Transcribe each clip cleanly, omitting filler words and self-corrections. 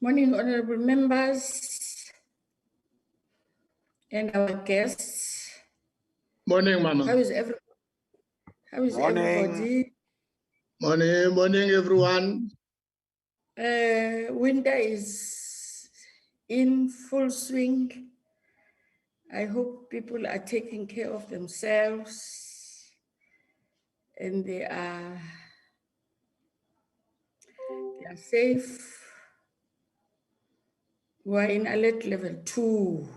Morning, honorable members and our guests. Morning, Mama. How is everybody? Morning, everyone. Winter is in full swing. I hope people are taking care of themselves and they are safe. We're in alert level 2.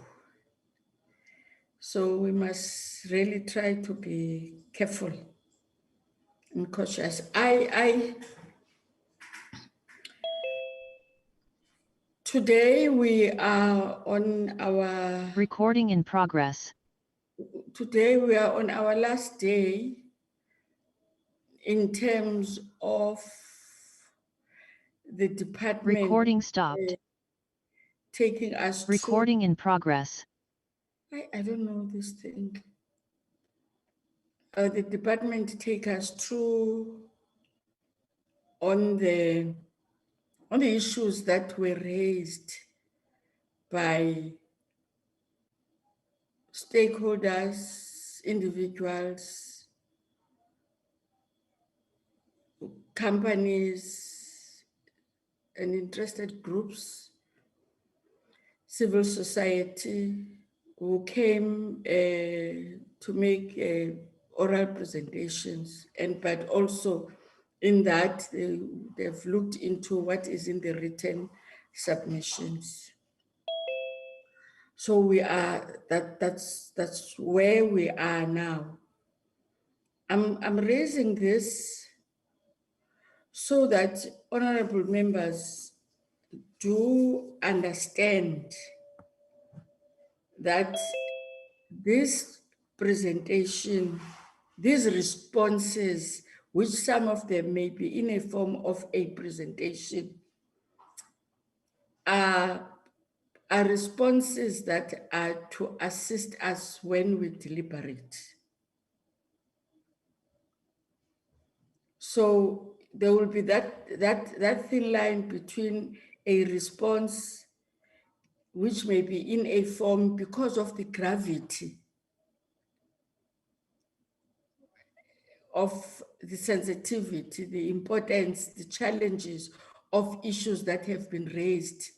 So we must really try to be careful and cautious. Today we are on our recording in progress. Today we are on our last day in terms of the department Recording stopped. Taking us recording in progress. I don't know this thing. The department take us through on the issues that were raised by stakeholders, individuals, companies, and interested groups, civil society, who came to make oral presentations, but also in that they've looked into what is in the written submissions. So we are that's where we are now. I'm raising this so that honorable members do understand that this presentation, these responses, which some of them may be in a form of a presentation, are responses that are to assist us when we deliberate. So there will be that thin line between a response which may be in a form because of the gravity of the sensitivity, the importance, the challenges of issues that have been raised.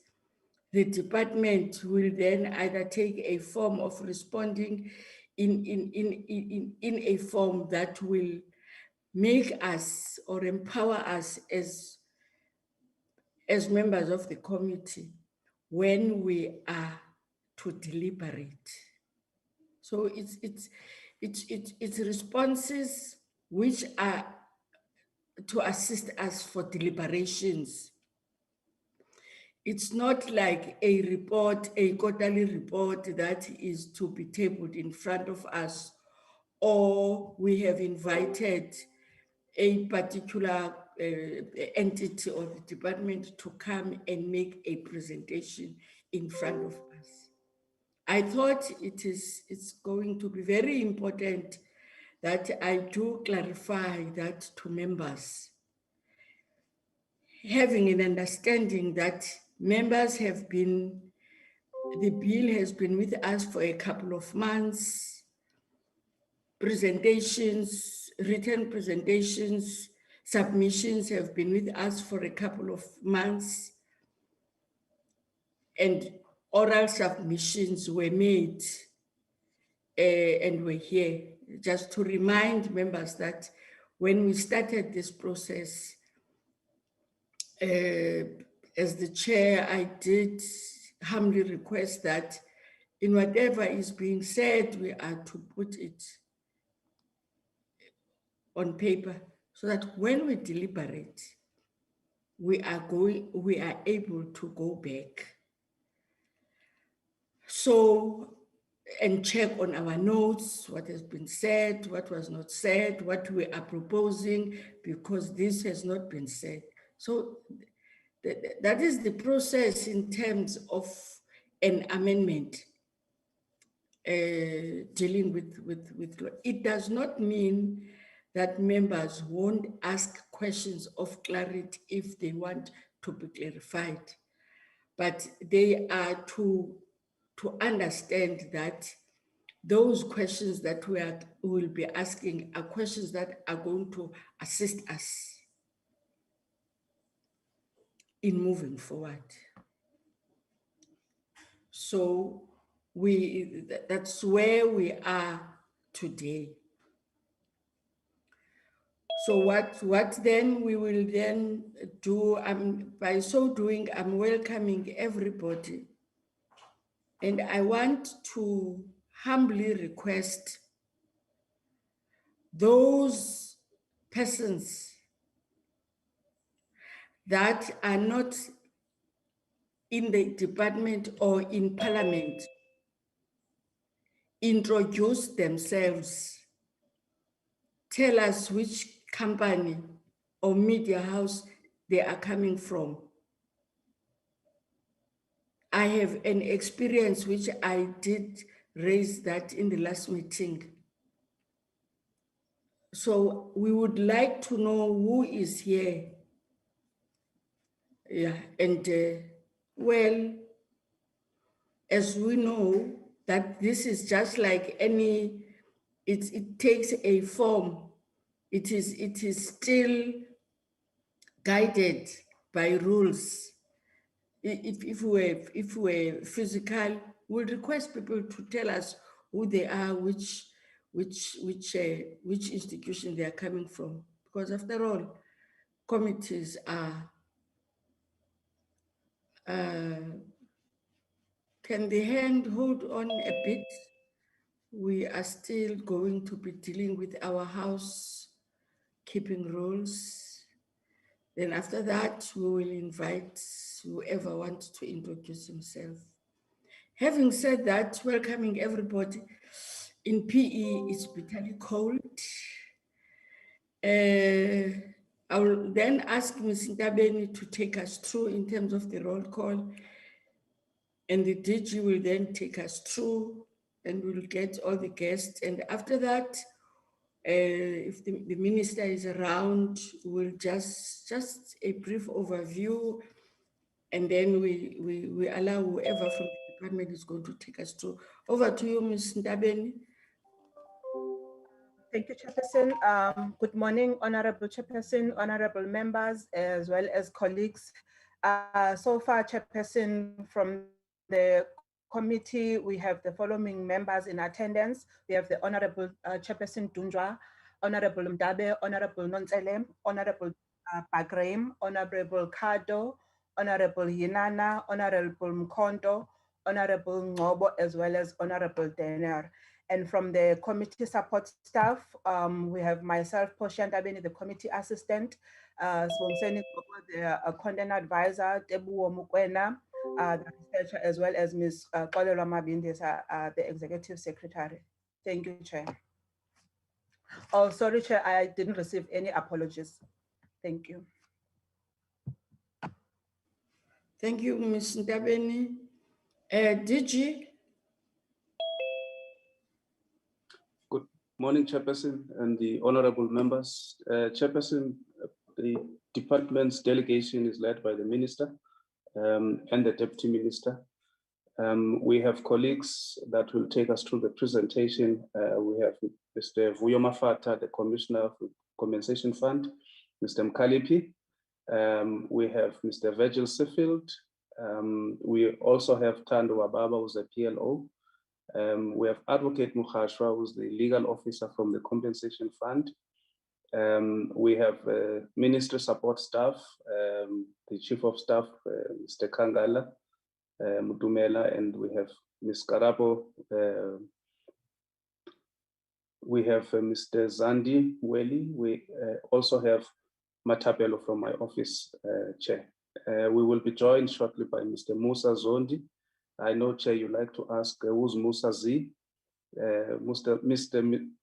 The department will then either take a form of responding in a form that will make us or empower us as members of the committee when we are to deliberate. So it's responses which are to assist us for deliberations. It's not like a report, a quarterly report that is to be tabled in front of us, or we have invited a particular entity or the department to come and make a presentation in front of us. I thought it's going to be very important that I do clarify that to members, having an understanding that members have been, the bill has been with us for a couple of months, presentations, written presentations, submissions have been with us for a couple of months, and oral submissions were made and were here. Just to remind members that when we started this process, as the chair, I did humbly request that in whatever is being said, we are to put it on paper so that when we deliberate, we are able to go back. So, and check on our notes, what has been said, what was not said, what we are proposing, because this has not been said. So that is the process in terms of an amendment dealing with law. It does not mean that members won't ask questions of clarity if they want to be clarified. but they are to understand that those questions that we will be asking are questions that are going to assist us in moving forward. So that's where we are today. So what then we will then do, by so doing, I'm welcoming everybody. And I want to humbly request those persons that are not in the department or in parliament introduce themselves, tell us which company or media house they are coming from. I have an experience which I did raise that in the last meeting. So we would like to know who is here. Yeah, and well, as we know that this is just like any, it takes a form. It is still guided by rules. If we're physical, we'll request people to tell us who they are, which institution they are coming from, because after all, committees are. Can the hand hold on a bit? We are still going to be dealing with our housekeeping rules. Then after that, we will invite whoever wants to introduce himself. Having said that, welcoming everybody. In PE, it's bitterly cold. I will then ask Ms. Ntabeni to take us through in terms of the roll call, and the DG will then take us through, and we'll get all the guests. And after that, if the minister is around, we'll just a brief overview, and then we allow whoever from the department is going to take us through. Over to you, Ms. Ntabeni. Thank you, Chairperson. Good morning, Honorable Chairperson, honorable members, as well as colleagues. So far, Chairperson, from the committee, we have the following members in attendance. We have the Honorable Chairperson Dundra, Honorable Mdabe, Honorable Nonselem, Honorable Bagraham, Honorable Kado, Honorable Yinana, Honorable Mkondo, Honorable Ngobo, as well as Honorable Denner. And from the committee support staff, we have myself, Portia Ntabeni, the committee assistant, Sibongiseni Ngobo, the content advisor, Tebuo Mukwena, the researcher, as well as Ms. Kolelwa Mabindis, the executive secretary. Thank you, Chair. Oh, sorry, Chair, I didn't receive any apologies. Thank you. Thank you, Ms. Ntabeni. DG? Good morning, Chairperson and the honorable members. Chairperson, the department's delegation is led by the Minister and the Deputy Minister. We have colleagues that will take us through the presentation. We have Mr. Vuyo Mafata, the Commissioner of the Compensation Fund, Mr. Mkalipi. We have Mr. Virgil Sefield. We also have Tando Wababa, who's a PLO. We have Advocate Mukhashwa, who's the legal officer from the Compensation Fund. We have ministry support staff, the Chief of Staff, Mr. Kangala Mutumela, and we have Ms. Karabo. We have Mr. Zandi Weli. We also have Matapelo from my office, Chair. We will be joined shortly by Mr. Musa Zondi. I know, Chair, you like to ask who's Musa Z. Mr.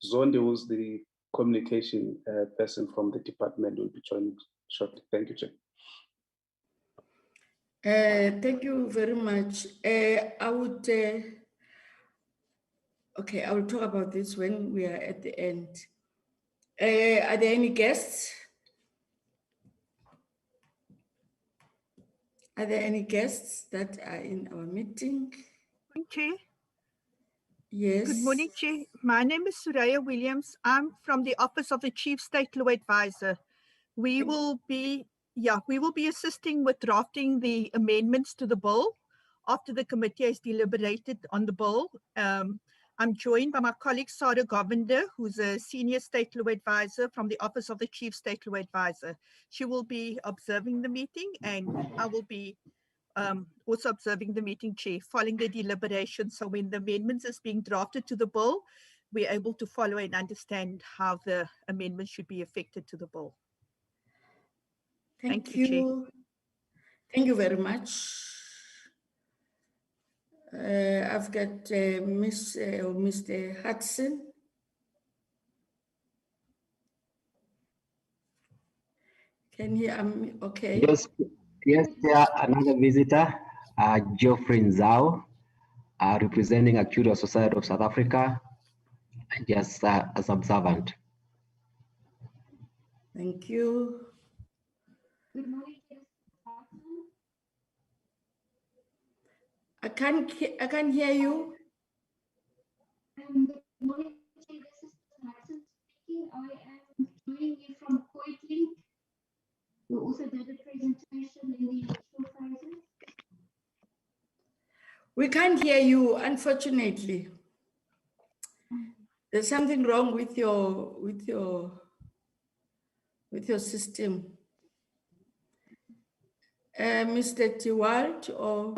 Zondi, who's the communication person from the department, will be joining shortly. Thank you, Chair. Thank you very much. I would, okay, I will talk about this when we are at the end. Are there any guests? Are there any guests that are in our meeting? Chair. Yes. Good morning, Chair. My name is Suraya Williams. I'm from the Office of the Chief State Law Advisor. We will be assisting with drafting the amendments to the bill after the committee has deliberated on the bill. I'm joined by my colleague Sarah Govender, who's a senior state law advisor from the Office of the Chief State Law Advisor. She will be observing the meeting, and I will be also observing the meeting, Chair, following the deliberation. So when the amendments is being drafted to the bill, we're able to follow and understand how the amendments should be affected to the bill. Thank you, Chair. you. Thank you very much. I've got Mr. Hudson. Can you, okay. Yes, yeah, another visitor, Geoffrey Nzao, representing Actuarial Society of South Africa, just as observant. Thank you. Good morning. I can't hear you. Good morning. This is Hudson speaking. I am joining you from Coitlink. We also did a presentation in the initial phases. We can't hear you, unfortunately. There's something wrong with your system. Mr. Tiwalt, or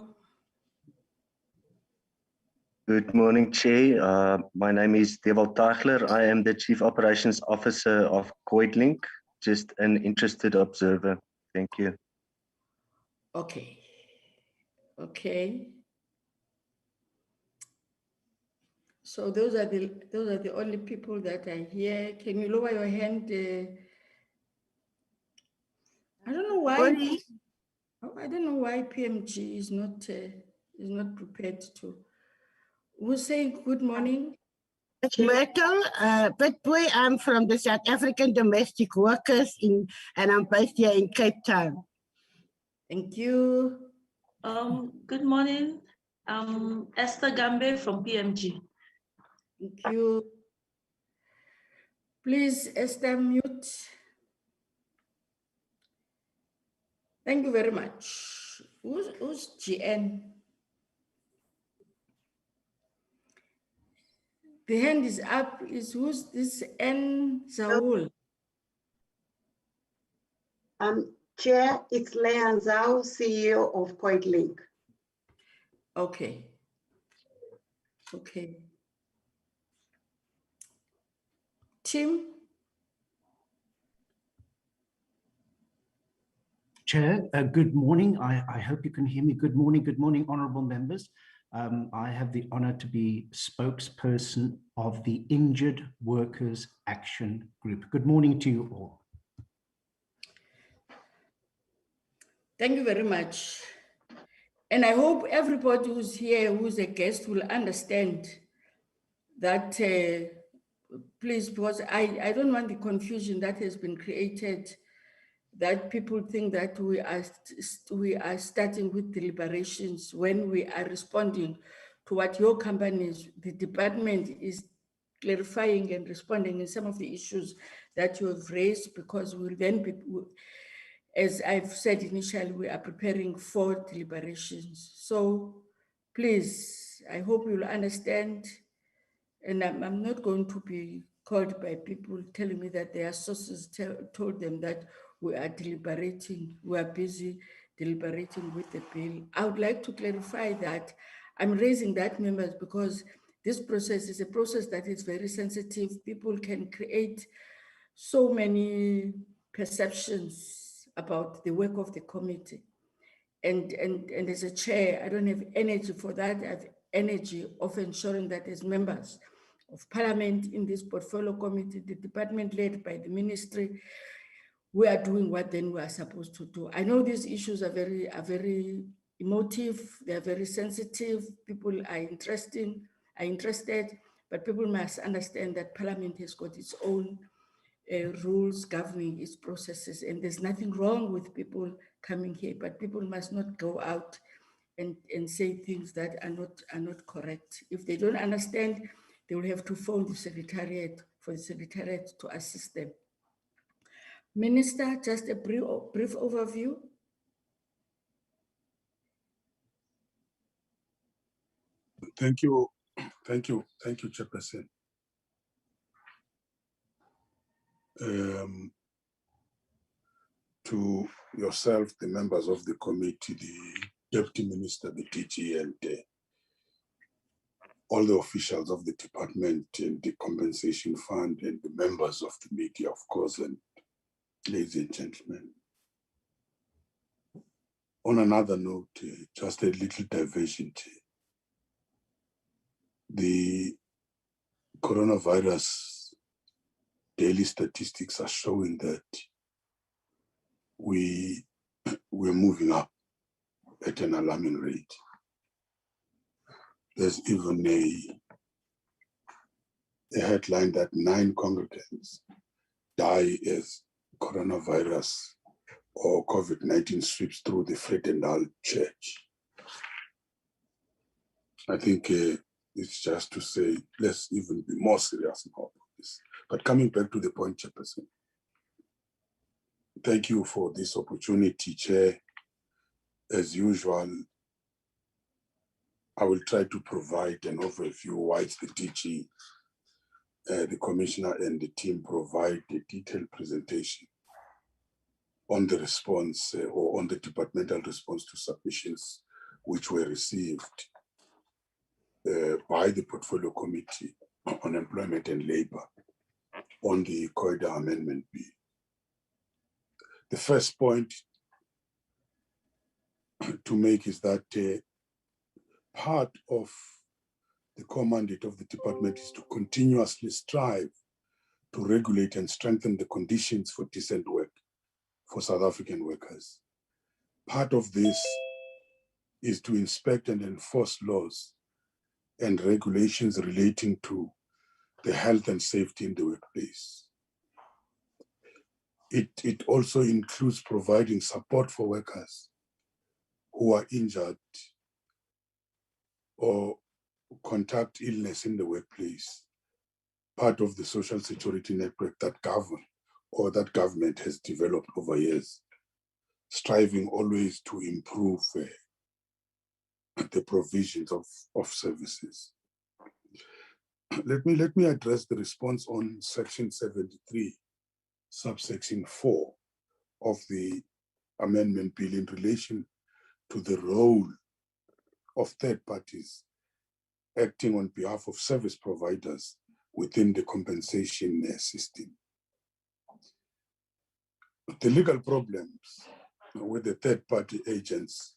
Good morning, Chair. My name is Deval Tagler. I am the Chief Operations Officer of Coitlink, just an interested observer. Thank you. okay. Okay. So those are the only people that are here. Can you lower your hand? I don't know why. Sorry. I don't know why PMG is not prepared to. Who's saying good morning? Myrtle Pitboy. I'm from the South African Domestic Workers and I'm based here in Cape Town. Thank you. Good morning. Esther Gambe from PMG. Thank you. Please, Esther, mute. Thank you very much. Who's GN? The hand is up. Who's this N Zaul? Chair, it's Leanne Zhao, CEO of Coitlink. Okay. Okay. Tim? Chair, good morning. I hope you can hear me. Good morning, honourable members. I have the honour to be spokesperson of the Injured Workers Action Group. Good morning to you all. Thank you very much. And I hope everybody who's here, who's a guest, will understand that, please, because I don't want the confusion that has been created, that people think that we are starting with deliberations when we are responding to what your companies, the department is clarifying and responding in some of the issues that you have raised, because we'll then be, as I've said initially, we are preparing for deliberations. So please, I hope you'll understand, and I'm not going to be called by people telling me that their sources told them that we are deliberating, we are busy deliberating with the bill. I would like to clarify that I'm raising that, members, because this process is a process that is very sensitive. People can create so many perceptions about the work of the committee. And as a chair, I don't have energy for that. I have energy of ensuring that as members of parliament in this portfolio committee, the department led by the ministry, we are doing what then we are supposed to do. I know these issues are very emotive, they are very sensitive, people are interested, but people must understand that parliament has got its own rules governing its processes. And there's nothing wrong with people coming here, but people must not go out and say things that are not correct. If they don't understand, they will have to phone the Secretariat for the Secretariat to assist them. Minister, just a brief overview. Thank you, Chairperson. To yourself, the members of the committee, the Deputy Minister, the DG, and all the officials of the department and the compensation fund and the members of the media, of course, and ladies and gentlemen. On another note, just a little diversion. The coronavirus daily statistics are showing that we're moving up at an alarming rate. There's even a headline that 9 congregants die as coronavirus or COVID-19 sweeps through the Fredendal Church. I think it's just to say, let's even be more serious about this. But coming back to the point, Chairperson, thank you for this opportunity, Chair. As usual, I will try to provide an overview whilst the DG, the Commissioner and the team provide a detailed presentation on the response or on the departmental response to submissions which were received by the Portfolio Committee on Employment and Labor on the Corridor Amendment Bill. The first point to make is that part of the core mandate of the department is to continuously strive to regulate and strengthen the conditions for decent work for South African workers. Part of this is to inspect and enforce laws and regulations relating to the health and safety in the workplace. It also includes providing support for workers who are injured or contact illness in the workplace, part of the social security network that that government has developed over years, striving always to improve the provisions of services. Let me address the response on Section 73, subsection 4 of the amendment bill in relation to the role of third parties acting on behalf of service providers within the compensation system. The legal problems with the third-party agents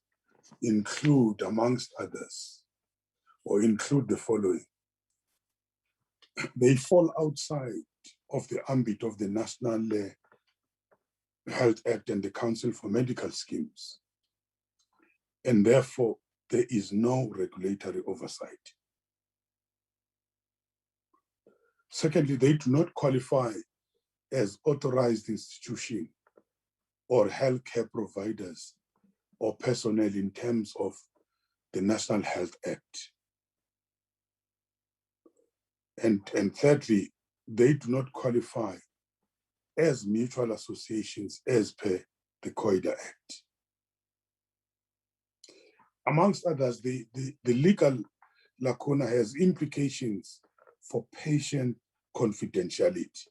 include, amongst others, or include the following. They fall outside of the ambit of the National Health Act and the Council for Medical Schemes, and therefore there is no regulatory oversight. Secondly, they do not qualify as authorized institution or healthcare providers or personnel in terms of the National Health Act. And thirdly, they do not qualify as mutual associations as per the COIDA Act. Amongst others, the legal lacuna has implications for patient confidentiality.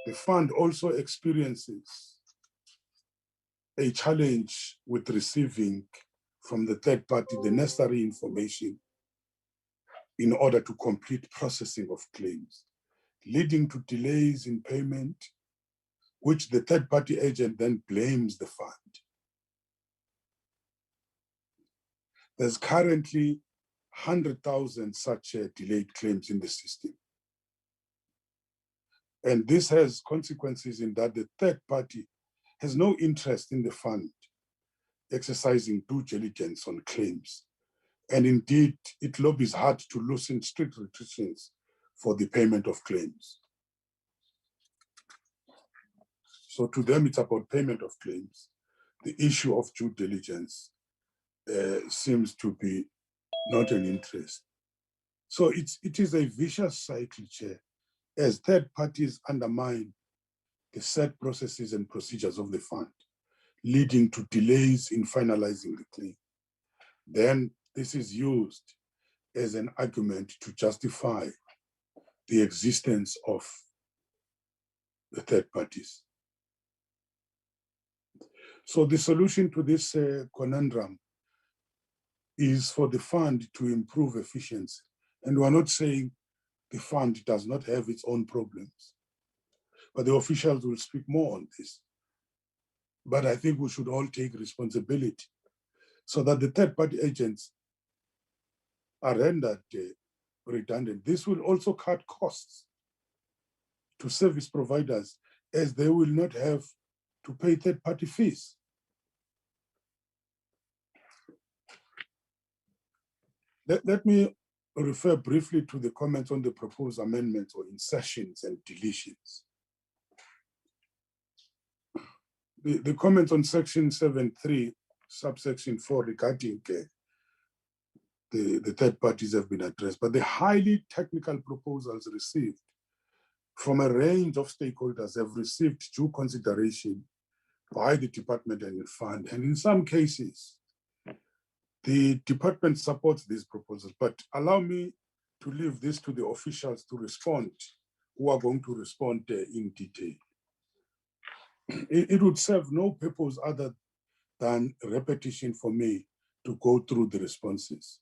The fund also experiences a challenge with receiving from the third party the necessary information in order to complete processing of claims, leading to delays in payment, which the third party agent then blames the fund. There's currently 100,000 such delayed claims in the system. And this has consequences in that the third party has no interest in the fund exercising due diligence on claims. And indeed, it lobbies hard to loosen strict restrictions for the payment of claims. So to them, it's about payment of claims. The issue of due diligence seems to be not an interest. So it is a vicious cycle, Chair, as third parties undermine the set processes and procedures of the fund, leading to delays in finalizing the claim. Then this is used as an argument to justify the existence of the third parties. So the solution to this conundrum is for the fund to improve efficiency. And we're not saying the fund does not have its own problems, but the officials will speak more on this. But I think we should all take responsibility so that the third-party agents are rendered redundant. This will also cut costs to service providers, as they will not have to pay third-party fees. Let me refer briefly to the comments on the proposed amendments or insertions and deletions. The comments on section 7.3, subsection 4 regarding the third parties have been addressed, but the highly technical proposals received from a range of stakeholders have received due consideration by the department and the fund. And in some cases, the department supports these proposals, but allow me to leave this to the officials to respond, who are going to respond in detail. It would serve no purpose other than repetition for me to go through the responses.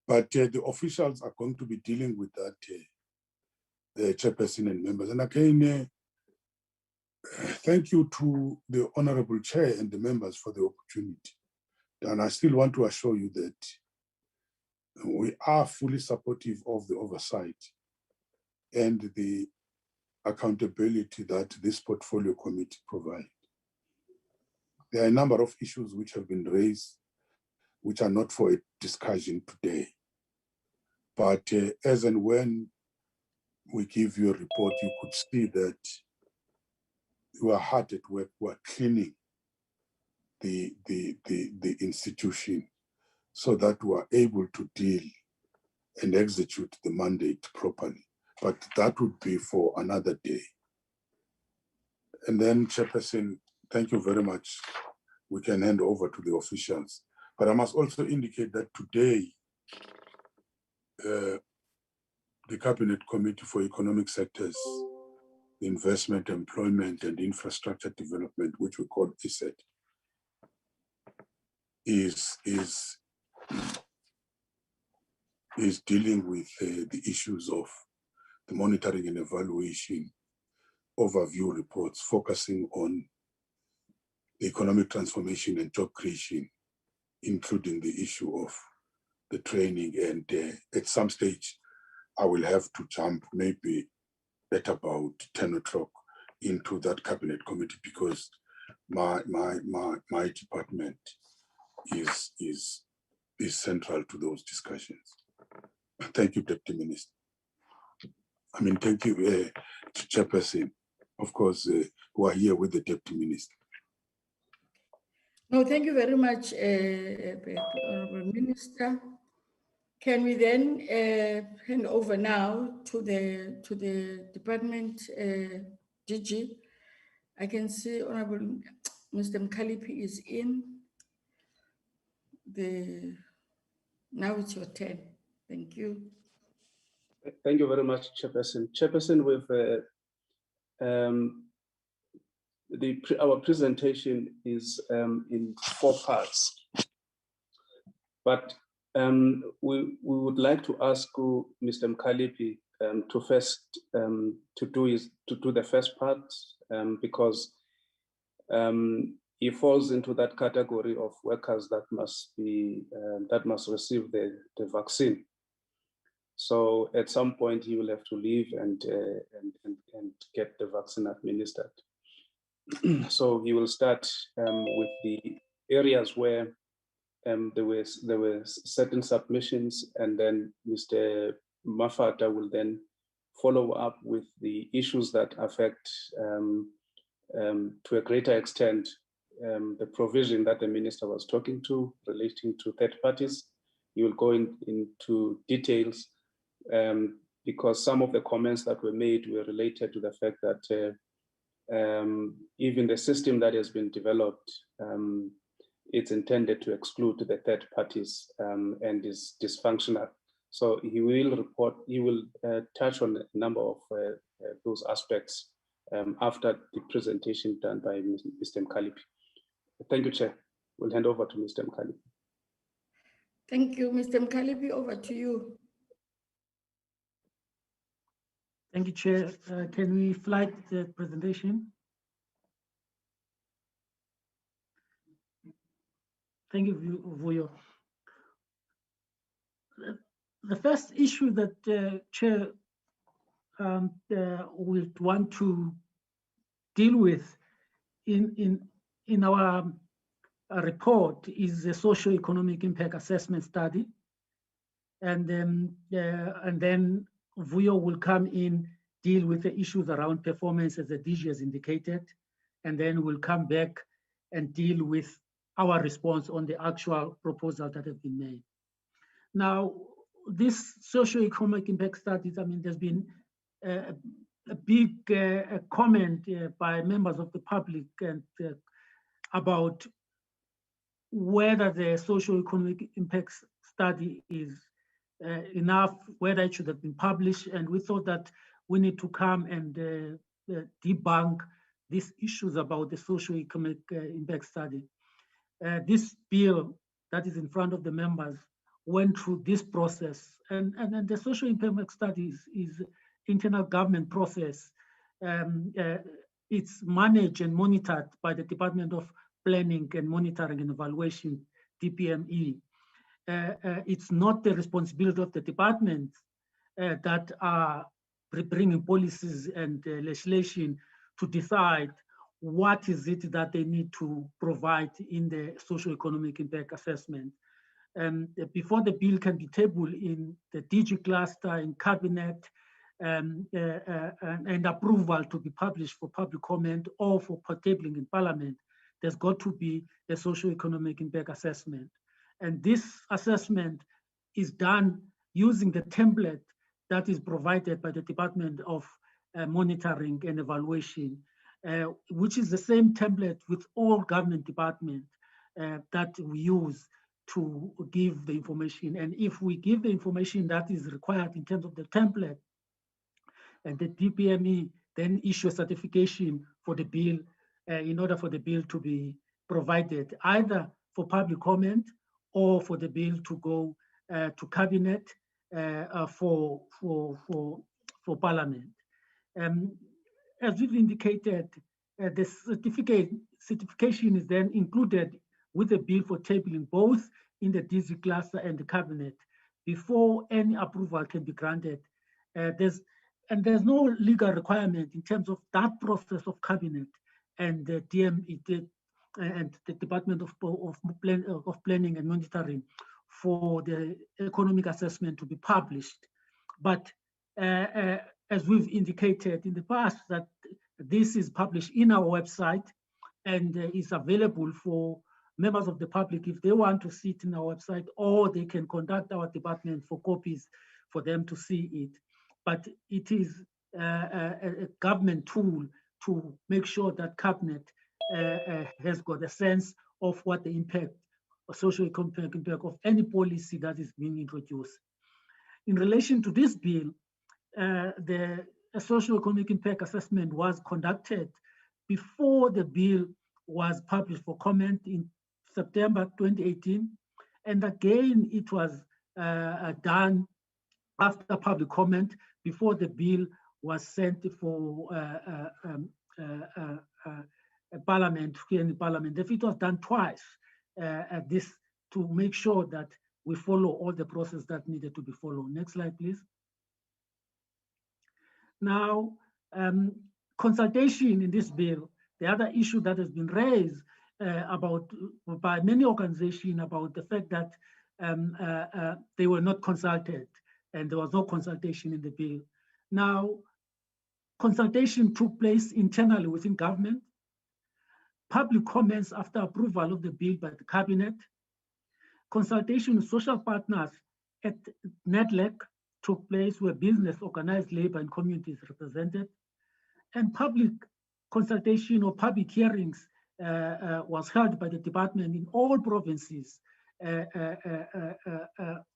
But the officials are going to be dealing with that, the chairperson and members. And again, thank you to the Honorable Chair and the members for the opportunity. And I still want to assure you that we are fully supportive of the oversight and the accountability that this portfolio committee provides. There are a number of issues which have been raised, which are not for a discussion today. But as and when we give you a report, you could see that you are hard at work, we are cleaning the institution so that we are able to deal and execute the mandate properly. But that would be for another day. And then, Chairperson, thank you very much. We can hand over to the officials. But I must also indicate that today, the Cabinet Committee for Economic Sectors, Investment, Employment, and Infrastructure Development, which we call ESET, is dealing with the issues of the monitoring and evaluation overview reports, focusing on the economic transformation and job creation, including the issue of the training. And at some stage, I will have to jump maybe at about 10 o'clock into that cabinet committee, because my department is central to those discussions. Thank you, Deputy Minister. I mean, thank you, Chairperson. Of course, who are here with the Deputy Minister. No, thank you very much, Honorable Minister. Can we then hand over now to the department DG? I can see Honorable Mr. Mkalipi is in. Now it's your turn. Thank you. Thank you very much, Chairperson. Chairperson, with our presentation is in 4 parts, but we would like to ask Mr. Mkalipi to first to do the first part, because he falls into that category of workers that must receive the vaccine. So at some point he will have to leave and get the vaccine administered. So he will start with the areas where there were certain submissions, and then Mr. Mafata will then follow up with the issues that affect to a greater extent the provision that the minister was talking to relating to third parties. He will go into details because some of the comments that were made were related to the fact that even the system that has been developed, it's intended to exclude the third parties and is dysfunctional. So he will touch on a number of those aspects after the presentation done by Mr. Mkalipi. Thank you, Chair. We'll hand over to Mr. Mkalipi. Thank you, Mr. Mkalipi, over to you. Thank you, Chair. Can we flight the presentation? Thank you, Vuyo. The first issue that Chair would want to deal with in our report is the socio-economic impact assessment study, and then Vuyo will come in, deal with the issues around performance as the DG has indicated, and then we'll come back and deal with our response on the actual proposal that has been made. Now, this socio-economic impact studies, I mean, there's been a big comment by members of the public and about whether the socio-economic impact study is enough, whether it should have been published, and we thought that we need to come and debunk these issues about the socio-economic impact study. This bill that is in front of the members went through this process, and the social impact studies is internal government process. It's managed and monitored by the Department of Planning and Monitoring and Evaluation, DPME. It's not the responsibility of the department that are bringing policies and legislation to decide what is it that they need to provide in the socio-economic impact assessment. Before the bill can be tabled in the DG cluster, in cabinet, and approval to be published for public comment or for tabling in parliament, there's got to be a socio-economic impact assessment. And this assessment is done using the template that is provided by the Department of Monitoring and Evaluation, which is the same template with all government departments that we use to give the information. And if we give the information that is required in terms of the template, and the DPME then issue a certification for the bill in order for the bill to be provided either for public comment or for the bill to go to cabinet for parliament. As we've indicated, the certification is then included with the bill for tabling both in the DG cluster and the cabinet before any approval can be granted. There's no legal requirement in terms of that process of cabinet and the DME and the Department of Planning and Monitoring for the economic assessment to be published. But as we've indicated in the past, that this is published in our website and is available for members of the public if they want to see it in our website, or they can contact our department for copies for them to see it. But it is a government tool to make sure that cabinet has got a sense of what the impact, socio-economic impact of any policy that is being introduced. In relation to this bill, the socio-economic impact assessment was conducted before the bill was published for comment in September 2018. And again, it was done after public comment before the bill was sent for parliament, here in the parliament. If it was done twice, this to make sure that we follow all the process that needed to be followed. Next slide, please. Now, consultation in this bill, the other issue that has been raised by many organizations about the fact that they were not consulted. and there was no consultation in the bill. Now, consultation took place internally within government, public comments after approval of the bill by the cabinet, consultation with social partners at NEDLEC took place where business, organized labor, and communities represented, and public consultation or public hearings was held by the department in all provinces,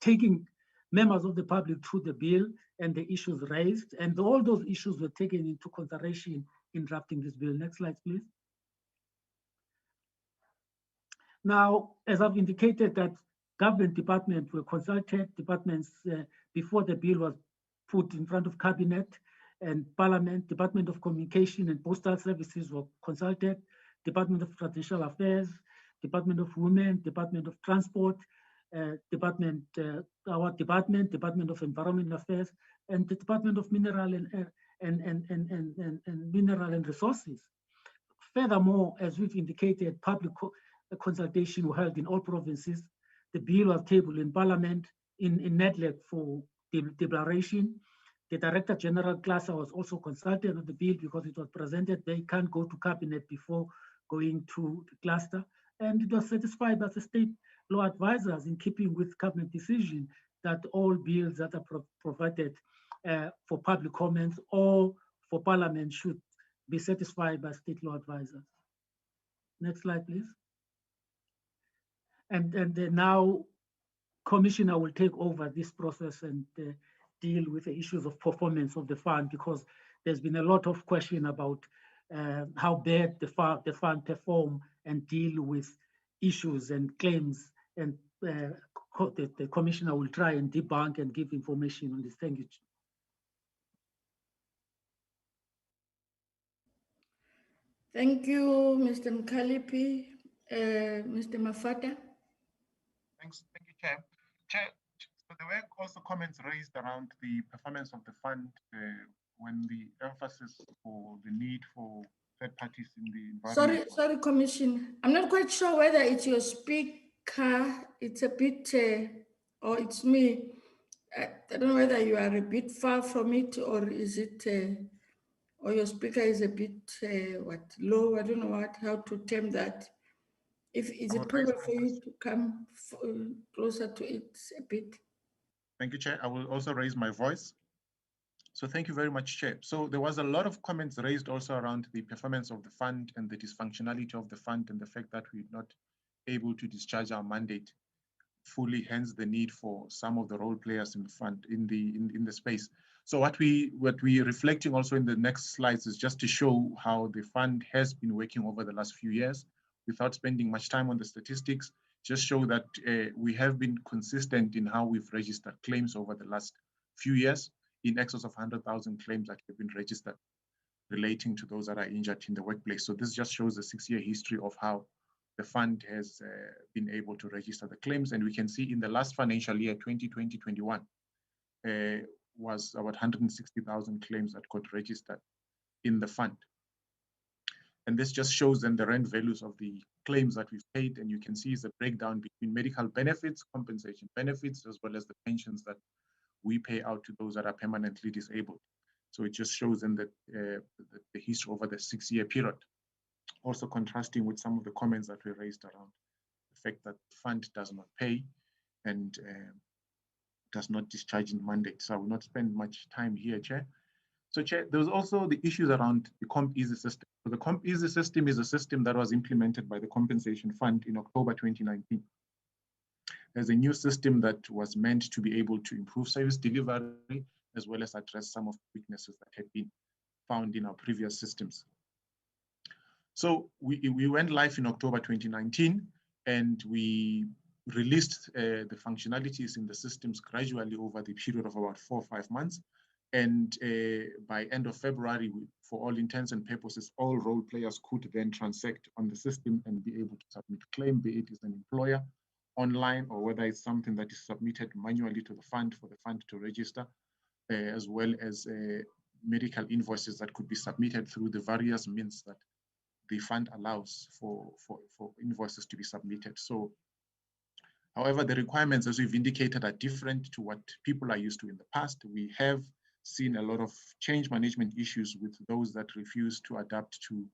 taking members of the public through the bill and the issues raised, and all those issues were taken into consideration in drafting this bill. Next slide, please. Now, as I've indicated, that government departments were consulted, departments before the bill was put in front of cabinet and parliament, Department of Communication and Postal Services were consulted, Department of Traditional Affairs, Department of Women, Department of Transport, our department, Department of Environment Affairs, and the Department of Mineral and Resources. Furthermore, as we've indicated, public consultation were held in all provinces. The bill was tabled in Parliament in NEDLEC for deliberation. The Director General Cluster was also consulted on the bill because it was presented. They can't go to cabinet before going to the cluster. And it was certified by the state law advisors in keeping with cabinet decision that all bills that are provided for public comments or for Parliament should be satisfied by state law advisors. Next slide, please. And now Commissioner will take over this process and deal with the issues of performance of the fund, because there's been a lot of question about how bad the fund perform and deal with issues and claims, and the Commissioner will try and debunk and give information on this. Thank you. Thank you, Mr. Mkalipi. Mr. Mafata. Thanks. Thank you, Chair. Chair, so there were also comments raised around the performance of the fund when the emphasis for the need for third parties in the environment. Sorry, Commissioner. I'm not quite sure whether it's your speaker. It's a bit, or it's me. I don't know whether you are a bit far from it, or is it, or your speaker is a bit low. I don't know how to term that. Is it possible for you to come closer to it a bit? Thank you, Chair. I will also raise my voice. So thank you very much, Chair. So there was a lot of comments raised also around the performance of the fund and the dysfunctionality of the fund and the fact that we're not able to discharge our mandate fully, hence the need for some of the role players in the fund, in the space. So what we're reflecting also in the next slides is just to show how the fund has been working over the last few years without spending much time on the statistics, just show that we have been consistent in how we've registered claims over the last few years, in excess of 100,000 claims that have been registered relating to those that are injured in the workplace. So this just shows the 6-year history of how the fund has been able to register the claims. And we can see in the last financial year, 2020-21, was about 160,000 claims that got registered in the fund. And this just shows then the rent values of the claims that we've paid. And you can see is a breakdown between medical benefits, compensation benefits, as well as the pensions that we pay out to those that are permanently disabled. So it just shows then that the history over the 6-year period. Also contrasting with some of the comments that were raised around the fact that the fund does not pay and does not discharge in mandate. So I will not spend much time here, Chair. So Chair, there was also the issues around the Comp Easy system. So the Comp Easy system is a system that was implemented by the Compensation Fund in October 2019. There's a new system that was meant to be able to improve service delivery as well as address some of the weaknesses that had been found in our previous systems. So we went live in October 2019, and we released the functionalities in the systems gradually over the period of about 4 or 5 months. And by end of February, for all intents and purposes, all role players could then transact on the system and be able to submit claim, be it as an employer online or whether it's something that is submitted manually to the fund for the fund to register, as well as medical invoices that could be submitted through the various means that the fund allows for invoices to be submitted. So However, the requirements, as we've indicated, are different to what people are used to in the past. We have seen a lot of change management issues with those that refuse to adapt to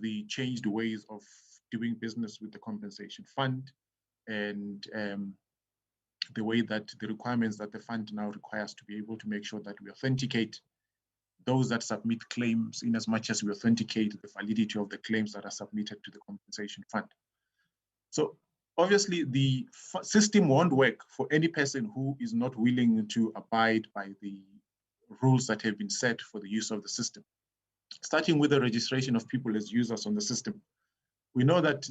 the changed ways of doing business with the compensation fund, and the way that the requirements that the fund now requires to be able to make sure that we authenticate those that submit claims in as much as we authenticate the validity of the claims that are submitted to the compensation fund. So obviously the system won't work for any person who is not willing to abide by the rules that have been set for the use of the system. Starting with the registration of people as users on the system. We know that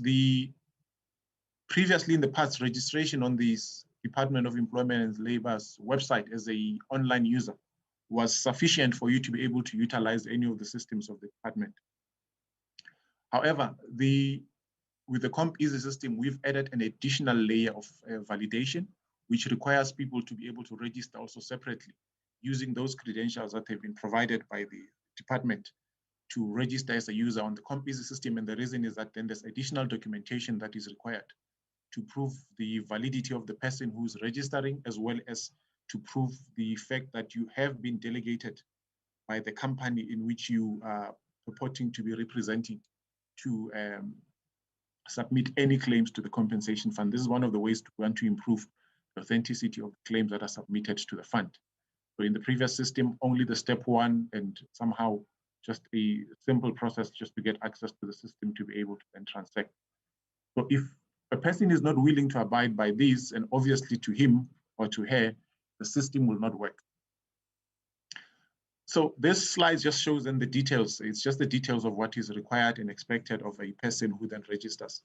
previously in the past, registration on the Department of Employment and Labor's website as an online user was sufficient for you to be able to utilize any of the systems of the department. However, with the CompEasy system, we've added an additional layer of validation, which requires people to be able to register also separately using those credentials that have been provided by the department to register as a user on the CompEasy system. And the reason is that then there's additional documentation that is required to prove the validity of the person who's registering, as well as to prove the fact that you have been delegated by the company in which you are purporting to be representing to submit any claims to the compensation fund. This is one of the ways we want to improve the authenticity of the claims that are submitted to the fund. So in the previous system, only the step one and somehow just a simple process just to get access to the system to be able to then transact. So if a person is not willing to abide by these, and obviously to him or to her, the system will not work. So this slide just shows them the details. It's just the details of what is required and expected of a person who then registers.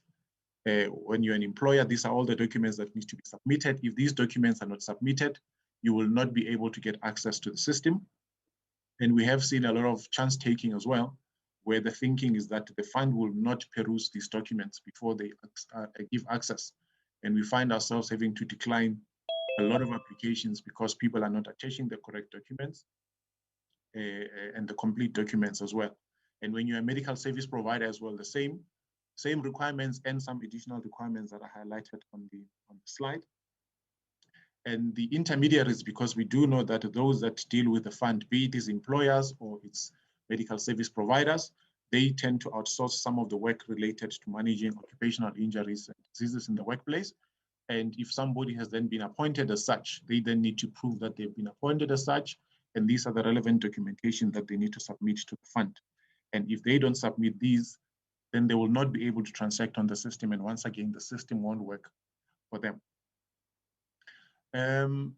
When you're an employer, these are all the documents that need to be submitted. If these documents are not submitted, you will not be able to get access to the system. And we have seen a lot of chance taking as well, where the thinking is that the fund will not peruse these documents before they give access. And we find ourselves having to decline a lot of applications because people are not attaching the correct documents and the complete documents as well. And when you're a medical service provider as well, the same requirements and some additional requirements that are highlighted on the slide. And the intermediaries, because we do know that those that deal with the fund, be it its employers or its medical service providers, they tend to outsource some of the work related to managing occupational injuries and diseases in the workplace. And if somebody has then been appointed as such, they then need to prove that they've been appointed as such, and these are the relevant documentation that they need to submit to the fund. And if they don't submit these, then they will not be able to transact on the system. And once again, the system won't work for them. And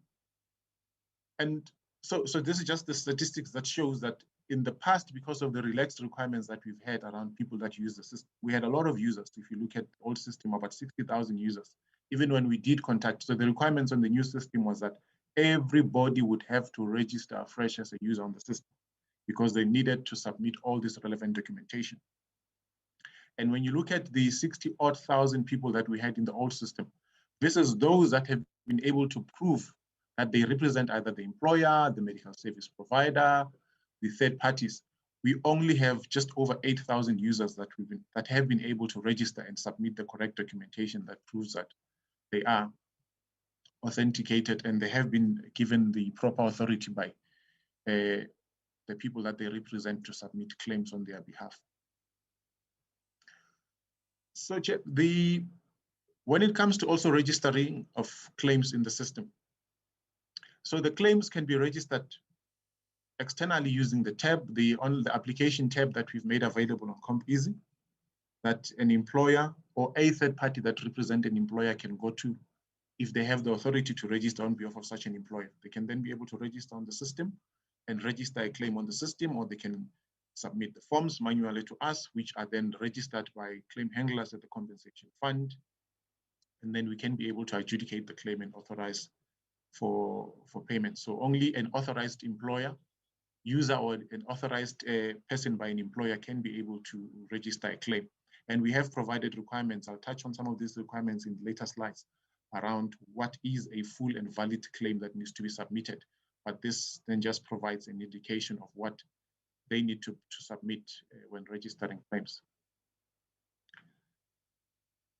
so this is just the statistics that shows that in the past, because of the relaxed requirements that we've had around people that use the system, we had a lot of users. If you look at the old system, about 60,000 users, even when we did contact. So the requirements on the new system was that everybody would have to register afresh as a user on the system because they needed to submit all this relevant documentation. And when you look at the 60-odd thousand people that we had in the old system, this is those that have been able to prove that they represent either the employer, the medical service provider, the third parties. We only have just over 8,000 users that have been able to register and submit the correct documentation that proves that they are authenticated and they have been given the proper authority by the people that they represent to submit claims on their behalf. So when it comes to also registering of claims in the system, so the claims can be registered externally using the tab, the application tab that we've made available on CompEasy, that an employer or a third party that represents an employer can go to if they have the authority to register on behalf of such an employer. They can then be able to register on the system and register a claim on the system, or they can submit the forms manually to us, which are then registered by claim handlers at the compensation fund. And then we can be able to adjudicate the claim and authorize for payment. So only an authorized employer, user, or an authorized person by an employer can be able to register a claim. And we have provided requirements. I'll touch on some of these requirements in later slides around what is a full and valid claim that needs to be submitted. But this then just provides an indication of what they need to submit when registering claims.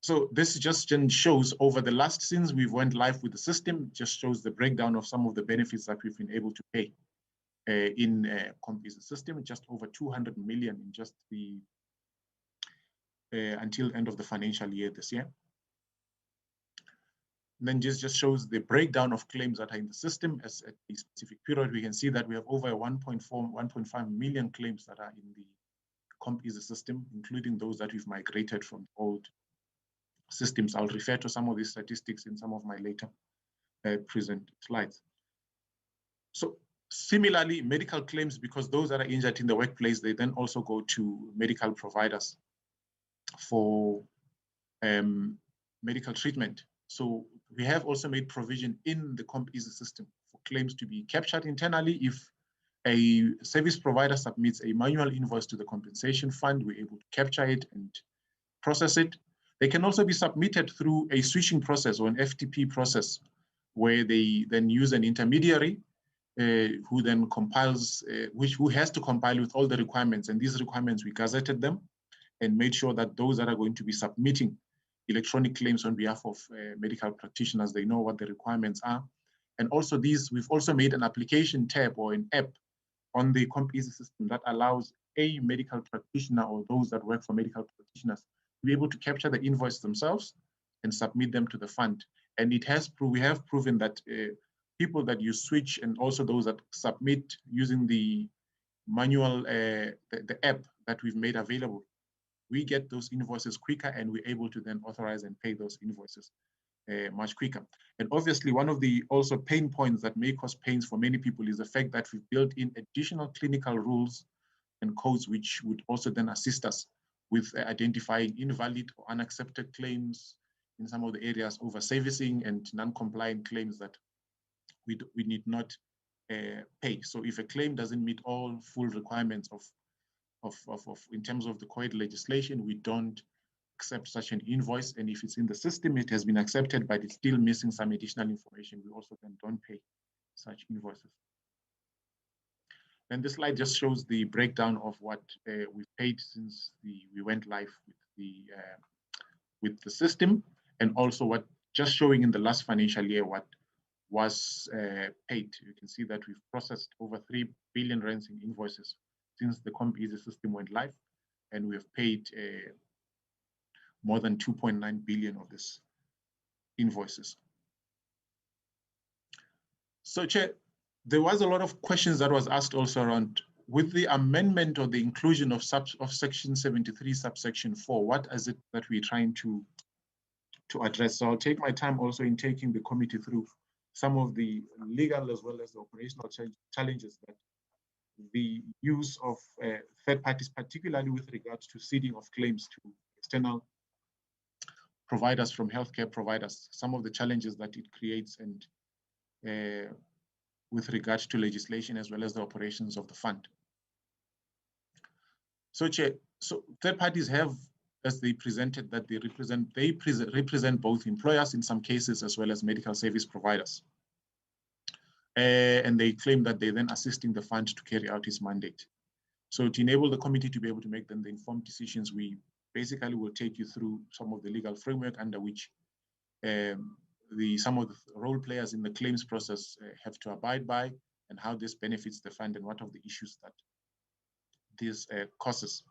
So this just shows over the last, since we went live with the system, just shows the breakdown of some of the benefits that we've been able to pay in CompEasy system, just over 200 million in just the until end of the financial year this year. And then just shows the breakdown of claims that are in the system as at a specific period. We can see that we have over 1.5 million claims that are in the CompEasy system, including those that we've migrated from old systems. I'll refer to some of these statistics in some of my later present slides. So similarly, medical claims, because those that are injured in the workplace, they then also go to medical providers for medical treatment. So we have also made provision in the CompEasy system for claims to be captured internally. If a service provider submits a manual invoice to the compensation fund, we're able to capture it and process it. They can also be submitted through a switching process or an FTP process, where they then use an intermediary who then compiles, who has to compile with all the requirements. And these requirements, we gazetted them and made sure that those that are going to be submitting electronic claims on behalf of medical practitioners, they know what the requirements are. And also we've also made an application tab or an app on the CompEasy system that allows a medical practitioner or those that work for medical practitioners to be able to capture the invoice themselves and submit them to the fund. And we have proven that people that use Switch and also those that submit using the manual, the app that we've made available, we get those invoices quicker and we're able to then authorize and pay those invoices much quicker. And obviously, one of the also pain points that may cause pains for many people is the fact that we've built in additional clinical rules and codes, which would also then assist us with identifying invalid or unaccepted claims in some of the areas, over servicing and non-compliant claims that we need not pay. So if a claim doesn't meet all full requirements of in terms of the COID legislation, we don't accept such an invoice. And if it's in the system, it has been accepted, but it's still missing some additional information, we also then don't pay such invoices. And this slide just shows the breakdown of what we've paid since we went live with the system, and also what just showing in the last financial year what was paid. You can see that we've processed over 3 billion rands in invoices since the CompEasy system went live, and we have paid more than 2.9 billion of these invoices. So, Chair, there was a lot of questions that was asked also around with the amendment or the inclusion of section 73, subsection 4, what is it that we're trying to address? So I'll take my time also in taking the committee through some of the legal as well as the operational challenges that the use of third parties, particularly with regards to seeding of claims to external providers from healthcare providers, some of the challenges that it creates, and with regards to legislation as well as the operations of the fund. So, Chair, so third parties have, as they presented, that they represent both employers in some cases as well as medical service providers. And they claim that they then assisting the fund to carry out its mandate. So to enable the committee to be able to make then the informed decisions, we basically will take you through some of the legal framework under which some of the role players in the claims process have to abide by, and how this benefits the fund and what are the issues that this causes.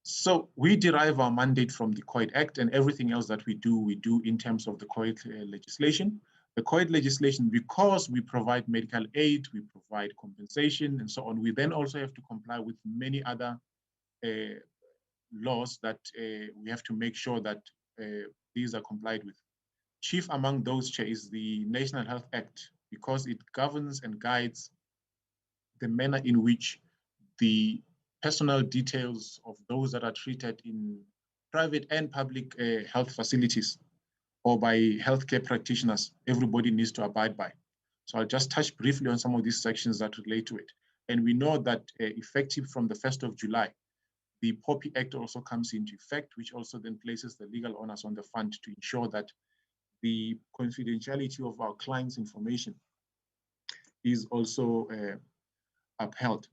So we derive our mandate from the COID Act, and everything else that we do in terms of the COID legislation. The COID legislation, because we provide medical aid, we provide compensation and so on, we then also have to comply with many other laws that we have to make sure that these are complied with. Chief among those, Chair, is the National Health Act, because it governs and guides the manner in which the personal details of those that are treated in private and public health facilities or by healthcare practitioners, everybody needs to abide by. So I'll just touch briefly on some of these sections that relate to it. And we know that effective from the 1st of July, the POPI Act also comes into effect, which also then places the legal onus on the fund to ensure that the confidentiality of our clients' information is also upheld.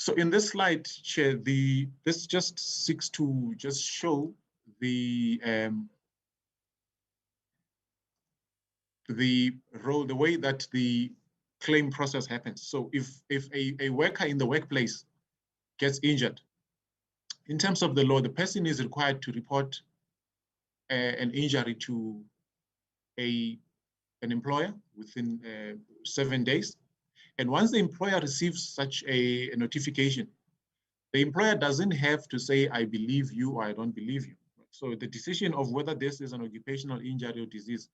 So in this slide, Chair, this just seeks to just show the role, the way that the claim process happens. So if a worker in the workplace gets injured, in terms of the law, the person is required to report an injury to an employer within 7 days. And once the employer receives such a notification, the employer doesn't have to say, I believe you or I don't believe you. So the decision of whether this is an occupational injury or disease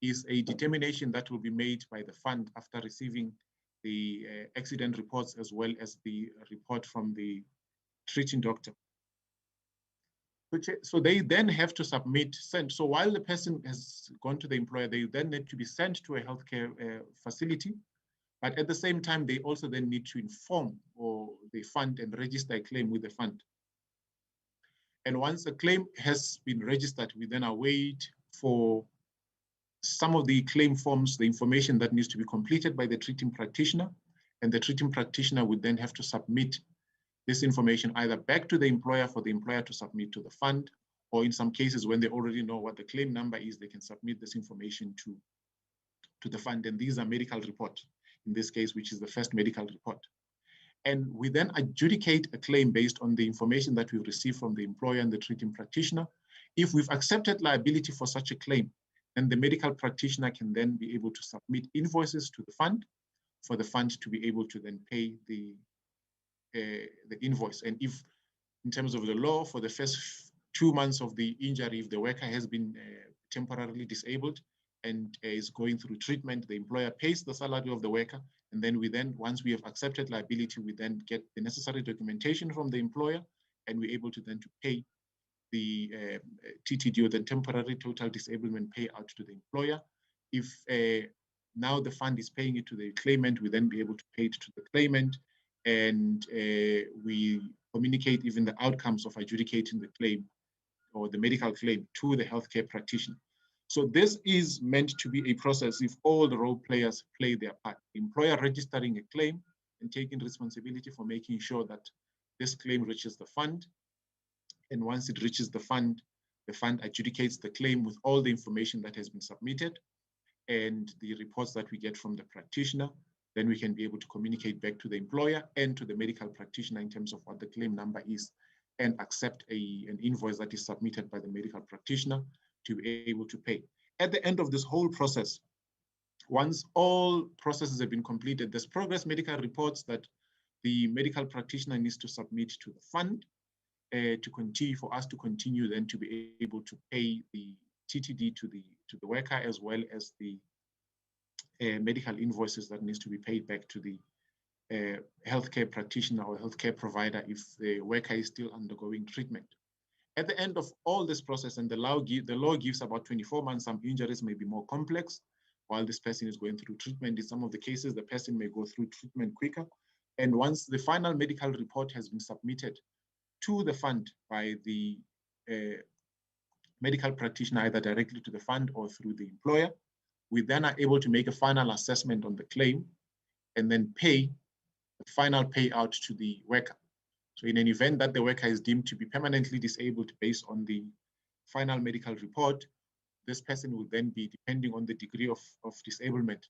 is a determination that will be made by the fund after receiving the accident reports as well as the report from the treating doctor. So they then have to send. So while the person has gone to the employer, they then need to be sent to a healthcare facility. But at the same time, they also then need to inform or the fund and register a claim with the fund. And once a claim has been registered, we then await for some of the claim forms, the information that needs to be completed by the treating practitioner. And the treating practitioner would then have to submit this information either back to the employer for the employer to submit to the fund, or in some cases when they already know what the claim number is, they can submit this information to the fund. And these are medical reports, in this case, which is the first medical report. And we then adjudicate a claim based on the information that we've received from the employer and the treating practitioner. If we've accepted liability for such a claim, then the medical practitioner can then be able to submit invoices to the fund for the fund to be able to then pay the invoice. And if, in terms of the law, for the first 2 months of the injury, if the worker has been temporarily disabled and is going through treatment, the employer pays the salary of the worker. And then once we have accepted liability, we then get the necessary documentation from the employer, and we're able to then to pay the TTD, or the temporary total disablement payout to the employer. If now the fund is paying it to the claimant, we then be able to pay it to the claimant, and we communicate even the outcomes of adjudicating the claim or the medical claim to the healthcare practitioner. So this is meant to be a process if all the role players play their part. The employer registering a claim and taking responsibility for making sure that this claim reaches the fund. And once it reaches the fund adjudicates the claim with all the information that has been submitted and the reports that we get from the practitioner. Then we can be able to communicate back to the employer and to the medical practitioner in terms of what the claim number is, and accept an invoice that is submitted by the medical practitioner to be able to pay. At the end of this whole process, once all processes have been completed, there's progress medical reports that the medical practitioner needs to submit to the fund for us to continue then to be able to pay the TTD to the worker, as well as the medical invoices that needs to be paid back to the healthcare practitioner or healthcare provider if the worker is still undergoing treatment. At the end of all this process, and the law gives about 24 months, some injuries may be more complex while this person is going through treatment. In some of the cases, the person may go through treatment quicker. And once the final medical report has been submitted to the fund by the medical practitioner, either directly to the fund or through the employer, we then are able to make a final assessment on the claim and then pay the final payout to the worker. So in an event that the worker is deemed to be permanently disabled based on the final medical report, this person will then be, depending on the degree of disablement,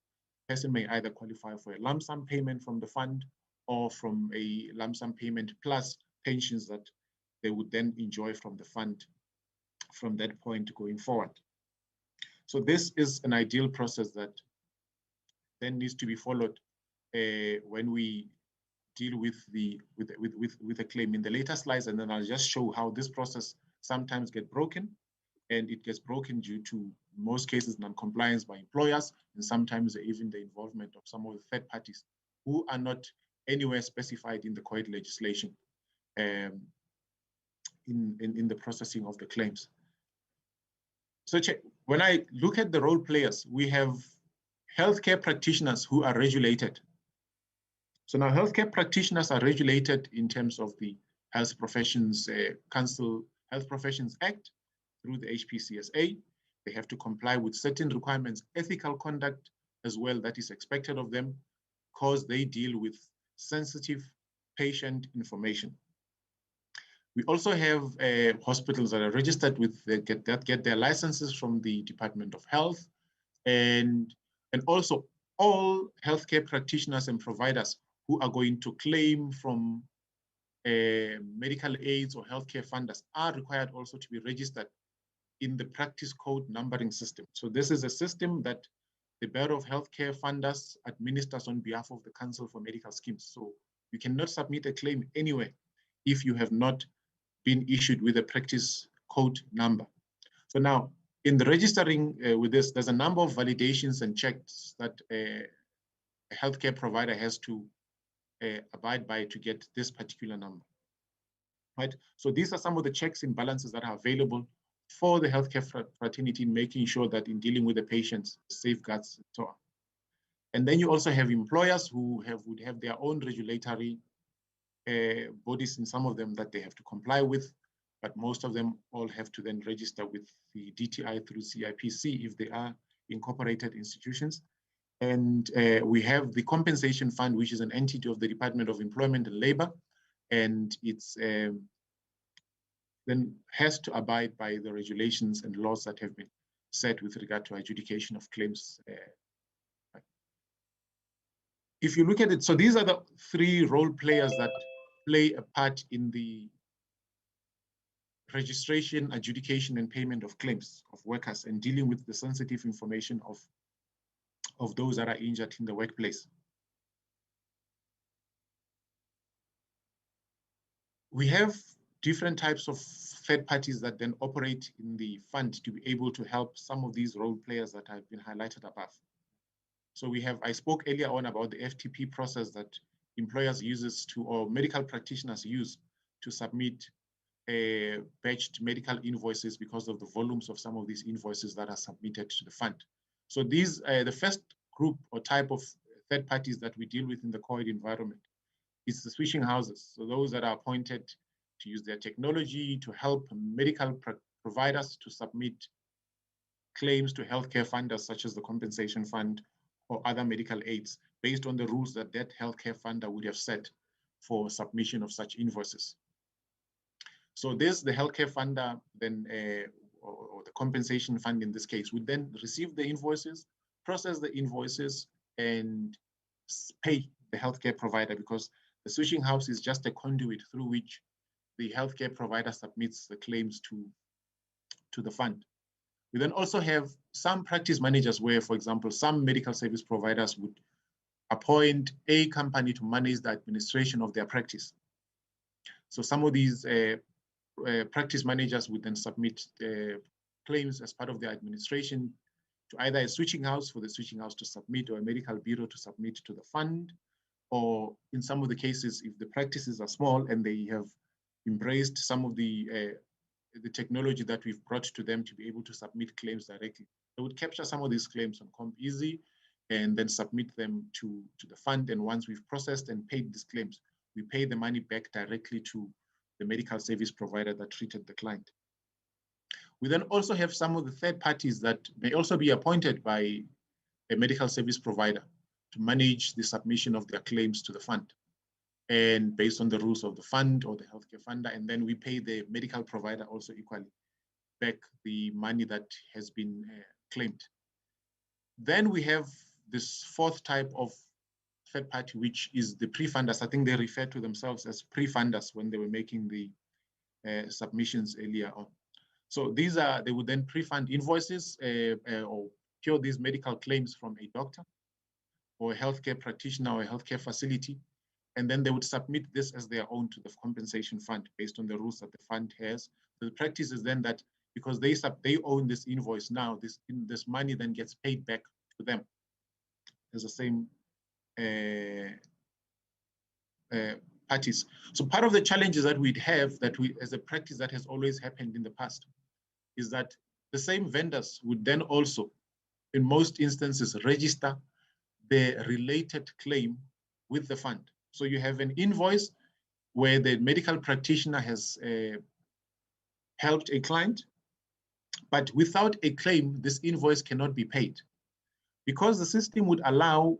the person may either qualify for a lump sum payment from the fund or from a lump sum payment plus pensions that they would then enjoy from the fund from that point going forward. So this is an ideal process that then needs to be followed when we deal with a claim in the later slides, and then I'll just show how this process sometimes gets broken, and it gets broken due to, in most cases, non-compliance by employers, and sometimes even the involvement of some of the third parties who are not anywhere specified in the COID legislation in the processing of the claims. So when I look at the role players, we have healthcare practitioners who are regulated. So now healthcare practitioners are regulated in terms of the Health Professions Council Health Professions Act through the HPCSA. They have to comply with certain requirements, ethical conduct as well, that is expected of them, because they deal with sensitive patient information. We also have hospitals that are registered with that get their licenses from the Department of Health, and also all healthcare practitioners and providers who are going to claim from medical aids or healthcare funders are required also to be registered in the practice code numbering system. So this is a system that the Bureau of Healthcare Funders administers on behalf of the Council for Medical Schemes. So you cannot submit a claim anywhere if you have not been issued with a practice code number. So now, in the registering with this, there's a number of validations and checks that a healthcare provider has to abide by to get this particular number, right? So these are some of the checks and balances that are available for the healthcare fraternity in making sure that in dealing with the patients, safeguards and so on. And then you also have employers who would have their own regulatory bodies, in some of them that they have to comply with, but most of them all have to then register with the DTI through CIPC if they are incorporated institutions. And we have the Compensation Fund, which is an entity of the Department of Employment and Labor, and it's then has to abide by the regulations and laws that have been set with regard to adjudication of claims. If you look at it, so these are the three role players that play a part in the registration, adjudication, and payment of claims of workers and dealing with the sensitive information of those that are injured in the workplace. We have different types of third parties that then operate in the fund to be able to help some of these role players that have been highlighted above. So we have, I spoke earlier on about the FTP process that employers uses to, or medical practitioners use to submit batched medical invoices because of the volumes of some of these invoices that are submitted to the fund. So these, the first group or type of third parties that we deal with in the COID environment is the switching houses. So those that are appointed to use their technology to help medical providers to submit claims to healthcare funders such as the Compensation Fund or other medical aids based on the rules that that healthcare funder would have set for submission of such invoices. So this, the healthcare funder then, or the compensation fund in this case, would then receive the invoices, process the invoices, and pay the healthcare provider, because the switching house is just a conduit through which the healthcare provider submits the claims to the fund. We then also have some practice managers where, for example, some medical service providers would appoint a company to manage the administration of their practice. So some of these practice managers would then submit claims as part of their administration to either a switching house for the switching house to submit, or a medical bureau to submit to the fund, or in some of the cases, if the practices are small and they have embraced some of the technology that we've brought to them to be able to submit claims directly, they would capture some of these claims on CompEasy and then submit them to the fund. And once we've processed and paid these claims, we pay the money back directly to the medical service provider that treated the client. We then also have some of the third parties that may also be appointed by a medical service provider to manage the submission of their claims to the fund, and based on the rules of the fund or the healthcare funder, and then we pay the medical provider also equally back the money that has been claimed. Then we have this fourth type of third party, which is the pre-funders. I think they refer to themselves as pre-funders when they were making the submissions earlier on. So these are, they would then pre-fund invoices or cure these medical claims from a doctor or a healthcare practitioner or a healthcare facility, and then they would submit this as their own to the compensation fund based on the rules that the fund has. So the practice is then that because they own this invoice now, this money then gets paid back to them as the same parties. So part of the challenges that we'd have, that we, as a practice that has always happened in the past, is that the same vendors would then also, in most instances, register the related claim with the fund. So you have an invoice where the medical practitioner has helped a client, but without a claim, this invoice cannot be paid, because the system would allow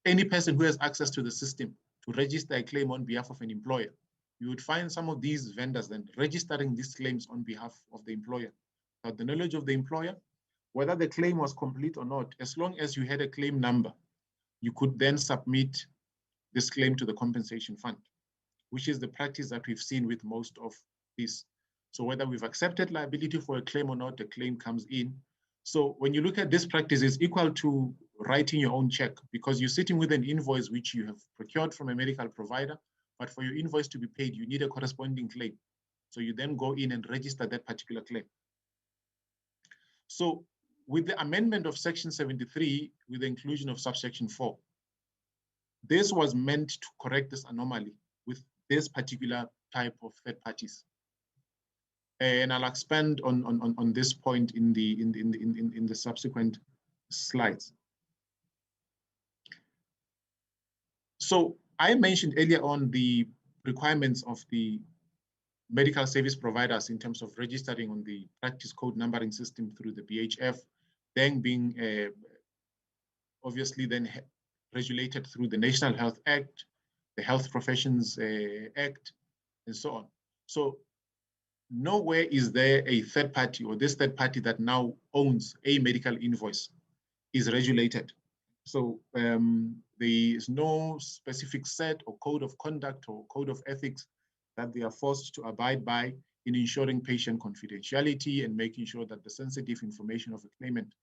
any person who has access to the system to register a claim on behalf of an employer, you would find some of these vendors then registering these claims on behalf of the employer. Without the knowledge of the employer, whether the claim was complete or not, as long as you had a claim number, you could then submit this claim to the compensation fund, which is the practice that we've seen with most of this. So whether we've accepted liability for a claim or not, the claim comes in. So when you look at this practice, it's equal to writing your own check, because you're sitting with an invoice which you have procured from a medical provider, but for your invoice to be paid, you need a corresponding claim. So you then go in and register that particular claim. So with the amendment of section 73, with the inclusion of subsection 4, this was meant to correct this anomaly with this particular type of third parties. And I'll expand on this point in the subsequent slides. So I mentioned earlier on the requirements of the medical service providers in terms of registering on the practice code numbering system through the BHF, then being obviously then regulated through the National Health Act, the Health Professions Act, and so on. So nowhere is there a third party, or this third party that now owns a medical invoice is regulated. So there is no specific set or code of conduct or code of ethics that they are forced to abide by in ensuring patient confidentiality and making sure that the sensitive information of a claimant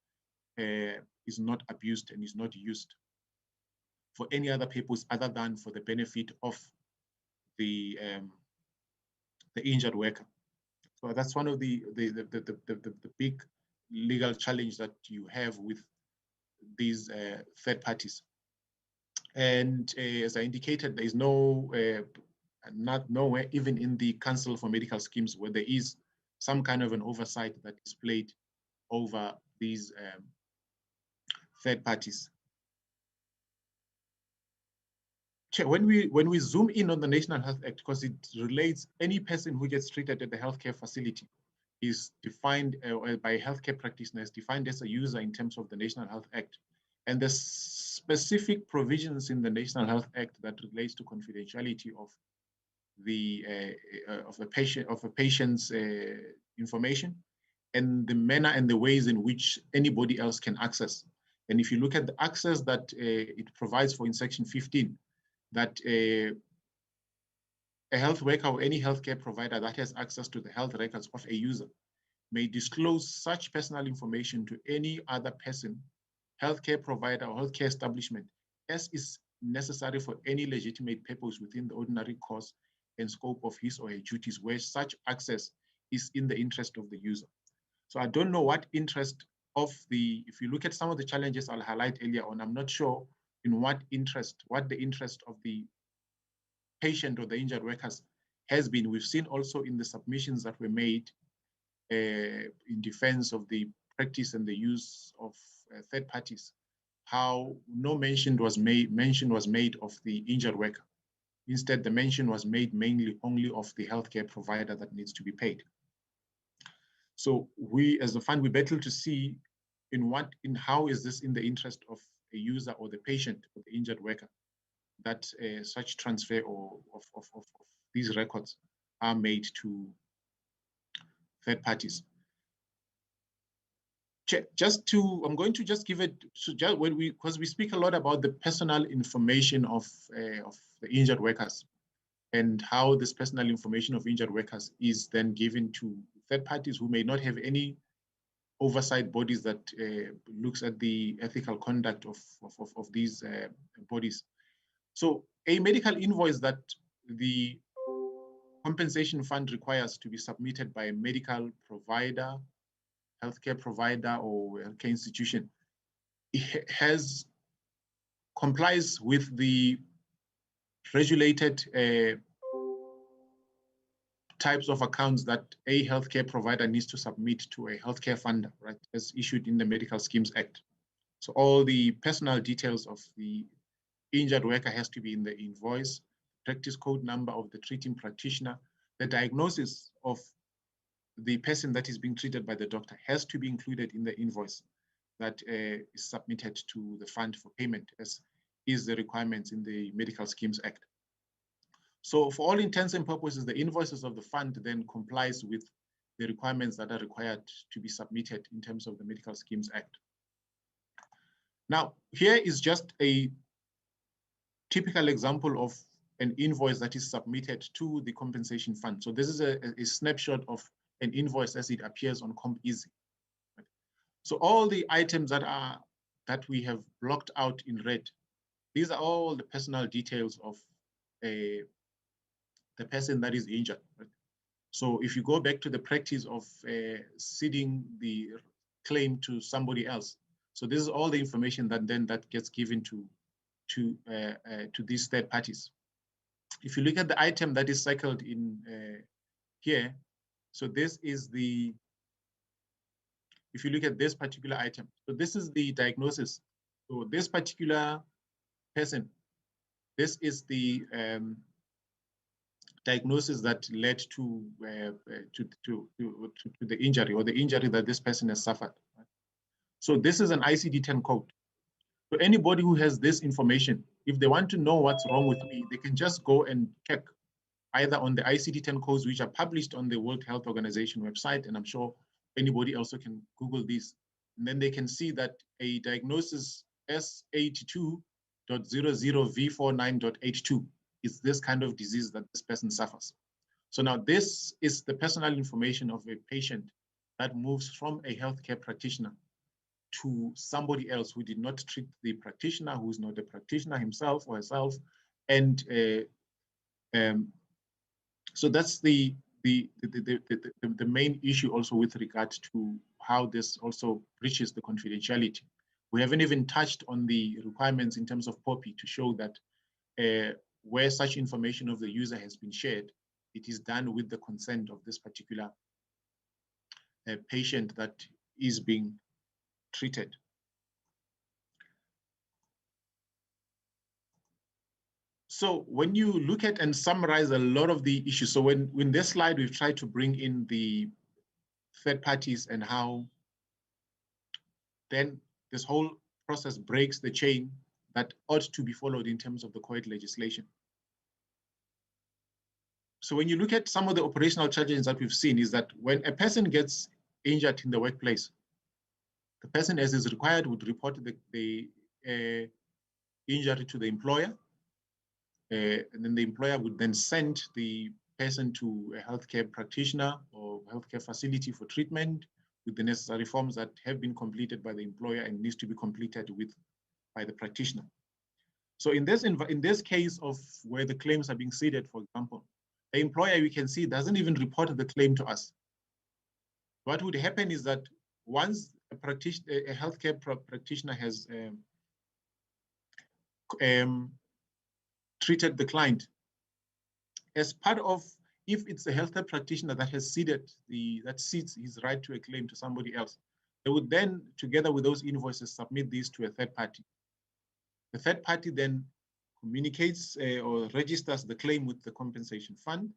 is not abused and is not used for any other purpose other than for the benefit of the injured worker. So that's one of the big legal challenge that you have with these third parties. And as I indicated, there is nowhere, even in the Council for Medical Schemes, where there is some kind of an oversight that is played over these third parties. When we zoom in on the National Health Act, because it relates any person who gets treated at the healthcare facility is defined by a healthcare practitioner, is defined as a user in terms of the National Health Act. And the specific provisions in the National Health Act that relates to confidentiality of a patient's information, and the manner and the ways in which anybody else can access. And if you look at the access that it provides for in section 15, that a health worker or any healthcare provider that has access to the health records of a user may disclose such personal information to any other person, healthcare provider or healthcare establishment, as is necessary for any legitimate purpose within the ordinary course and scope of his or her duties, where such access is in the interest of the user. So I don't know what interest of if you look at some of the challenges I'll highlight earlier on, I'm not sure in what the interest of the patient or the injured workers has been. We've seen also in the submissions that were made in defense of the practice and the use of third parties, how no mention was made of the injured worker. Instead, the mention was made mainly only of the healthcare provider that needs to be paid. So we, as a fund, we battle to see in how is this in the interest of a user or the patient or the injured worker that such transfer of these records are made to third parties. I'm going to just give it, because we speak a lot about the personal information of the injured workers and how this personal information of injured workers is then given to third parties who may not have any oversight bodies that looks at the ethical conduct of these bodies. So a medical invoice that the compensation fund requires to be submitted by a medical provider, healthcare provider, or healthcare institution, it complies with the regulated types of accounts that a healthcare provider needs to submit to a healthcare funder, right, as issued in the Medical Schemes Act. So all the personal details of the injured worker has to be in the invoice, practice code number of the treating practitioner, the diagnosis of the person that is being treated by the doctor has to be included in the invoice that is submitted to the fund for payment, as is the requirements in the Medical Schemes Act. So for all intents and purposes, the invoices of the fund then complies with the requirements that are required to be submitted in terms of the Medical Schemes Act. Now, here is just a typical example of an invoice that is submitted to the compensation fund. So this is a snapshot of an invoice as it appears on CompEasy. So all the items that we have blocked out in red, these are all the personal details of the person that is injured. So if you go back to the practice of ceding the claim to somebody else, so this is all the information that gets given to these third parties. If you look at the item that is circled in here, so this is the, if you look at this particular item, so this is the diagnosis. So this particular person, this is the diagnosis that led to the injury, or the injury that this person has suffered. So this is an ICD-10 code. So anybody who has this information, if they want to know what's wrong with me, they can just go and check either on the ICD-10 codes, which are published on the World Health Organization website, and I'm sure anybody also can Google these. And then they can see that a diagnosis S82.00V49.82 is this kind of disease that this person suffers. So now this is the personal information of a patient that moves from a healthcare practitioner to somebody else who did not treat the practitioner, who is not a practitioner himself or herself. And so that's the main issue also with regard to how this also breaches the confidentiality. We haven't even touched on the requirements in terms of POPI to show that where such information of the user has been shared, it is done with the consent of this particular patient that is being treated. So when you look at and summarize a lot of the issues, so in this slide, we've tried to bring in the third parties and how then this whole process breaks the chain that ought to be followed in terms of the COET legislation. So when you look at some of the operational challenges that we've seen is that when a person gets injured in the workplace, the person, as is required, would report the injury to the employer. And then the employer would then send the person to a healthcare practitioner or healthcare facility for treatment with the necessary forms that have been completed by the employer and needs to be completed by the practitioner. So in this case of where the claims are being ceded, for example, the employer, we can see, doesn't even report the claim to us. What would happen is that once a healthcare practitioner has treated the client, as part of, if it's a healthcare practitioner that has ceded that cedes his right to a claim to somebody else, they would then, together with those invoices, submit these to a third party. The third party then communicates or registers the claim with the compensation fund.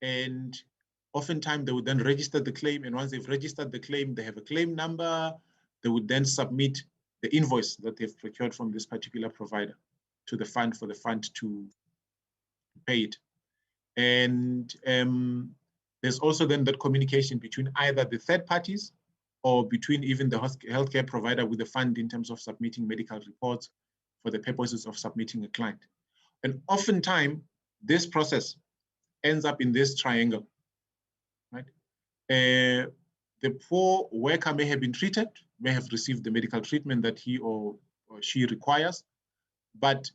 And oftentimes they would then register the claim. And once they've registered the claim, they have a claim number. They would then submit the invoice that they've procured from this particular provider to the fund for the fund to pay it. And there's also then that communication between either the third parties or between even the healthcare provider with the fund in terms of submitting medical reports for the purposes of submitting a client. And oftentimes, this process ends up in this triangle, right? The poor worker may have been treated, may have received the medical treatment that he or she requires, but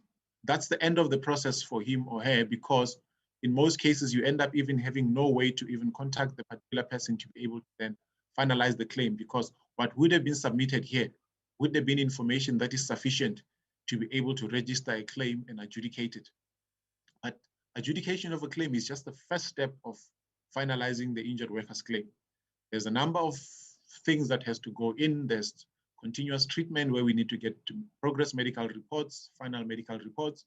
that's the end of the process for him or her, because in most cases, you end up even having no way to even contact the particular person to be able to then finalize the claim, because what would have been submitted here would have been information that is sufficient to be able to register a claim and adjudicate it. But adjudication of a claim is just the first step of finalizing the injured worker's claim. There's a number of things that has to go in. There's continuous treatment where we need to get to progress medical reports, final medical reports.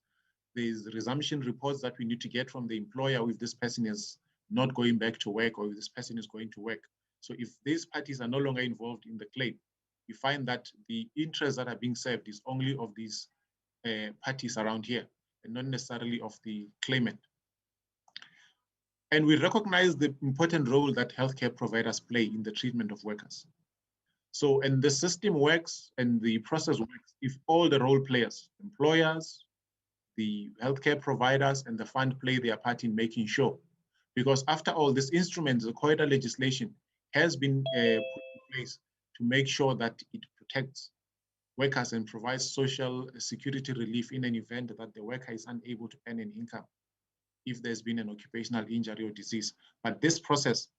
There's resumption reports that we need to get from the employer if this person is not going back to work or if this person is going to work. So if these parties are no longer involved in the claim, we find that the interests that are being served is only of these parties around here, and not necessarily of the claimant. And we recognize the important role that healthcare providers play in the treatment of workers. So, and the system works and the process works if all the role players, employers, the healthcare providers, and the fund play their part in making sure. Because after all, this instrument, the COIDA legislation, has been put in place to make sure that it protects workers and provides social security relief in an event that the worker is unable to earn an income if there's been an occupational injury or disease. But this process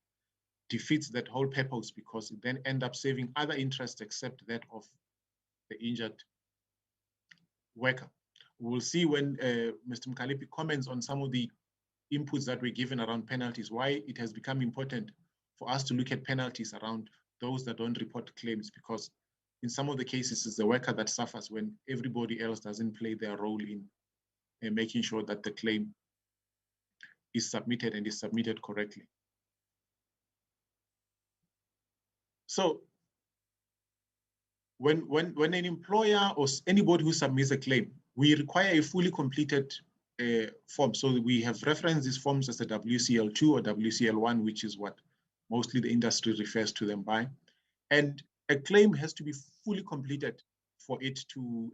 defeats that whole purpose because it then ends up saving other interests except that of the injured worker. We'll see when Mr. Mkalipi comments on some of the inputs that were given around penalties, why it has become important for us to look at penalties around those that don't report claims, because in some of the cases it's the worker that suffers when everybody else doesn't play their role in making sure that the claim is submitted and is submitted correctly. So when an employer or anybody who submits a claim, we require a fully completed form. So we have referenced these forms as a WCL2 or WCL1, which is what mostly the industry refers to them by. And a claim has to be fully completed for it to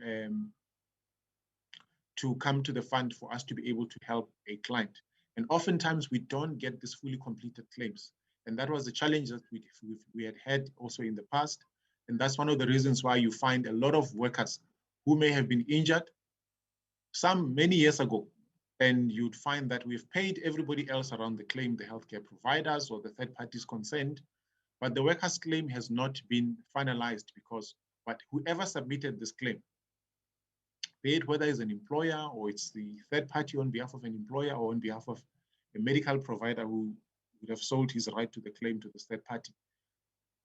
come to the fund for us to be able to help a client. And oftentimes we don't get these fully completed claims. And that was the challenge that we had also in the past. And that's one of the reasons why you find a lot of workers who may have been injured, some many years ago, and you'd find that we've paid everybody else around the claim, the healthcare providers or the third parties concerned, but the worker's claim has not been finalized because whoever submitted this claim, be it whether it's an employer or it's the third party on behalf of an employer or on behalf of a medical provider who would have sold his right to the claim to the third party.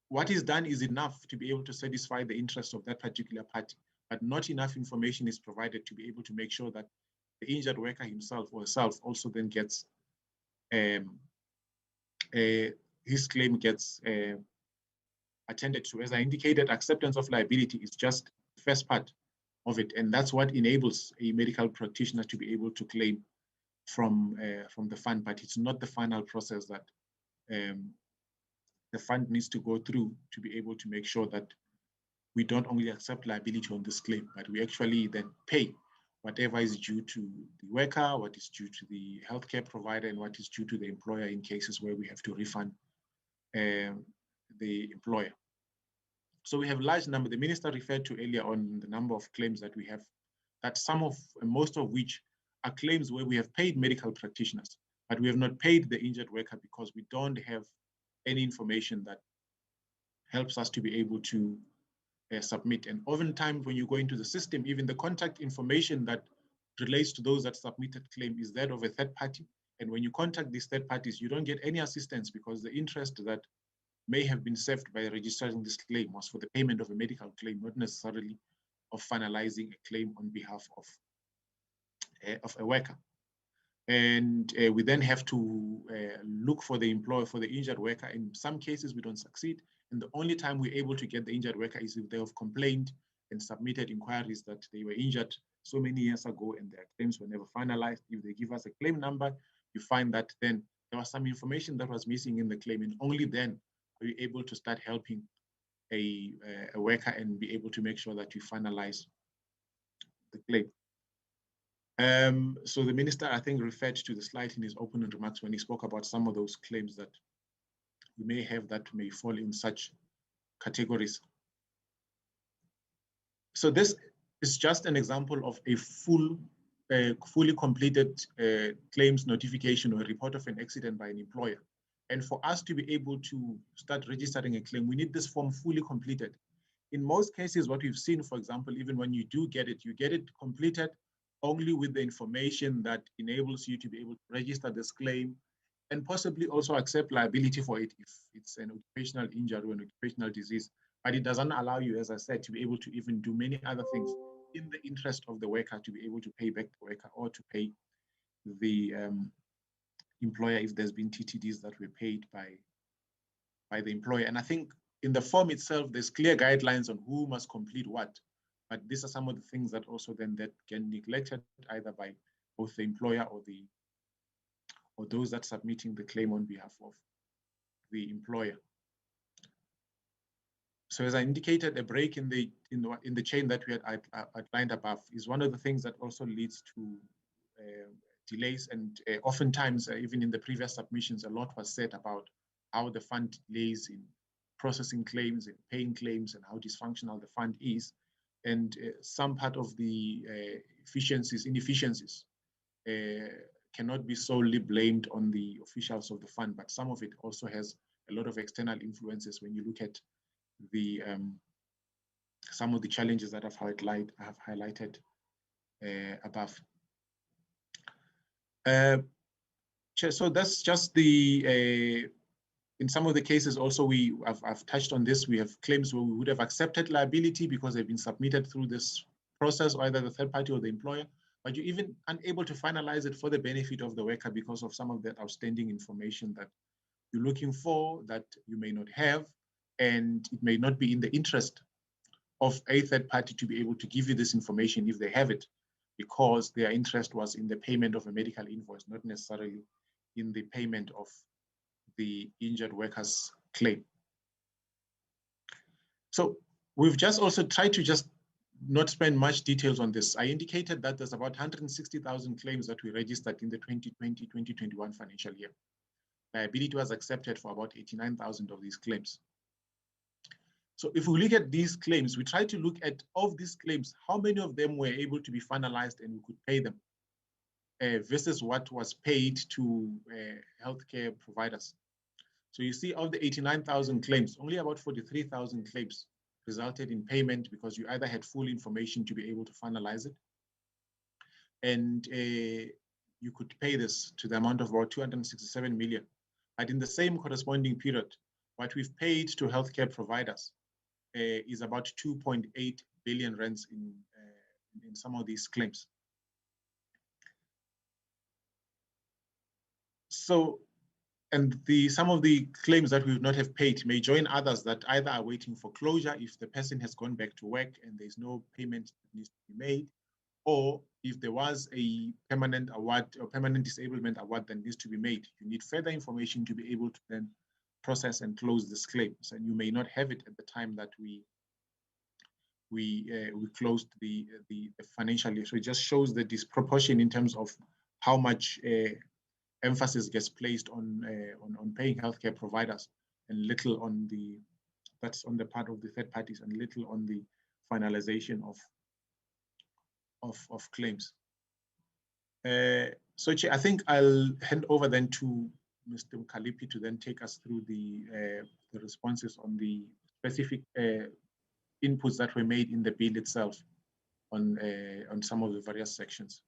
What is done is enough to be able to satisfy the interests of that particular party, but not enough information is provided to be able to make sure that the injured worker himself or herself also then gets his claim gets attended to. As I indicated, acceptance of liability is just the first part of it, and that's what enables a medical practitioner to be able to claim from the fund, but it's not the final process that the fund needs to go through to be able to make sure that we don't only accept liability on this claim, but we actually then pay whatever is due to the worker, what is due to the healthcare provider, and what is due to the employer in cases where we have to refund the employer. So we have a large number. The minister referred to earlier on the number of claims that we have, that most of which are claims where we have paid medical practitioners, but we have not paid the injured worker because we don't have any information that helps us to be able to submit. And oftentimes when you go into the system, even the contact information that relates to those that submitted claim is that of a third party. And when you contact these third parties, you don't get any assistance because the interest that may have been served by registering this claim was for the payment of a medical claim, not necessarily of finalizing a claim on behalf of a worker. And we then have to look for the employer, for the injured worker. In some cases, we don't succeed. And the only time we're able to get the injured worker is if they have complained and submitted inquiries that they were injured so many years ago and their claims were never finalized. If they give us a claim number, you find that then there was some information that was missing in the claim, and only then are you able to start helping a worker and be able to make sure that you finalize the claim. So the minister, I think, referred to the slide in his opening remarks when he spoke about some of those claims that we may have that may fall in such categories. So this is just an example of a fully completed claims notification or report of an accident by an employer. And for us to be able to start registering a claim, we need this form fully completed. In most cases, what we've seen, for example, even when you do get it, you get it completed only with the information that enables you to be able to register this claim and possibly also accept liability for it if it's an occupational injury or an occupational disease. But it doesn't allow you, as I said, to be able to even do many other things in the interest of the worker to be able to pay back the worker or to pay the employer if there's been TTDs that were paid by the employer. And I think in the form itself, there's clear guidelines on who must complete what. But these are some of the things that also then that get neglected either by both the employer or those that submitting the claim on behalf of the employer. So as I indicated, a break in the chain that we had outlined above is one of the things that also leads to delays. And oftentimes, even in the previous submissions, a lot was said about how the fund delays in processing claims and paying claims and how dysfunctional the fund is. And some part of the inefficiencies cannot be solely blamed on the officials of the fund, but some of it also has a lot of external influences when you look at the some of the challenges that I've highlighted above. So that's just the in some of the cases also I've touched on this. We have claims where we would have accepted liability because they've been submitted through this process, either the third party or the employer, but you're even unable to finalize it for the benefit of the worker because of some of that outstanding information that you're looking for that you may not have, and it may not be in the interest of a third party to be able to give you this information if they have it, because their interest was in the payment of a medical invoice, not necessarily in the payment of the injured worker's claim. So we've just also tried to just not spend much details on this. I indicated that there's about 160,000 claims that we registered in the 2020-2021 financial year. Liability was accepted for about 89,000 of these claims. So if we look at these claims, we try to look at, of these claims, how many of them were able to be finalized and we could pay them versus what was paid to healthcare providers. So you see, of the 89,000 claims, only about 43,000 claims resulted in payment because you either had full information to be able to finalize it, and you could pay this to the amount of about 267 million. But in the same corresponding period, what we've paid to healthcare providers is about 2.8 billion rands in some of these claims. So, and some of the claims that we would not have paid may join others that either are waiting for closure if the person has gone back to work and there's no payment that needs to be made, or if there was a permanent award or permanent disablement award that needs to be made. You need further information to be able to then process and close this claims, and you may not have it at the time that we closed the financial year. So it just shows the disproportion in terms of how much emphasis gets placed on paying healthcare providers and little on that's on the part of the third parties and little on the finalization of claims. So I think I'll hand over then to Mr. Mkhaliphi to then take us through the responses on the specific inputs that were made in the bill itself on some of the various sections.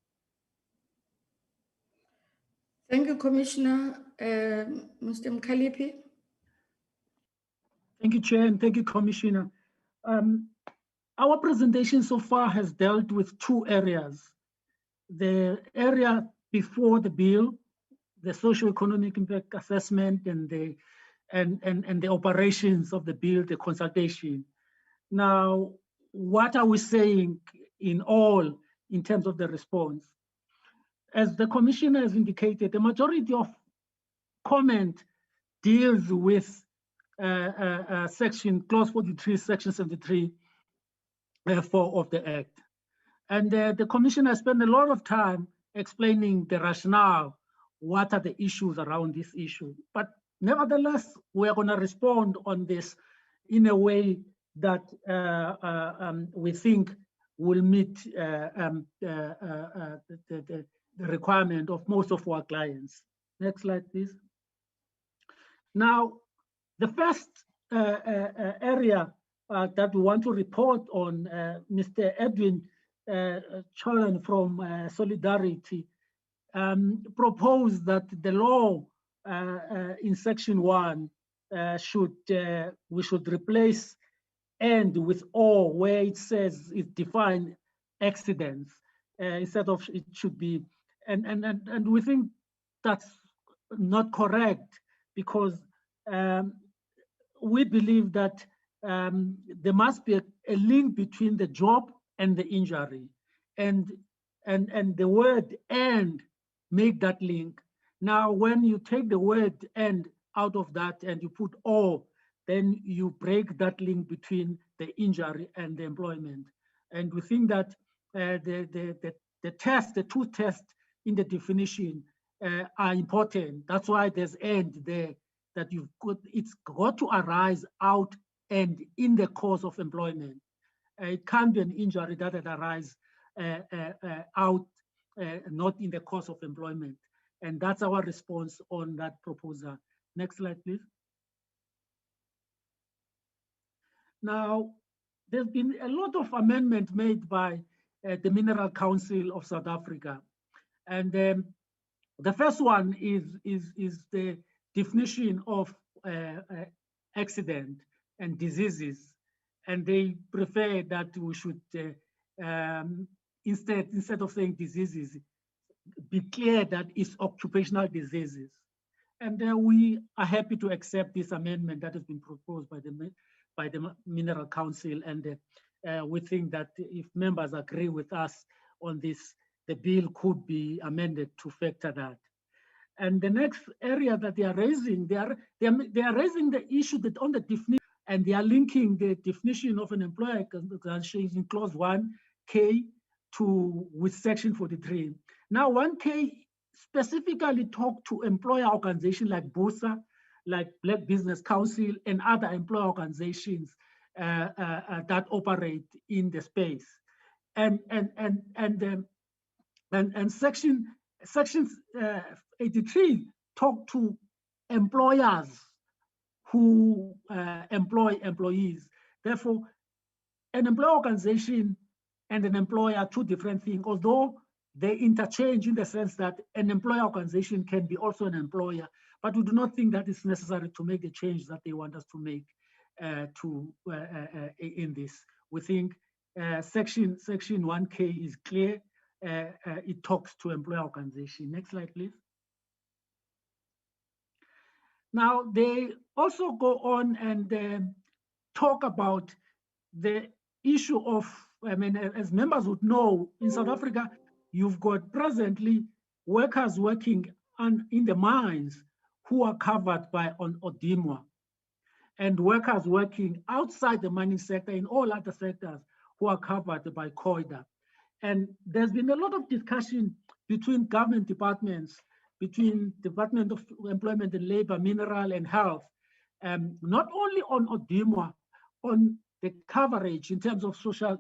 Thank you, Commissioner. Mr. Mkhaliphi. Thank you, Chair, and thank you, Commissioner. Our presentation so far has dealt with two areas. The area before the bill, the socio-economic impact assessment and the operations of the bill, the consultation. Now, what are we saying in all in terms of the response? As the Commissioner has indicated, the majority of comment deals with Clause 43, Section 73 of the Act. And the Commissioner spent a lot of time explaining the rationale, what are the issues around this issue. But nevertheless, we are going to respond on this in a way that we think will meet the requirement of most of our clients. Next slide, please. Now, the first area that we want to report on, Mr. Edwin Cholan from Solidarity proposed that the law in Section 1 we should replace "and" with "or," where it says it defines accidents instead of it should be, and we think that's not correct, because we believe that there must be a link between the job and the injury, and the word "and" make that link. Now, when you take the word "and" out of that and you put "or," then you break that link between the injury and the employment. And we think that the two tests in the definition are important. That's why there's "and" there, that it's got to arise out and in the course of employment. It can't be an injury that had arise out, not in the course of employment. And that's our response on that proposal. Next slide, please. Now, there's been a lot of amendment made by the Mineral Council of South Africa. And the first one is the definition of accident and diseases. And they prefer that we should, instead of saying diseases, be clear that it's occupational diseases. And we are happy to accept this amendment that has been proposed by the Mineral Council. And we think that if members agree with us on this, the bill could be amended to factor that. And the next area that they are raising, they are raising the issue that on the definition, and they are linking the definition of an employer organization in clause 1K with section 43. Now 1K specifically talk to employer organizations like BUSA, like Black Business Council, and other employer organizations that operate in the space. And section 83 talk to employers who employ employees. Therefore, an employer organization and an employer are two different things, although they interchange in the sense that an employer organization can be also an employer, but we do not think that it's necessary to make the change that they want us to make in this. We think section 1K is clear. It talks to employer organization. Next slide, please. Now, they also go on and talk about the issue of, I mean, as members would know, in South Africa, you've got presently workers working in the mines who are covered by ODIMWA, and workers working outside the mining sector in all other sectors who are covered by COIDA. And there's been a lot of discussion between government departments, between Department of Employment and Labor, Mineral and Health, not only on ODIMWA, on the coverage in terms of social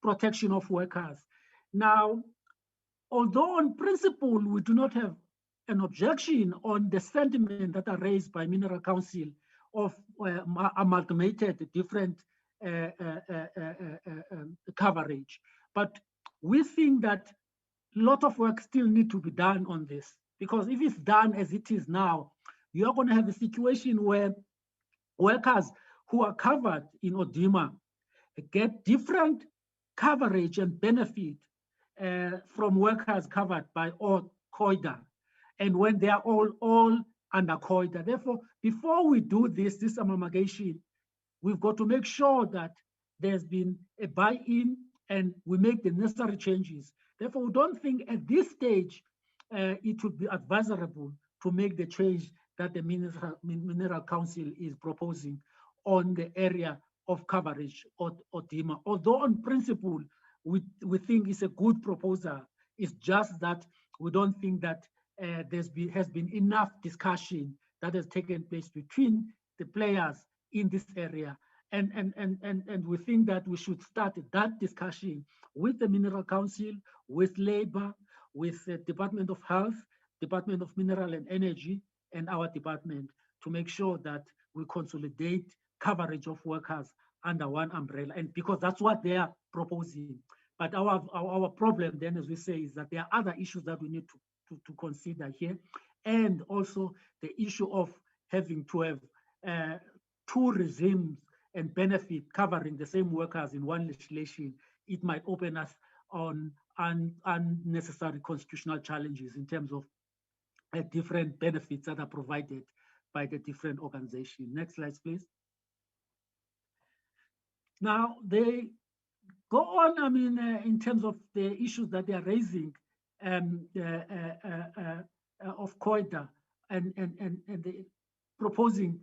protection of workers. Now, although on principle, we do not have an objection on the sentiment that are raised by Mineral Council of amalgamated different coverage, but we think that a lot of work still need to be done on this, because if it's done as it is now, you're going to have a situation where workers who are covered in ODIMWA get different coverage and benefit from workers covered by COIDA, and when they are all under COIDA. Therefore, before we do this amalgamation, we've got to make sure that there's been a buy-in and we make the necessary changes. Therefore, we don't think at this stage it would be advisable to make the change that the Mineral Council is proposing on the area of coverage or ODIMWA. Although on principle, we think it's a good proposal. It's just that we don't think that has been enough discussion that has taken place between the players in this area. And we think that we should start that discussion with the Mineral Council, with Labor, with the Department of Health, Department of Mineral and Energy, and our department to make sure that we consolidate coverage of workers under one umbrella, and because that's what they are proposing. But our problem then, as we say, is that there are other issues that we need to consider here, and also the issue of having to have two regimes and benefit covering the same workers in one legislation. It might open us on unnecessary constitutional challenges in terms of different benefits that are provided by the different organizations. Next slide, please. Now, they go on, I mean, in terms of the issues that they are raising of COIDA and the proposing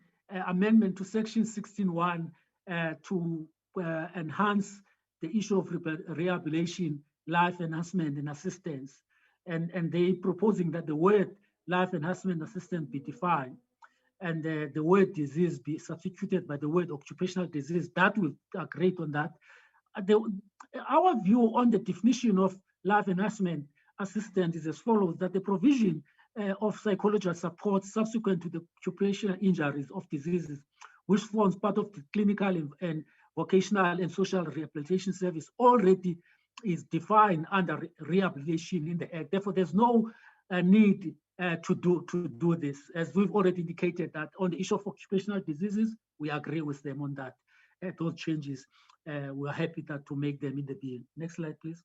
amendment to section 16.1 to enhance the issue of rehabilitation, life enhancement and assistance. And they proposing that the word life enhancement assistance be defined and the word disease be substituted by the word occupational disease. That will agree on that. Our view on the definition of life enhancement assistance is as follows: that the provision of psychological support subsequent to the occupational injuries of diseases, which forms part of the clinical and vocational and social rehabilitation service, already is defined under rehabilitation in the Act. Therefore, there's no need to do this. As we've already indicated that on the issue of occupational diseases, we agree with them on that. Those changes, we're happy to make them in the bill. Next slide, please.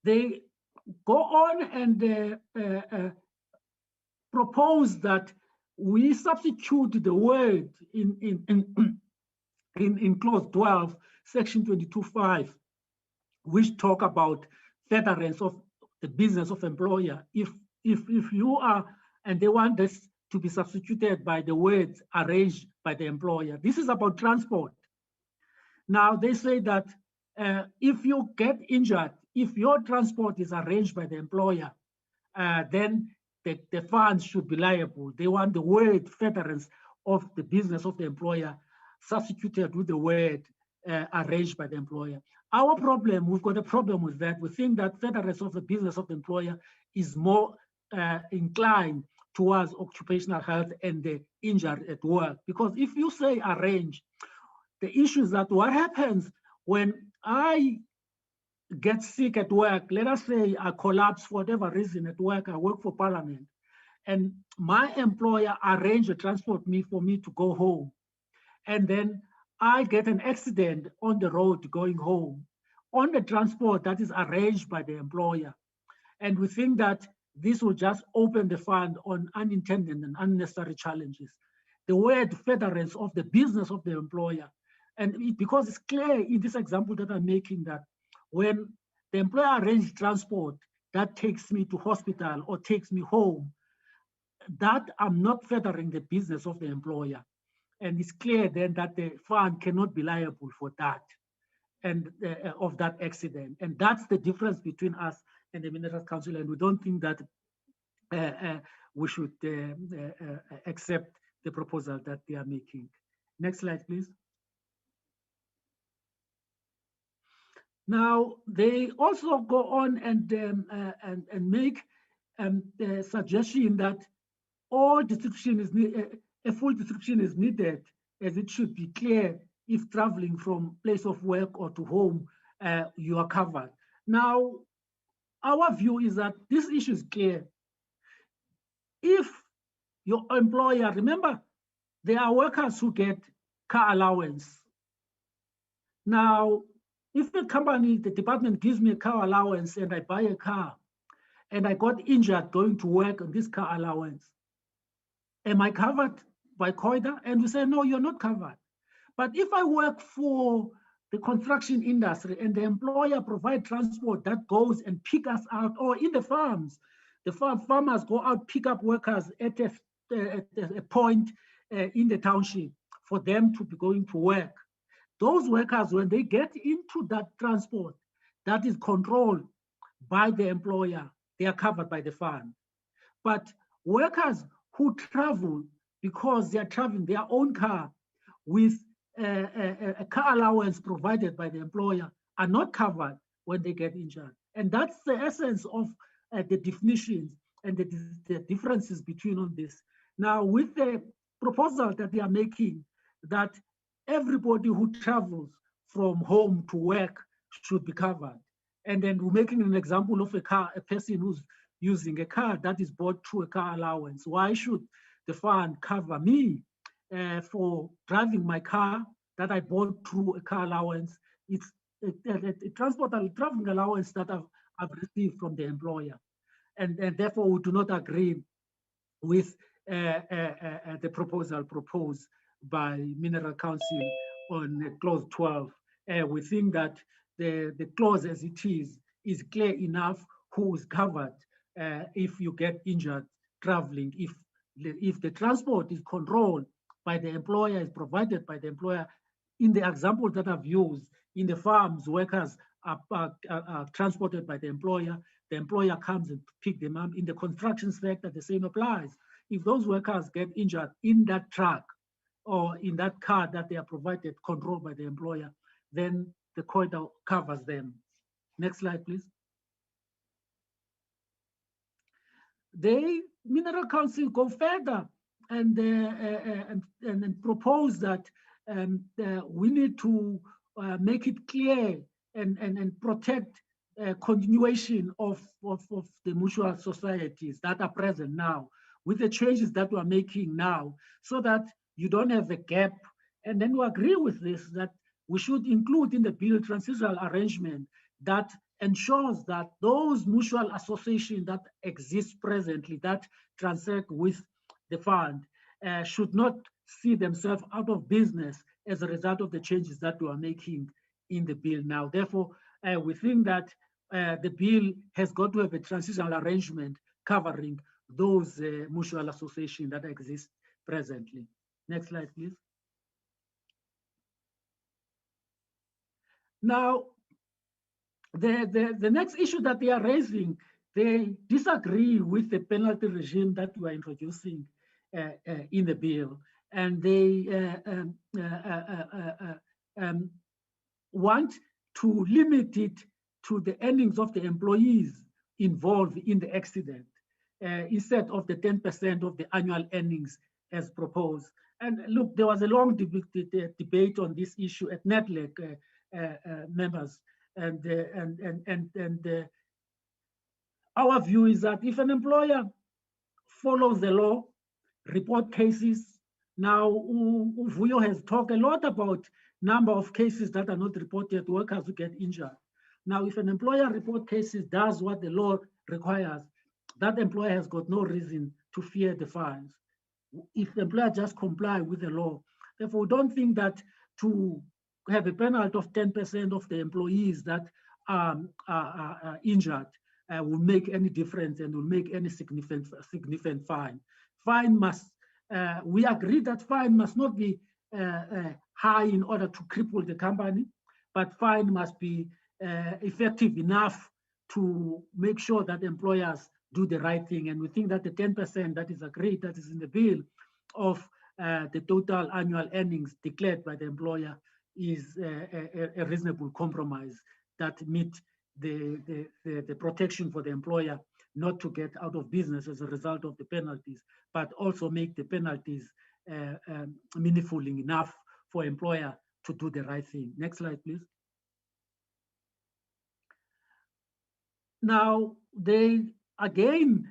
They go on and propose that we substitute the word in clause 12, section 22.5, which talk about furtherance of the business of employer. If you are, and they want this to be substituted by the words arranged by the employer. This is about transport. Now they say that if you get injured, if your transport is arranged by the employer, then the funds should be liable. They want the word furtherance of the business of the employer substituted with the word arranged by the employer. Our problem, we've got a problem with that. We think that furtherance of the business of the employer is more inclined towards occupational health and the injury at work. Because if you say arrange, the issue is that what happens when I get sick at work, let us say I collapse for whatever reason at work, I work for Parliament, and my employer arranged to transport me for me to go home. And then I get an accident on the road going home on the transport that is arranged by the employer. And we think that this will just open the fund on unintended and unnecessary challenges. The word furtherance of the business of the employer. And because it's clear in this example that I'm making that when the employer arranges transport that takes me to hospital or takes me home, that I'm not furthering the business of the employer. And it's clear then that the fund cannot be liable for that and of that accident. And that's the difference between us and the Minerals Council. And we don't think that we should accept the proposal that they are making. Next slide, please. Now, they also go on and make the suggestion that all description is a full description is needed, as it should be clear if traveling from place of work or to home, you are covered. Now, our view is that this issue is clear. If your employer, remember, there are workers who get car allowance. Now, if the company, the department gives me a car allowance and I buy a car and I got injured going to work on this car allowance, am I covered by COIDA? And we say, no, you're not covered. But if I work for the construction industry and the employer provide transport that goes and pick us out, or in the farms, the farmers go out, pick up workers at a point in the township for them to be going to work. Those workers, when they get into that transport that is controlled by the employer, they are covered by the fund. But workers who travel because they are traveling their own car with a car allowance provided by the employer are not covered when they get injured. And that's the essence of the definitions and the differences between all this. Now, with the proposal that they are making, that everybody who travels from home to work should be covered. And then we're making an example of a person who's using a car that is bought through a car allowance. Why should the fund cover me for driving my car that I bought through a car allowance? It's a traveling allowance that I've received from the employer. And therefore, we do not agree with the proposal proposed by Mineral Council on clause 12 we think that the clause as it is clear enough who is covered if you get injured traveling. If the transport is controlled by the employer, is provided by the employer, in the example that I've used, in the farms, workers are transported by the employer comes and pick them up. In the construction sector, the same applies. If those workers get injured in that truck or in that car that they are provided, controlled by the employer, then the COITA covers them. Next slide, please. The Mineral Council go further and propose that we need to make it clear and protect continuation of the mutual societies that are present now with the changes that we're making now, so that you don't have a gap. And then we agree with this, that we should include in the bill transitional arrangement that ensures that those mutual associations that exist presently, that transact with the fund, should not see themselves out of business as a result of the changes that we are making in the bill now. Therefore, we think that the bill has got to have a transitional arrangement covering those mutual associations that exist presently. Next slide, please. Now, the next issue that they are raising, they disagree with the penalty regime that we are introducing in the bill, and they want to limit it to the earnings of the employees involved in the accident, instead of the 10% of the annual earnings as proposed. And look, there was a long debate on this issue at NETLEC members, and our view is that if an employer follows the law, report cases. Now, Vuyo has talked a lot about number of cases that are not reported, workers who get injured. Now, if an employer report cases, does what the law requires, that employer has got no reason to fear the fines. If the employer just comply with the law. Therefore, we don't think that to have a penalty of 10% of the employees that are injured will make any difference and will make any significant fine. Fine must, we agree that fine must not be high in order to cripple the company, but fine must be effective enough to make sure that employers do the right thing. And we think that the 10% that is agreed, that is in the bill, of the total annual earnings declared by the employer is a reasonable compromise that meet the protection for the employer not to get out of business as a result of the penalties, but also make the penalties meaningful enough for employer to do the right thing. Next slide, please. Now, they again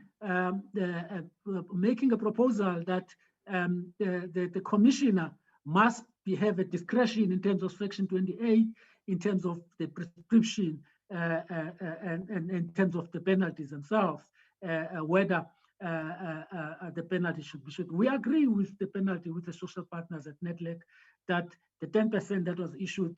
making a proposal that the commissioner must have a discretion in terms of Section 28, in terms of the prescription and in terms of the penalties themselves, whether the penalty should be. We agree with the penalty with the social partners at NETLEC that the 10% that was issued,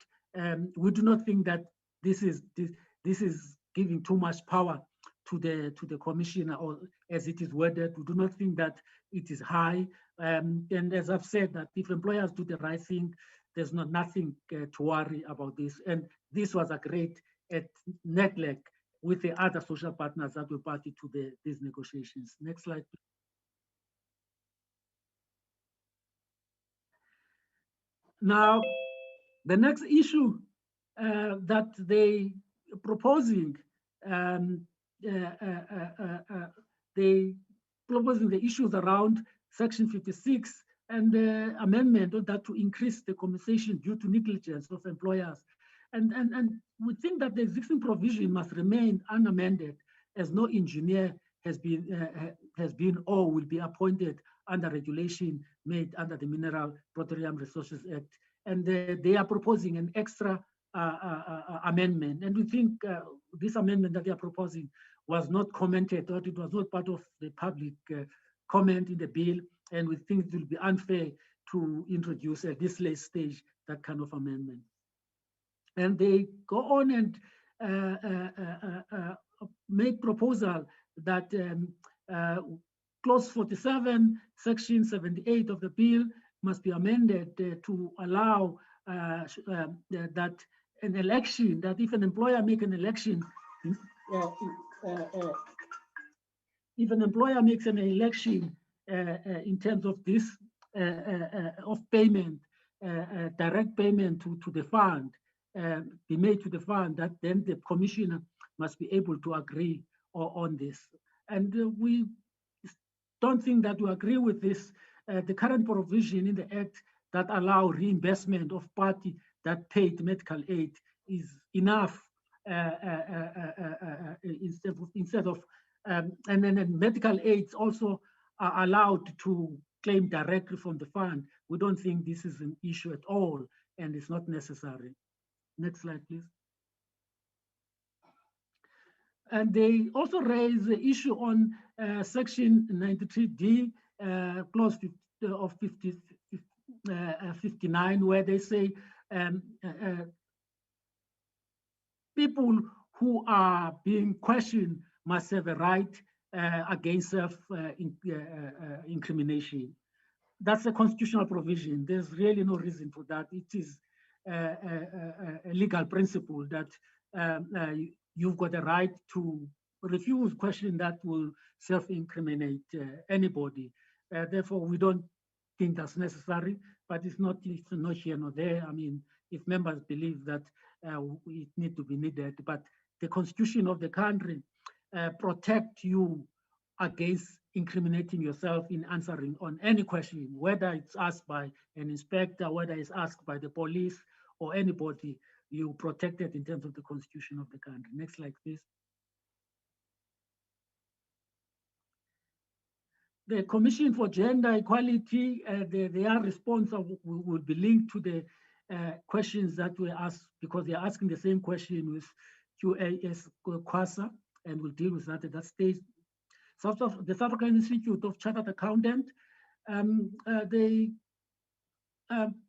we do not think that this is giving too much power to the commissioner, or as it is worded. We do not think that it is high. And as I've said, that if employers do the right thing, there's nothing to worry about this. And this was agreed at NETLEC with the other social partners that were party to these negotiations. Next slide, please. Now, the next issue that they proposing, they proposing the issues around Section 56 and the amendment of that to increase the compensation due to negligence of employers. And we think that the existing provision must remain unamended, as no engineer has been or will be appointed under regulation made under the Mineral Petroleum Resources Act. And they are proposing an extra amendment. And we think this amendment that they are proposing was not commented, or it was not part of the public comment in the bill. And we think it will be unfair to introduce at this late stage that kind of amendment. And they go on and make proposal that clause 47, section 78 of the bill must be amended to allow that an election, that if an employer make an election, if an employer makes an election in terms of this of payment, direct payment to the fund, be made to the fund, that then the commissioner must be able to agree on this. And we don't think that we agree with this. The current provision in the Act that allow reimbursement of party that paid medical aid is enough instead of and then medical aids also are allowed to claim directly from the fund. We don't think this is an issue at all, and it's not necessary. Next slide, please. And they also raise the issue on section 93D, clause 59, where they say people who are being questioned must have a right against self-incrimination. That's a constitutional provision. There's really no reason for that. It is a legal principle that you've got a right to refuse question that will self-incriminate anybody. Therefore, we don't think that's necessary, but it's not here nor there. I mean, if members believe that it needs to be needed, but the constitution of the country protect you against incriminating yourself in answering on any question, whether it's asked by an inspector, whether it's asked by the police or anybody. You protected in terms of the constitution of the country. Next slide, please. The Commission for Gender Equality, their response will be linked to the questions that were asked, because they're asking the same question with QAS QASA, and we'll deal with that at that stage. The South African Institute of Chartered Accountant, they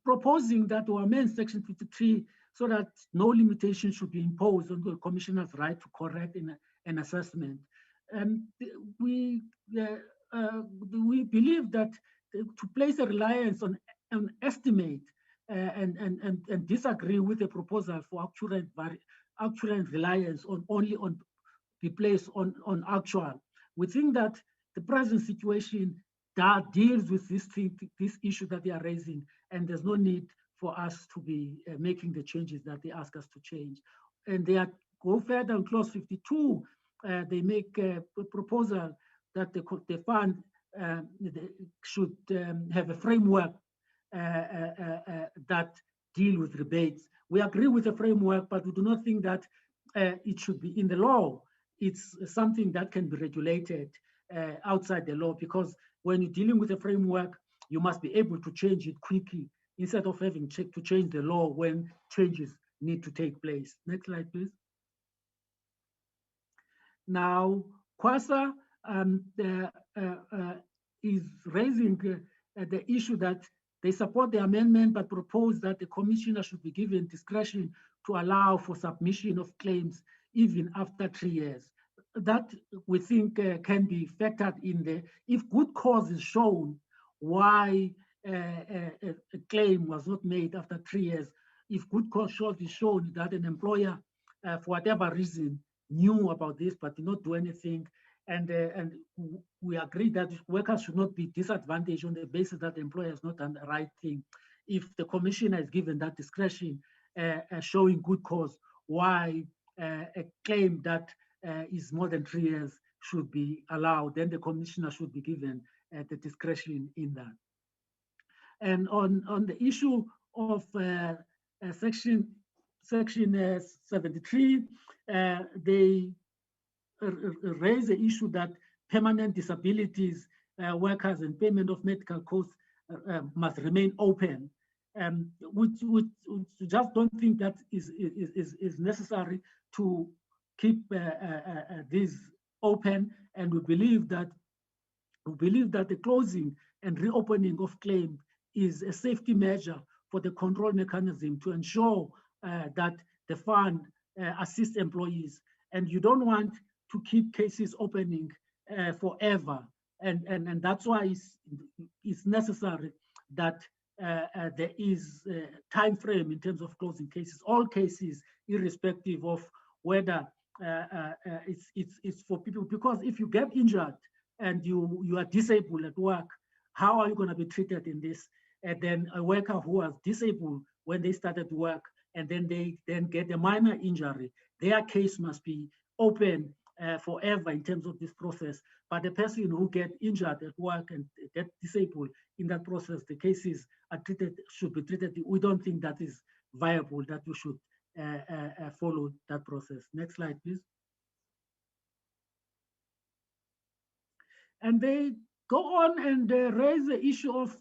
proposing that to amend Section 53 so that no limitation should be imposed on the commissioner's right to correct an assessment. We believe that to place a reliance on an estimate and disagree with the proposal for actual reliance on only on be placed on actual. We think that the present situation that deals with this issue that they are raising, and there's no need for us to be making the changes that they ask us to change. And they go further in clause 52, they make a proposal that the fund should have a framework that deal with rebates. We agree with the framework, but we do not think that it should be in the law. It's something that can be regulated outside the law, because when you're dealing with a framework, you must be able to change it quickly instead of having to change the law when changes need to take place. Next slide, please. Now, QASA is raising the issue that they support the amendment, but propose that the commissioner should be given discretion to allow for submission of claims even after 3 years. That we think can be factored in there. If good cause is shown why a claim was not made after 3 years, if good cause is shown that an employer, for whatever reason, knew about this but did not do anything, and we agree that workers should not be disadvantaged on the basis that the employer has not done the right thing. If the commissioner is given that discretion, showing good cause why a claim that is more than 3 years should be allowed, then the commissioner should be given the discretion in that. And on the issue of section 73, they raise the issue that permanent disabilities workers and payment of medical costs must remain open. Which just don't think that is necessary to keep this open, and we believe that the closing and reopening of claim is a safety measure for the control mechanism to ensure that the fund assists employees, and you don't want to keep cases opening forever. And that's why it's necessary that there is a time frame in terms of closing cases, all cases, irrespective of whether it's for people. Because if you get injured and you are disabled at work, how are you going to be treated in this? And then a worker who was disabled when they started work and then they then get a minor injury, their case must be open forever in terms of this process. But the person who get injured at work and get disabled in that process, the cases are treated, should be treated. We don't think that is viable, that we should follow that process. Next slide, please. And they go on and raise the issue of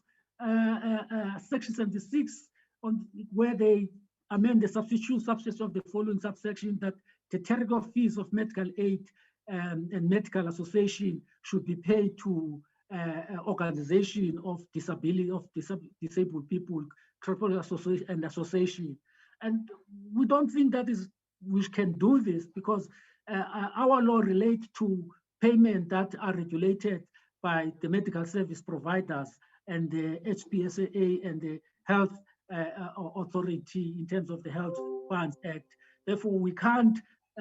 Section 76, on where they amend the subsection of the following subsection, that the technical fees of medical aid and medical association should be paid to organization of disability, of disabled people, triple association. And we don't think that is, we can do this, because our law relates to payment that are regulated by the medical service providers and the HPSAA and the health authority in terms of the Health Funds Act. Therefore, we can't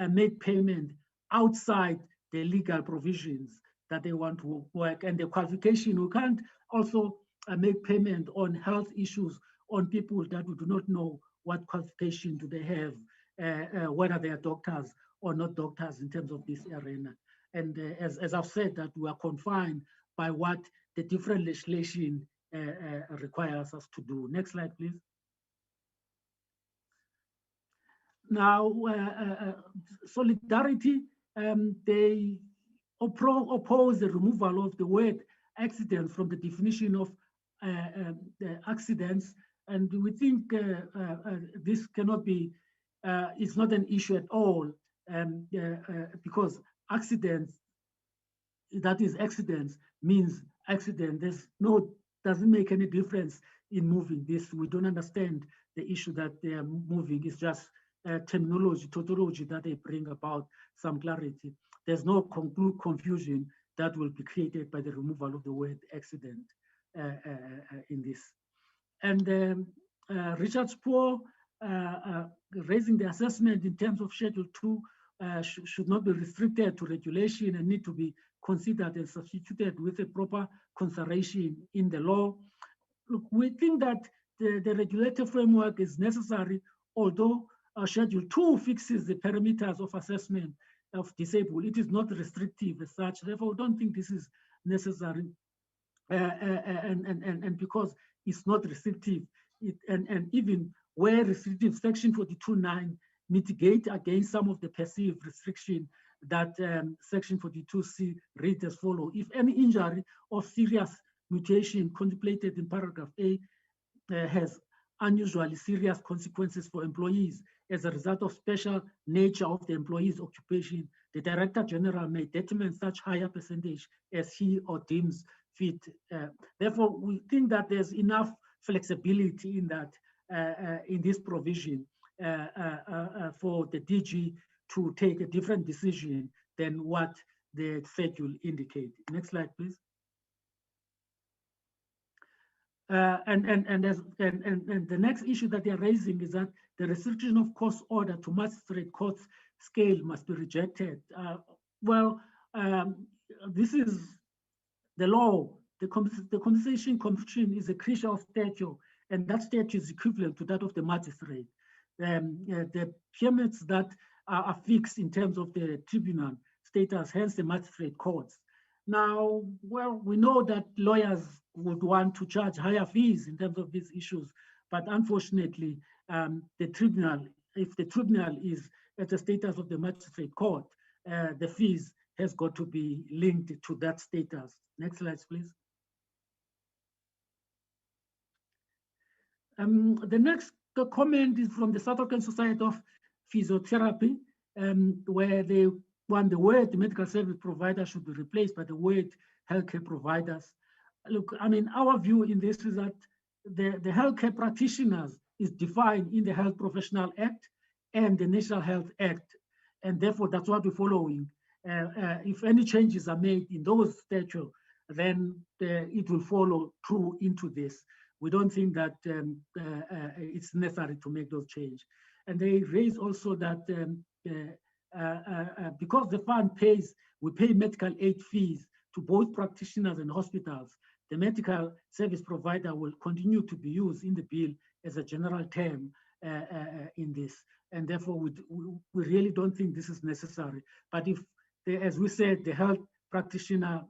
make payment outside the legal provisions that they want to work, and the qualification. We can't also make payment on health issues on people that we do not know what qualification do they have, whether they are doctors or not doctors in terms of this arena. And as I've said, that we are confined by what the different legislation requires us to do. Next slide, please. Now, Solidarity, they oppose the removal of the word accident from the definition of accidents. And we think this cannot be, it's not an issue at all, because accidents, that is accidents, means accident. There's no, doesn't make any difference in moving this. We don't understand the issue that they are moving. It's just terminology, tautology that they bring about some clarity. There's no confusion that will be created by the removal of the word accident in this. And Richard Spoor, raising the assessment in terms of Schedule 2 should not be restricted to regulation and need to be considered and substituted with a proper consideration in the law. Look, we think that the regulatory framework is necessary, although Schedule 2 fixes the parameters of assessment of disabled. It is not restrictive as such. Therefore, we don't think this is necessary. And because it's not restrictive, and even where restrictive, Section 42.9 mitigate against some of the perceived restriction that Section 42C reads as follows: if any injury or serious mutation contemplated in paragraph A has unusually serious consequences for employees as a result of special nature of the employee's occupation, the Director General may determine such higher percentage as he or deems fit. Therefore, we think that there's enough flexibility in that, in this provision for the DG to take a different decision than what the schedule indicates. Next slide, please. And the next issue that they are raising is that the restriction of cost order to magistrate court scale must be rejected. This is the law. The Compensation Commission is a creature of statute, and that statute is equivalent to that of the magistrate. The payments that are fixed in terms of the tribunal status, hence the magistrate courts. Now, well, we know that lawyers would want to charge higher fees in terms of these issues, but unfortunately, the tribunal, if the tribunal is at the status of the magistrate court, the fees has got to be linked to that status. Next slide, please. The next comment is from the South African Society of Physiotherapy, where they want the word medical service provider should be replaced by the word healthcare providers. Look, I mean, our view in this is that the healthcare practitioners is defined in the Health Professional Act, and the National Health Act. And therefore, that's what we're following. If any changes are made in those statutes, then it will follow through into this. We don't think that it's necessary to make those changes. And they raise also that because the fund we pay medical aid fees to both practitioners and hospitals, the medical service provider will continue to be used in the bill as a general term in this. And therefore, we really don't think this is necessary. But if, as we said, the Health Practitioner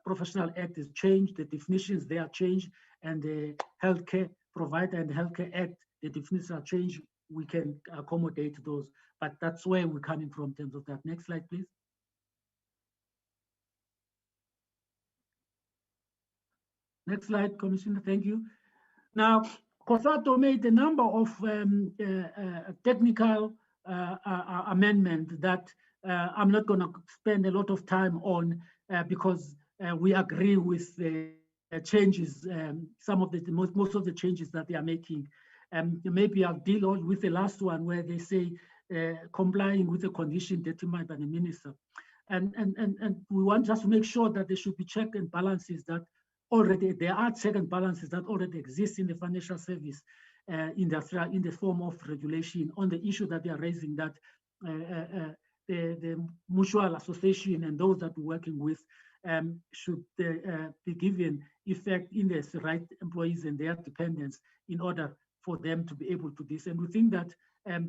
Professional Act is changed, the definitions they are changed, and the Healthcare Provider and the Healthcare Act, the definitions are changed, we can accommodate those. But that's where we're coming from in terms of that. Next slide, please. Next slide, Commissioner, thank you. Now, COSATU made a number of technical amendments that I'm not going to spend a lot of time on because we agree with the changes, some of the most of the changes that they are making. Maybe I'll deal with the last one where they say complying with the condition determined by the minister. And we want just to make sure that there should be check and balances that already, there are check and balances that already exist in the financial service in the form of regulation on the issue that they are raising, that the mutual association and those that we're working with should be given effect in the right employees and their dependents in order for them to be able to do this. And we think that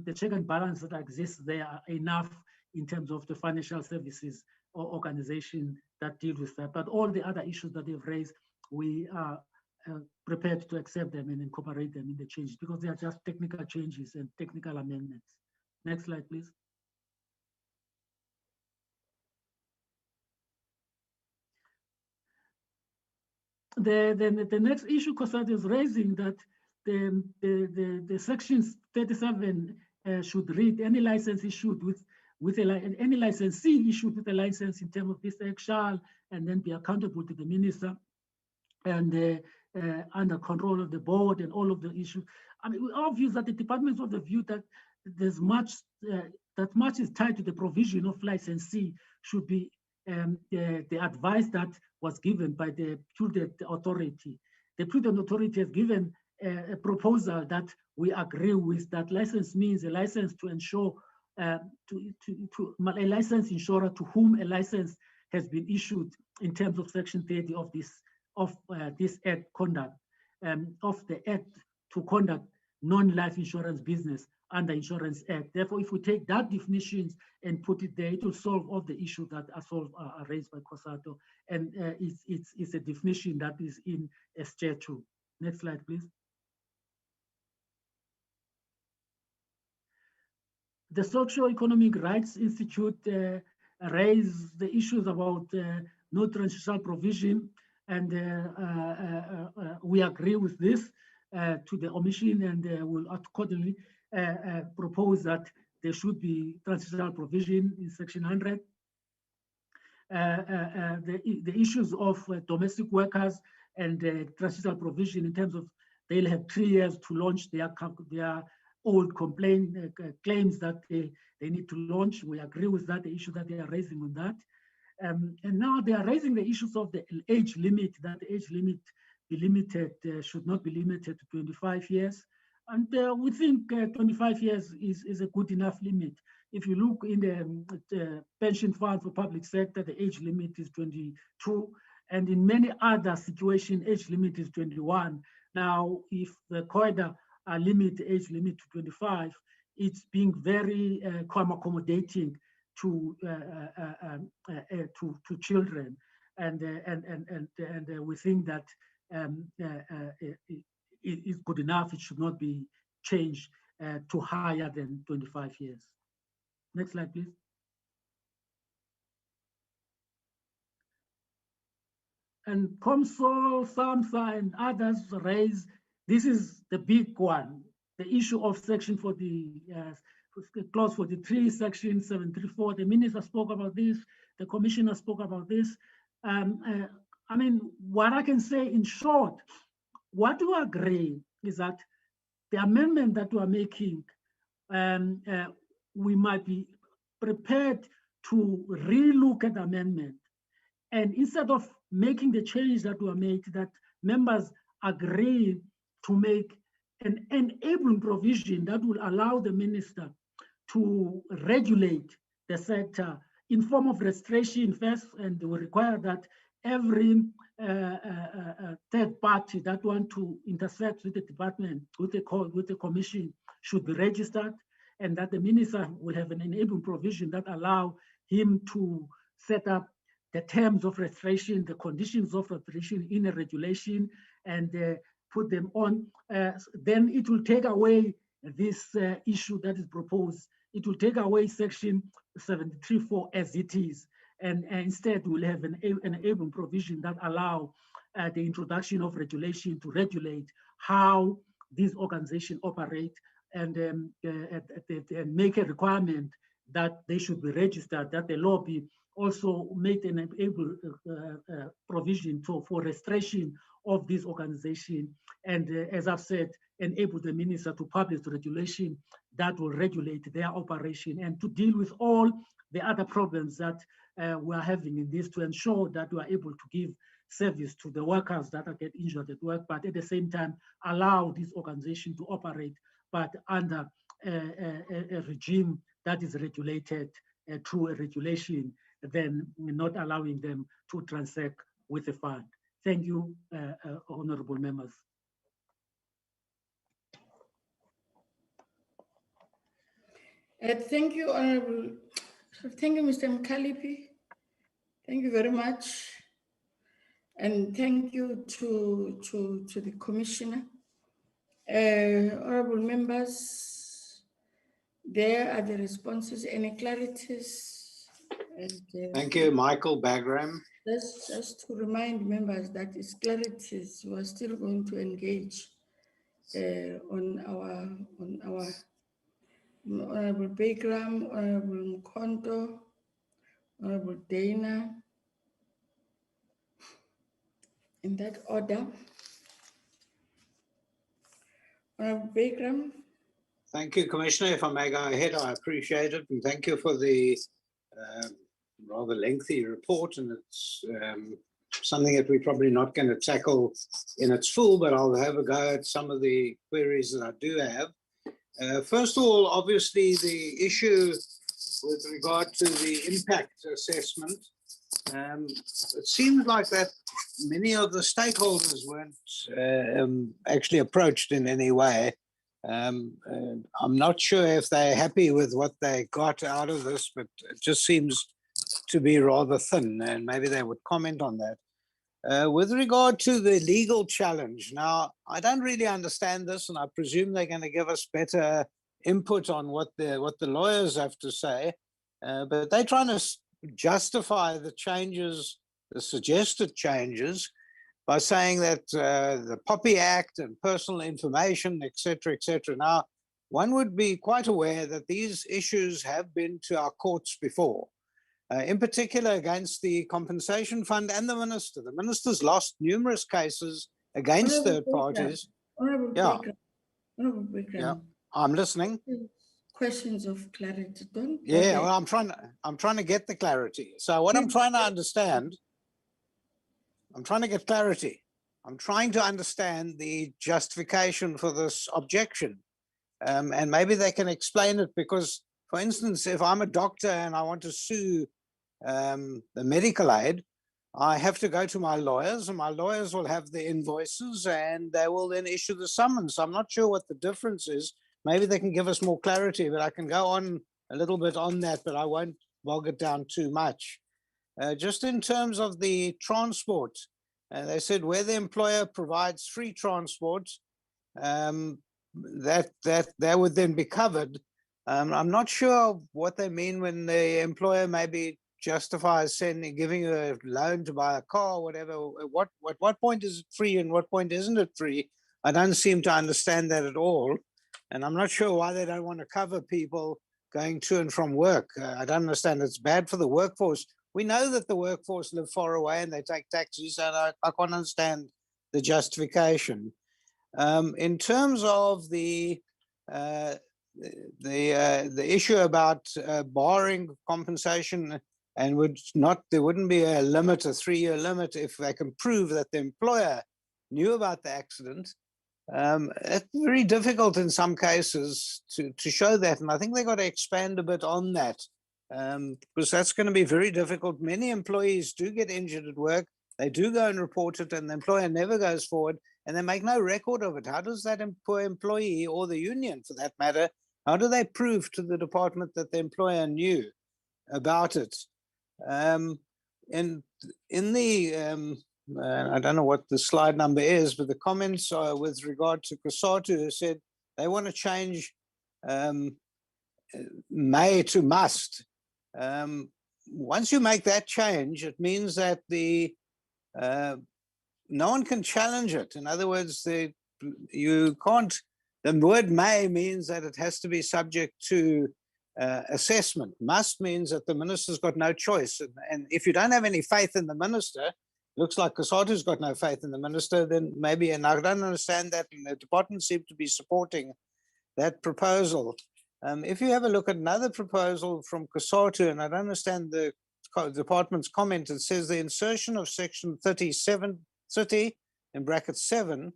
the check and balance that exists there are enough in terms of the financial services or organization that deal with that. But all the other issues that they've raised, we are prepared to accept them and incorporate them in the changes because they are just technical changes and technical amendments. Next slide, please. The next issue COSATU is raising that the sections 37 should read any license issued with any licensee issued with a license in terms of this act shall and then be accountable to the minister and under control of the board and all of the issues. I mean, our view is that the department of the view that there's much that much is tied to the provision of licensee should be the advice that was given by the Prudent Authority. The Prudent Authority has given a proposal that we agree with, that license means a license to ensure a license insurer to whom a license has been issued in terms of Section 30 of this Act conduct of the Act to conduct non-life insurance business under Insurance Act. Therefore, if we take that definitions and put it there, it will solve all the issues that are raised by COSATU, and it's a definition that is in SJ2. Next slide, please. The Socio-Economic Rights Institute raised the issues about no transitional provision, and we agree with this to the omission, and will accordingly propose that there should be transitional provision in Section 100. The issues of domestic workers and transitional provision in terms of they'll have 3 years to launch their old claims that they need to launch. We agree with that, the issue that they are raising on that. And now they are raising the issues of the age limit, that the age limit be limited, should not be limited to 25 years. And we think 25 years is a good enough limit. If you look in the pension fund for public sector, the age limit is 22. And in many other situations, age limit is 21. Now, if the COIDA limit the age limit to 25, it's being very accommodating to children, and we think that it is good enough. It should not be changed to higher than 25 years. Next slide, please. And COMSOL, SAMSA, and others raise, this is the big one, the issue of Section 40, Clause 43, Section 734. The minister spoke about this, the commissioner spoke about this. I mean, what I can say in short, what we agree is that the amendment that we are making we might be prepared to relook at the amendment. And instead of making the change that were made, that members agree to make an enabling provision that will allow the minister to regulate the sector in form of registration first, and will require that every third party that want to intersect with the department, with the commission, should be registered, and that the minister will have an enabling provision that allow him to set up the terms of registration, the conditions of registration in a regulation, and put them on. Then it will take away this issue that is proposed. It will take away section 73.4 as it is, and instead we'll have an enabling provision that allow the introduction of regulation to regulate how these organizations operate, and make a requirement that they should be registered, that the law be also made an enable provision for registration of this organization, and as I've said, enable the minister to publish regulation that will regulate their operation, and to deal with all the other problems that we are having in this, to ensure that we are able to give service to the workers that are get injured at work, but at the same time allow this organization to operate, but under a regime that is regulated through a regulation, then not allowing them to transact with the fund. Thank you, honorable members. Thank you, Honorable. Thank you, Mr. Mkalipi. Thank you very much. And thank you to the Commissioner. Honorable members, there are the responses. Any clarities? And, thank you, Michael Bagram. Just to remind members that it's clarities, we're still going to engage on our Honorable Bagram, Honorable Mkonto, Honorable Dana, in that order. Honorable Bagram. Thank you, Commissioner. If I may go ahead, I appreciate it. And thank you for the rather lengthy report. And it's something that we're probably not going to tackle in its full, but I'll have a go at some of the queries that I do have. First of all, obviously, the issue with regard to the impact assessment, it seems like that many of the stakeholders weren't actually approached in any way. I'm not sure if they're happy with what they got out of this, but it just seems to be rather thin, and maybe they would comment on that. With regard to the legal challenge, now, I don't really understand this, and I presume they're going to give us better input on what the lawyers have to say, but they're trying to justify the changes, the suggested changes, by saying that the POPI Act and personal information, et cetera, et cetera. Now, one would be quite aware that these issues have been to our courts before, in particular against the Compensation Fund and the Minister. The Minister's lost numerous cases against third parties. Honorable Baker. Honorable Baker. Yeah, I'm listening. Questions of clarity, don't. Yeah, well, I'm trying to get the clarity. So what I'm trying to understand, I'm trying to get clarity. I'm trying to understand the justification for this objection. And maybe they can explain it, because, for instance, if I'm a doctor and I want to sue the medical aid, I have to go to my lawyers, and my lawyers will have the invoices and they will then issue the summons. I'm not sure what the difference is. Maybe they can give us more clarity, but I can go on a little bit on that, but I won't bog it down too much. Just in terms of the transport, they said where the employer provides free transport, that would then be covered. I'm not sure what they mean when the employer maybe justifies giving you a loan to buy a car or whatever. What point is it free and what point isn't it free? I don't seem to understand that at all. And I'm not sure why they don't want to cover people going to and from work. I don't understand. It's bad for the workforce. We know that the workforce live far away and they take taxis, and I can't understand the justification. In terms of the the issue about barring compensation and there wouldn't be a limit, a 3-year limit, if they can prove that the employer knew about the accident. It's very difficult in some cases to show that, and I think they got to expand a bit on that, because that's going to be very difficult. Many employees do get injured at work, they do go and report it, and the employer never goes forward, and they make no record of it. How does that employee, or the union for that matter, how do they prove to the department that the employer knew about it? And in the I don't know what the slide number is, but the comments are with regard to COSATU, who said they want to change may to must. Once you make that change, it means that no one can challenge it. In other words, you can't. The word may means that it has to be subject to assessment. Must means that the minister's got no choice. And if you don't have any faith in the minister, looks like COSATU's got no faith in the minister, then maybe, and I don't understand that, and the department seems to be supporting that proposal. If you have a look at another proposal from COSATU, and I don't understand the department's comment, it says the insertion of section 30 in bracket 7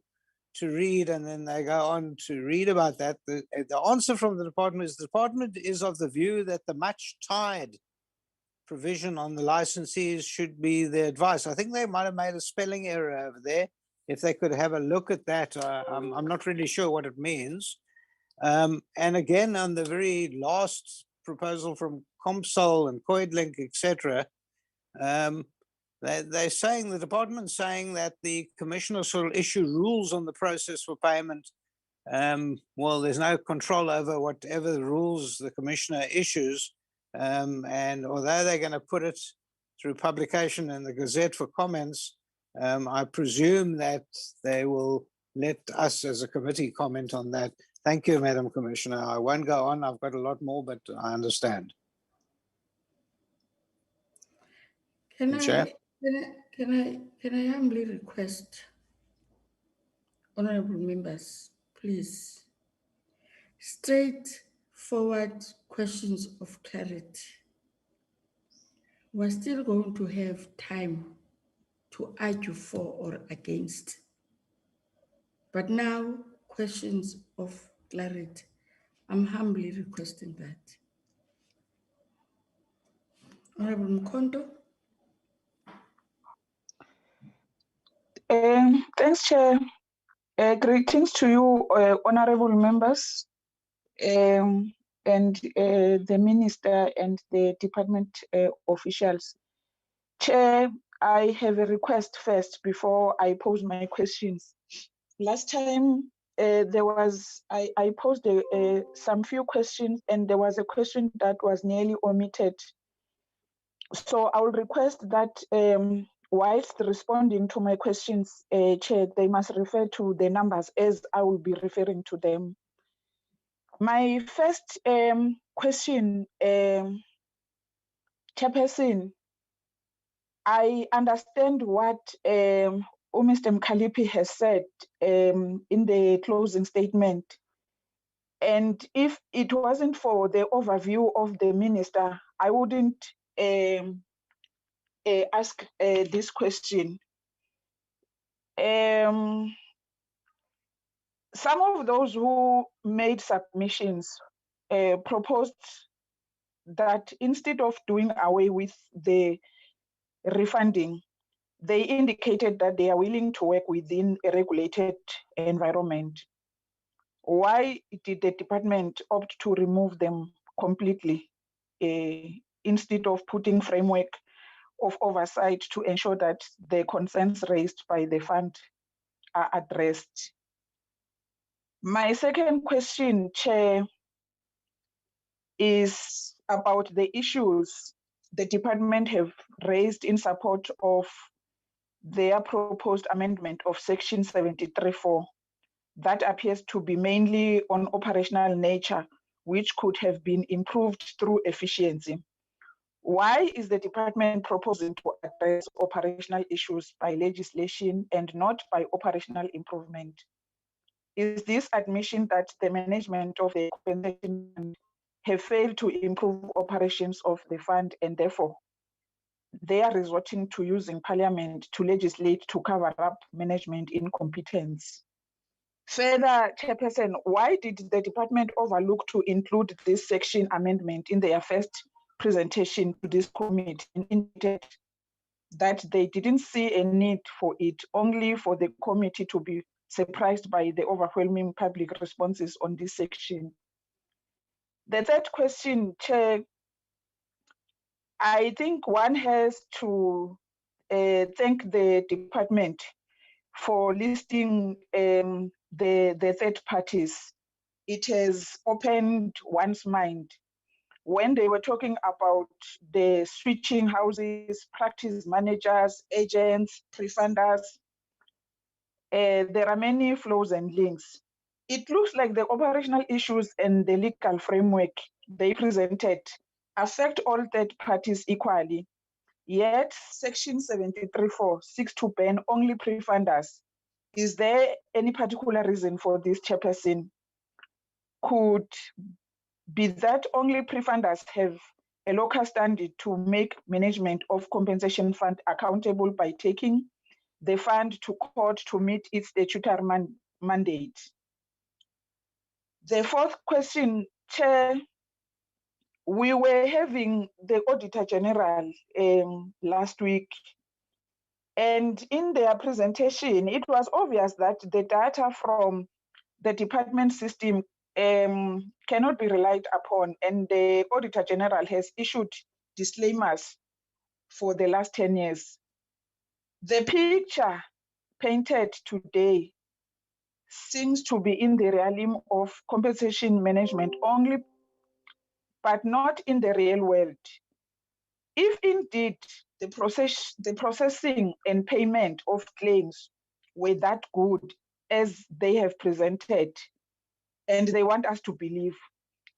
to read, and then they go on to read about that. The answer from the department is of the view that the much tied provision on the licensees should be the advice. I think they might have made a spelling error over there. If they could have a look at that, I'm not really sure what it means. And again, on the very last proposal from COMSOL and COIDLink, etc., they're saying, the department's saying that the commissioner shall issue rules on the process for payment. Well, there's no control over whatever the rules the commissioner issues. And although they're going to put it through publication in the Gazette for comments, I presume that they will let us as a committee comment on that. Thank you, Madam Commissioner. I won't go on. I've got a lot more, but I understand. Can Chair? I humbly request, honorable members, please, straightforward questions of clarity. We're still going to have time to argue for or against. But now, questions of clarity. I'm humbly requesting that. Honorable Mkondo. Thanks, Chair. Greetings to you, honorable members, and the minister and the department officials. Chair, I have a request first before I pose my questions. Last time I posed some few questions, and there was a question that was nearly omitted. So I will request that whilst responding to my questions, Chair, they must refer to the numbers as I will be referring to them. My first question, Chairperson, I understand what Mr. Mkhaliphi has said in the closing statement. And if it wasn't for the overview of the minister, I wouldn't ask this question. Some of those who made submissions proposed that instead of doing away with the refunding, they indicated that they are willing to work within a regulated environment. Why did the department opt to remove them completely instead of putting framework of oversight to ensure that the concerns raised by the fund are addressed? My second question, Chair, is about the issues the department have raised in support of their proposed amendment of Section 73.4. That appears to be mainly on operational nature, which could have been improved through efficiency. Why is the department proposing to address operational issues by legislation and not by operational improvement? is this admission that the management of the compensation fund have failed to improve operations of the fund, and therefore they are resorting to using parliament to legislate to cover up management incompetence. Further, Chairperson, why did the department overlook to include this section amendment in their first presentation to this committee and indicated that they didn't see a need for it, only for the committee to be surprised by the overwhelming public responses on this section? The third question, Chair, I think one has to thank the department for listing the third parties. It has opened one's mind. When they were talking about the switching houses, practice managers, agents, pre-funders, there are many flaws and links. It looks like the operational issues and the legal framework they presented affect all third parties equally. Yet, Section 73.4 seeks to ban only pre-funders. Is there any particular reason for this, Chairperson? Could be that only pre-funders have a local standard to make management of compensation fund accountable by taking the fund to court to meet its statutory mandate? The fourth question, Chair, we were having the Auditor General last week, and in their presentation, it was obvious that the data from the department system cannot be relied upon, and the Auditor General has issued disclaimers for the last 10 years. The picture painted today seems to be in the realm of compensation management only, but not in the real world. If indeed the processing and payment of claims were that good as they have presented, and they want us to believe,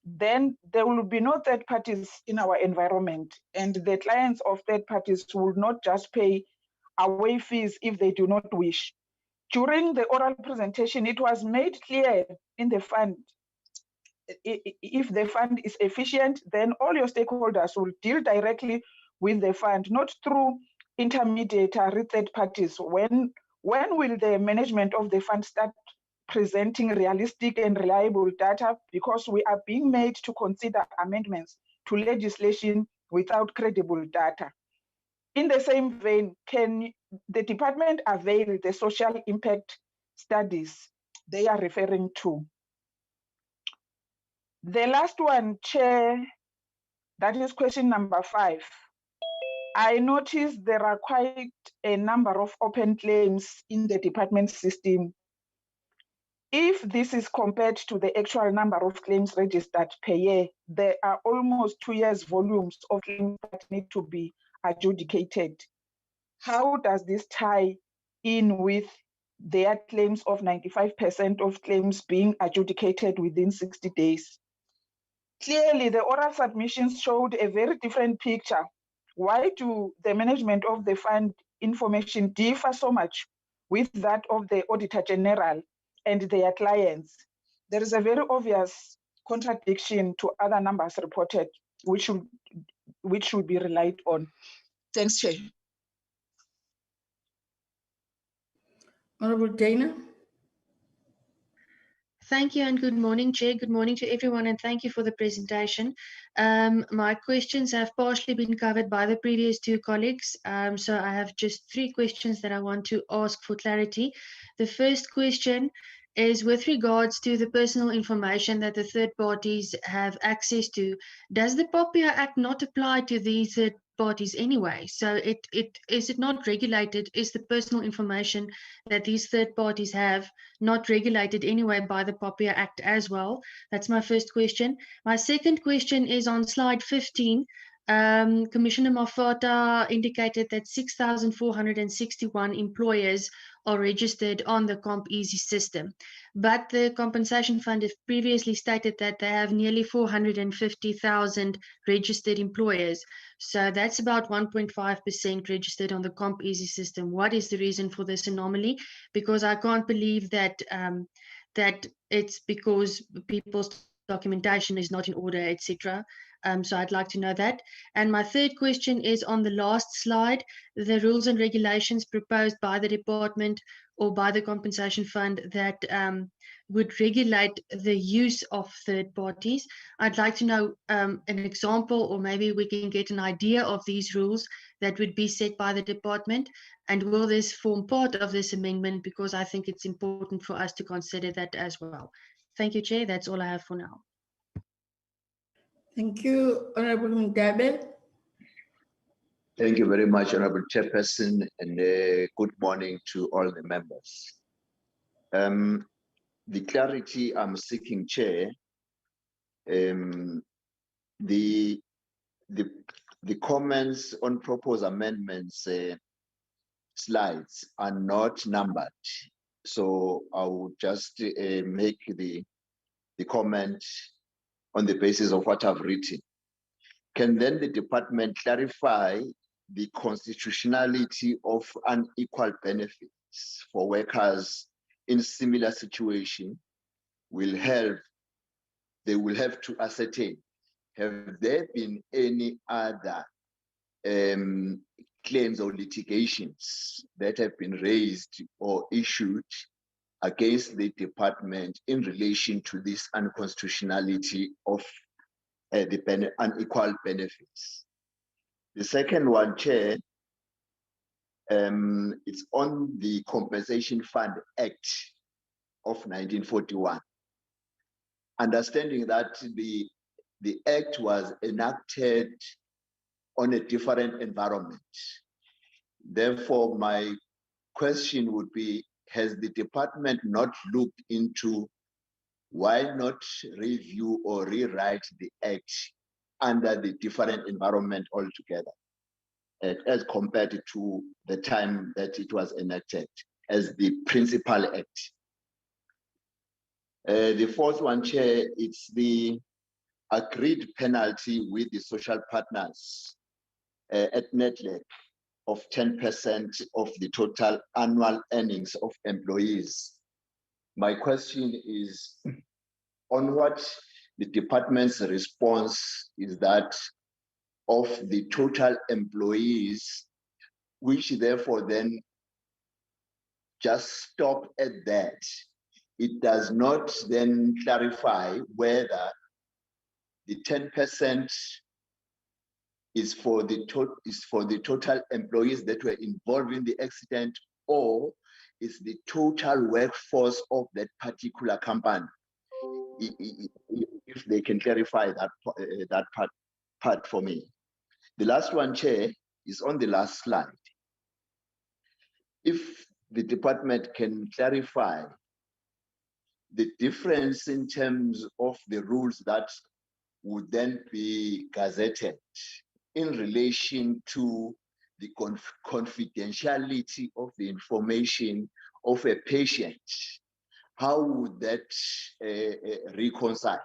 then there will be no third parties in our environment, and the clients of third parties will not just pay away fees if they do not wish. During the oral presentation, it was made clear in the fund, if the fund is efficient, then all your stakeholders will deal directly with the fund, not through intermediary third parties. When will the management of the fund start presenting realistic and reliable data? Because we are being made to consider amendments to legislation without credible data. In the same vein, can the department avail the social impact studies they are referring to? The last one, Chair, that is question number 5. I noticed there are quite a number of open claims in the department system. If this is compared to the actual number of claims registered per year, there are almost 2 years volumes of claims that need to be adjudicated. How does this tie in with their claims of 95% of claims being adjudicated within 60 days? Clearly, the oral submissions showed a very different picture. Why do the management of the fund information differ so much with that of the Auditor General and their clients? There is a very obvious contradiction to other numbers reported, which should be relied on. Thanks, Chair. Honorable Dana. Thank you and good morning, Chair. Good morning to everyone and thank you for the presentation. My questions have partially been covered by the previous 2 colleagues, so I have just 3 questions that I want to ask for clarity. The first question is with regards to the personal information that the third parties have access to. Does the POPIA Act not apply to these third parties anyway? So is it not regulated? Is the personal information that these third parties have not regulated anyway by the POPIA Act as well? That's my first question. My second question is on slide 15. Commissioner Mafata indicated that 6,461 employers are registered on the CompEasy system, but the Compensation Fund has previously stated that they have nearly 450,000 registered employers. So that's about 1.5% registered on the CompEasy system. What is the reason for this anomaly? Because I can't believe that that it's because people's documentation is not in order, etc. So I'd like to know that. And my third question is on the last slide, the rules and regulations proposed by the department or by the compensation fund that would regulate the use of third parties. I'd like to know an example, or maybe we can get an idea of these rules that would be set by the department. And will this form part of this amendment? Because I think it's important for us to consider that as well. Thank you, Chair. That's all I have for now. Thank you, Honorable Ndabe. Thank you very much, Honorable Chairperson, and good morning to all the members. The clarity I'm seeking, Chair, the comments on proposed amendments slides are not numbered, so I will just make the comment on the basis of what I've written. Can then the department clarify the constitutionality of unequal benefits for workers in similar situation? They will have to ascertain, have there been any other claims or litigations that have been raised or issued against the department in relation to this unconstitutionality of the unequal benefits? The second one, Chair, it's on the Compensation Fund Act of 1941. Understanding that the Act was enacted on a different environment. Therefore, my question would be, has the department not looked into why not review or rewrite the Act under the different environment altogether, as compared to the time that it was enacted as the principal Act? The fourth one, Chair, it's the agreed penalty with the social partners at NETLEC of 10% of the total annual earnings of employees. My question is on what the department's response is that of the total employees, which therefore then just stop at that. It does not then clarify whether the 10% is for the total employees that were involved in the accident, or is the total workforce of that particular company. If they can clarify that part for me. The last one, Chair, is on the last slide. If the department can clarify the difference in terms of the rules that would then be gazetted in relation to the confidentiality of the information of a patient, how would that reconcile?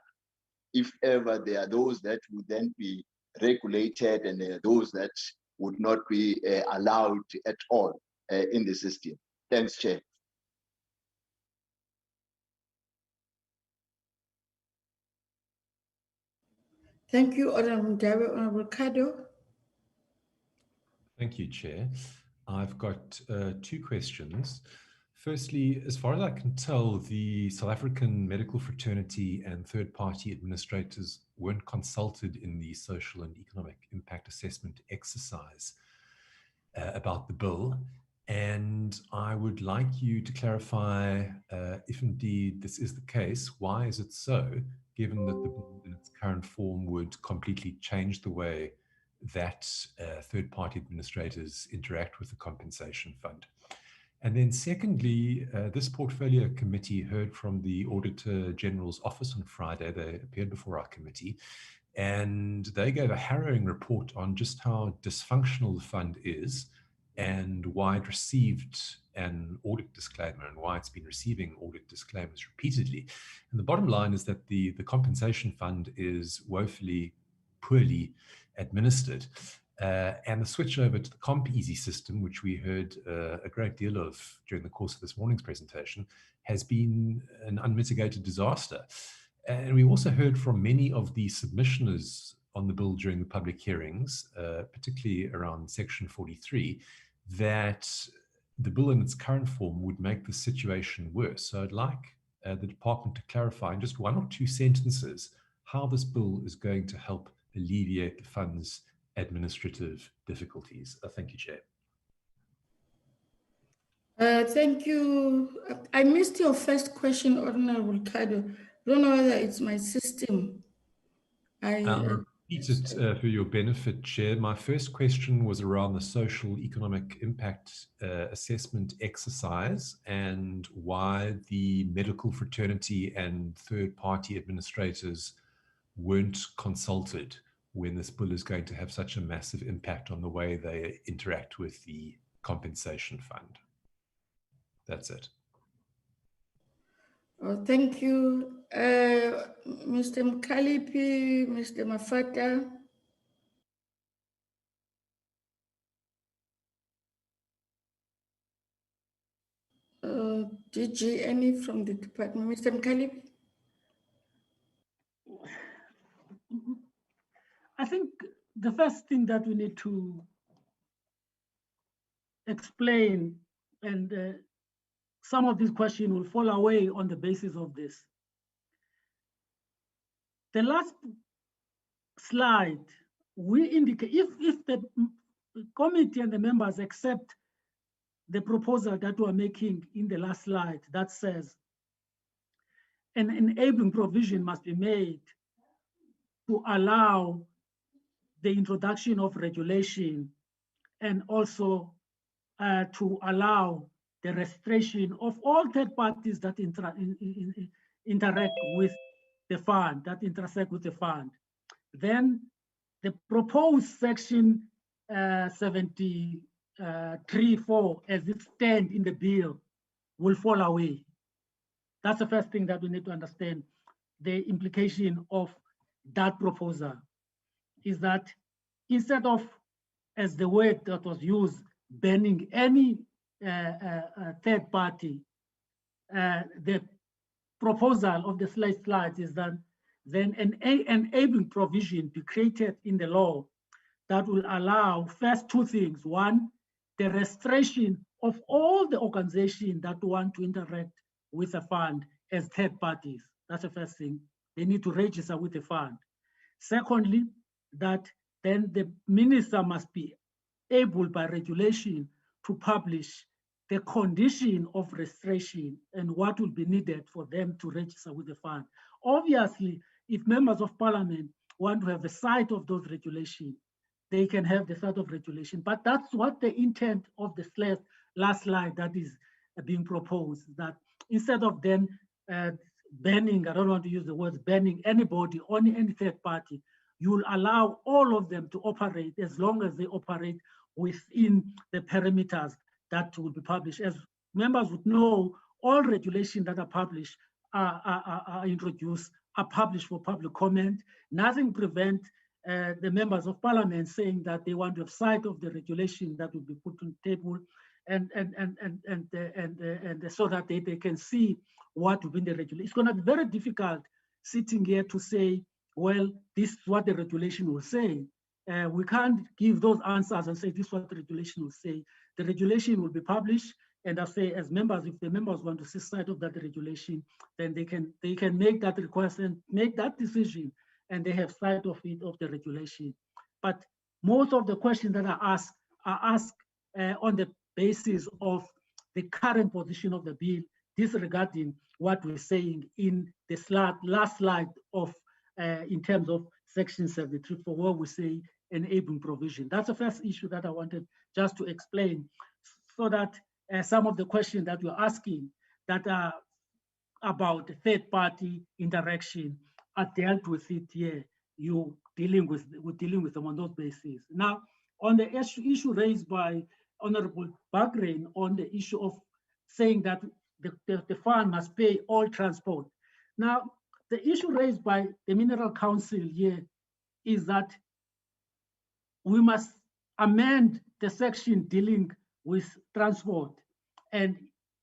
If ever there are those that would then be regulated and there are those that would not be allowed at all in the system. Thanks, Chair. Thank you, Honorable Ndabe. Honorable Kado. Thank you, Chair. I've got two questions. Firstly, as far as I can tell, the South African medical fraternity and third-party administrators weren't consulted in the social and economic impact assessment exercise about the bill. And I would like you to clarify if indeed this is the case, why is it so, given that the bill in its current form would completely change the way that third-party administrators interact with the compensation fund. And then secondly, this portfolio committee heard from the Auditor General's office on Friday. They appeared before our committee, and they gave a harrowing report on just how dysfunctional the fund is and why it received an audit disclaimer and why it's been receiving audit disclaimers repeatedly. And the bottom line is that the compensation fund is woefully poorly administered. and the switch over to the CompEasy system, which we heard a great deal of during the course of this morning's presentation, has been an unmitigated disaster. And we also heard from many of the submissioners on the bill during the public hearings, particularly around Section 43, that the bill in its current form would make the situation worse. So I'd like the department to clarify in just one or two sentences how this bill is going to help alleviate the fund's administrative difficulties. Thank you, Chair. Thank you. I missed your first question, Honorable Kado. I don't know whether it's my system. I'll repeat it for your benefit, Chair. My first question was around the social economic impact assessment exercise and why the medical fraternity and third-party administrators weren't consulted when this bill is going to have such a massive impact on the way they interact with the compensation fund. That's it. Oh, thank you. Mr. Mkalipi, Mr. Mafata. DG, any from the department? Mr. Mkalipi? I think the first thing that we need to explain, and some of these questions will fall away on the basis of this. The last slide, we indicate, if the committee and the members accept the proposal that we're making in the last slide that says an enabling provision must be made to allow the introduction of regulation and also to allow the registration of all third parties that interact with the fund, that intersect with the fund. Then the proposed section 73(4) as it stands in the bill will fall away. That's the first thing that we need to understand. The implication of that proposal is that instead of, as the word that was used, banning any third party, the proposal of the slide is that then an enabling provision be created in the law that will allow first two things. One, the registration of all the organizations that want to interact with the fund as third parties. That's the first thing. They need to register with the fund. Secondly, that then the minister must be able by regulation to publish the condition of registration and what will be needed for them to register with the fund. Obviously, if members of parliament want to have the sight of those regulations, they can have the sight of regulation. But that's what the intent of the last slide that is being proposed, that instead of then banning, I don't want to use the words banning anybody, only any third party, you will allow all of them to operate as long as they operate within the parameters that will be published. As members would know, all regulations that are published are introduced, are published for public comment. Nothing prevents the members of parliament saying that they want to have sight of the regulation that will be put on the table, and so that they can see what will be in the regulation. It's going to be very difficult sitting here to say, well, this is what the regulation will say. We can't give those answers and say this is what the regulation will say. The regulation will be published, and I say, as members, if the members want to see sight of that regulation, then they can make that request and make that decision, and they have sight of it, of the regulation. But most of the questions that are asked on the basis of the current position of the bill, disregarding what we're saying in the last slide of in terms of section 73, for what we say enabling provision. That's the first issue that I wanted just to explain, so that some of the questions that you're asking that are about the third party interaction are dealt with it here. We're dealing with them on those bases. Now, on the issue raised by Honorable Bagrin on the issue of saying that the fund must pay all transport. Now, the issue raised by the Mineral Council here is that we must amend the section dealing with transport and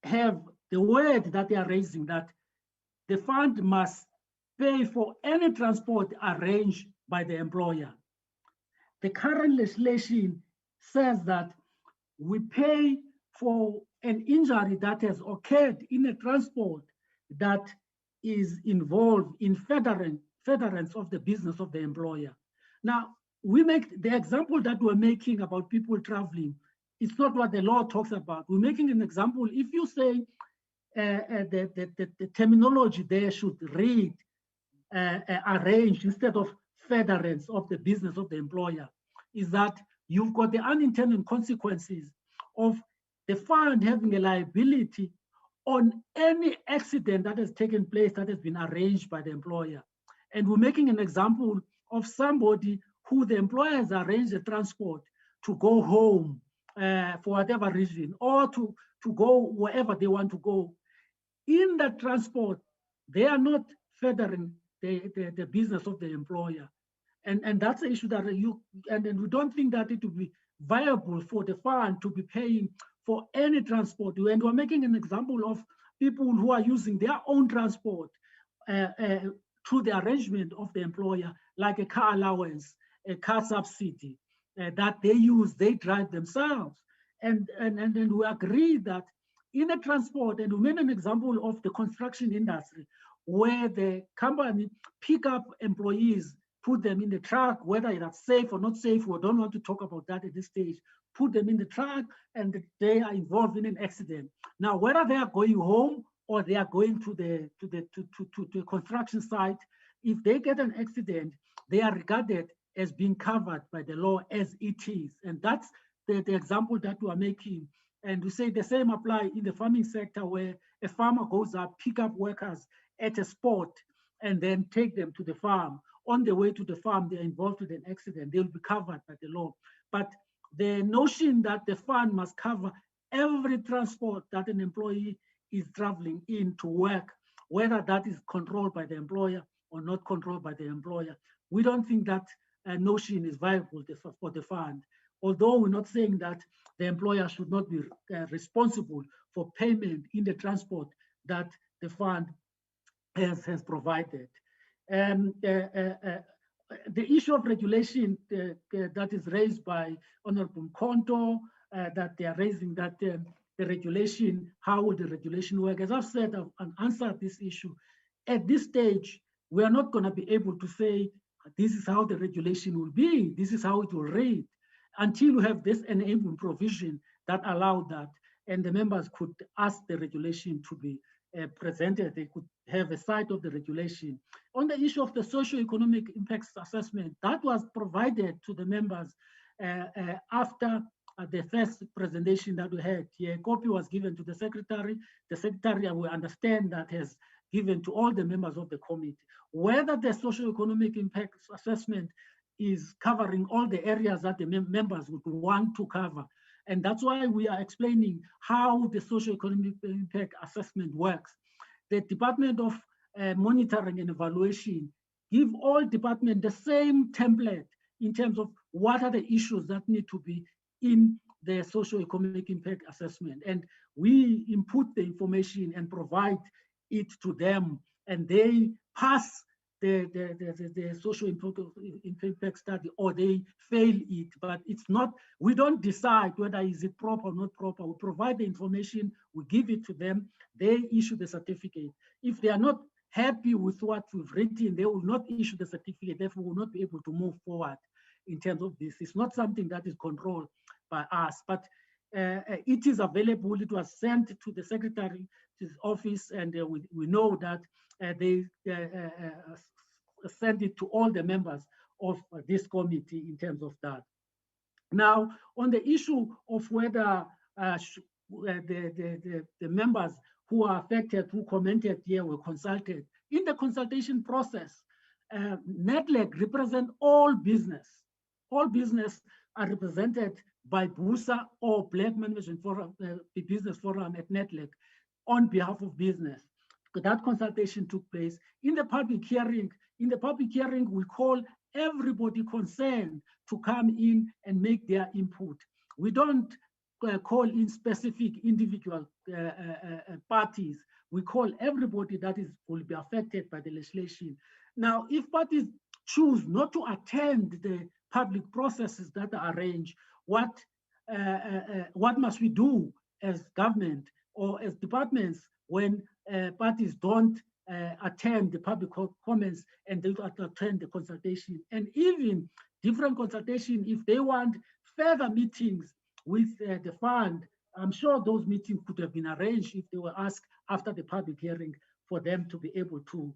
have the word that they are raising that the fund must pay for any transport arranged by the employer. The current legislation says that we pay for an injury that has occurred in a transport that is involved in furtherance of the business of the employer. Now, we make the example that we're making about people traveling. It's not what the law talks about. We're making an example. If you say the terminology there should read arranged instead of furtherance of the business of the employer, is that you've got the unintended consequences of the fund having a liability on any accident that has taken place that has been arranged by the employer. And we're making an example of somebody who the employer has arranged the transport to go home for whatever reason, or to go wherever they want to go. In the transport, they are not furthering the business of the employer. And that's the issue that and we don't think that it will be viable for the fund to be paying for any transport. And we're making an example of people who are using their own transport through the arrangement of the employer, like a car allowance, a car subsidy that they drive themselves. And we agree that in a transport, and we made an example of the construction industry, where the company pick up employees, put them in the truck, whether that's safe or not safe, we don't want to talk about that at this stage, put them in the truck, and they are involved in an accident. Now, whether they are going home or they are going to the construction site, if they get an accident, they are regarded as being covered by the law as it is. And that's the example that we are making. And we say the same apply in the farming sector, where a farmer goes up, pick up workers at a spot, and then take them to the farm. On the way to the farm, they're involved with an accident, they'll be covered by the law. But the notion that the fund must cover every transport that an employee is traveling in to work, whether that is controlled by the employer or not controlled by the employer, we don't think that notion is viable for the fund. Although we're not saying that the employer should not be responsible for payment in the transport that the fund has provided. The issue of regulation that is raised by Honorable Mkonto, that they are raising that the regulation, how will the regulation work? As I've said, I've answered this issue. At this stage, we are not going to be able to say, this is how the regulation will be, this is how it will read, until we have this enabling provision that allowed that, and the members could ask the regulation to be presented. They could have a side of the regulation. On the issue of the socio-economic impacts assessment, that was provided to the members after the first presentation that we had here. A copy was given to the secretary. The secretary, we understand, that has given to all the members of the committee. Whether the socio-economic impacts assessment is covering all the areas that the members would want to cover. And that's why we are explaining how the socio-economic impact assessment works. The Department of Monitoring and Evaluation give all departments the same template in terms of what are the issues that need to be in the socio-economic impact assessment. And we input the information and provide it to them, and they pass the social impact study, or they fail it. But it's not, we don't decide whether is it proper or not proper. We provide the information, we give it to them, they issue the certificate. If they are not happy with what we've written, they will not issue the certificate, therefore will not be able to move forward in terms of this. It's not something that is controlled by us, but it is available. It was sent to the secretary's office, and we know that they send it to all the members of this committee in terms of that. Now, on the issue of whether the members who are affected, who commented here, were consulted, in the consultation process, NEDLEC represent all business. All business are represented by BUSA or Black Management Forum, the Business Forum at NEDLEC, on behalf of business. That consultation took place. In the public hearing, we call everybody concerned to come in and make their input. We don't call in specific individual parties. We call everybody that will be affected by the legislation. Now, if parties choose not to attend the public processes that are arranged, what must we do as government or as departments when parties don't attend the public comments and they don't attend the consultation? And even different consultation, if they want further meetings with the fund, I'm sure those meetings could have been arranged if they were asked after the public hearing for them to be able to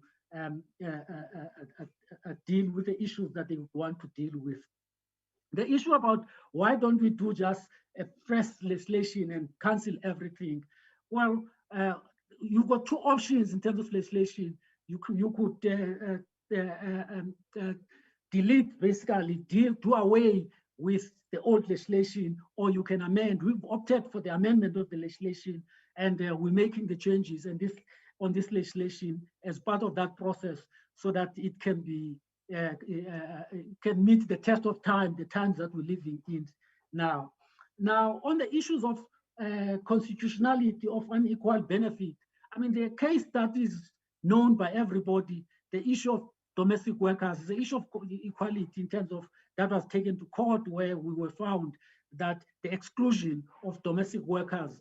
deal with the issues that they want to deal with. The issue about why don't we do just a fresh legislation and cancel everything? Well, you've got two options in terms of legislation. You could delete, basically, do away with the old legislation, or you can amend. We've opted for the amendment of the legislation, and we're making the changes and on this legislation as part of that process, so that it can be can meet the test of time, the times that we're living in now. Now, on the issues of constitutionality of unequal benefit, I mean, the case that is known by everybody, the issue of domestic workers, is the issue of equality in terms of that was taken to court, where we were found that the exclusion of domestic workers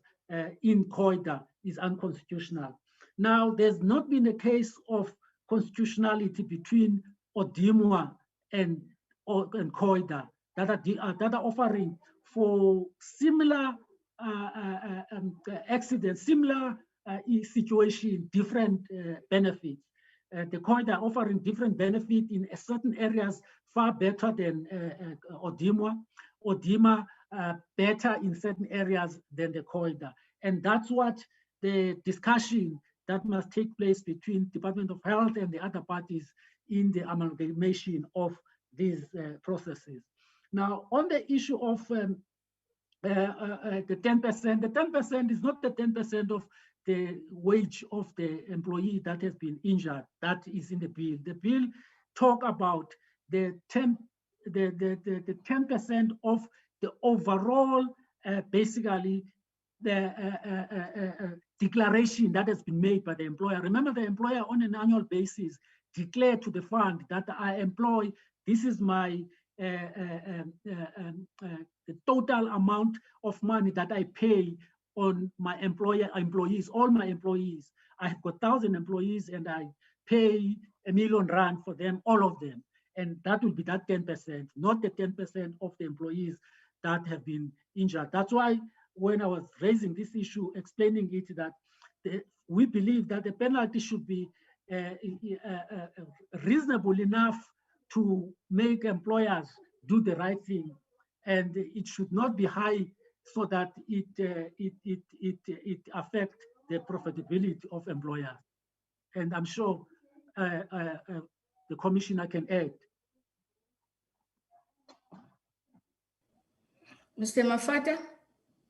in COIDA is unconstitutional. Now, there's not been a case of constitutionality between ODIMWA and COIDA that are offering for similar accidents, similar situation, different benefits. The COIDA offering different benefit in certain areas far better than ODIMWA. ODIMA better in certain areas than the COIDA. And that's what the discussion that must take place between Department of Health and the other parties in the amalgamation of these processes. Now, on the issue of the 10%, the 10% is not the 10% of the wage of the employee that has been injured. That is in the bill. The bill talk about the 10% of the overall, basically, the declaration that has been made by the employer. Remember, the employer on an annual basis declare to the fund that I employ, this is my the total amount of money that I pay on my employees, all my employees. I have got 1,000 employees and I pay R1 million for them, all of them. And that will be that 10%, not the 10% of the employees that have been injured. That's why when I was raising this issue, explaining it, that we believe that the penalty should be reasonable enough to make employers do the right thing, and it should not be high so that it affects the profitability of employers. And I'm sure the commissioner can add. Mr. Mafata?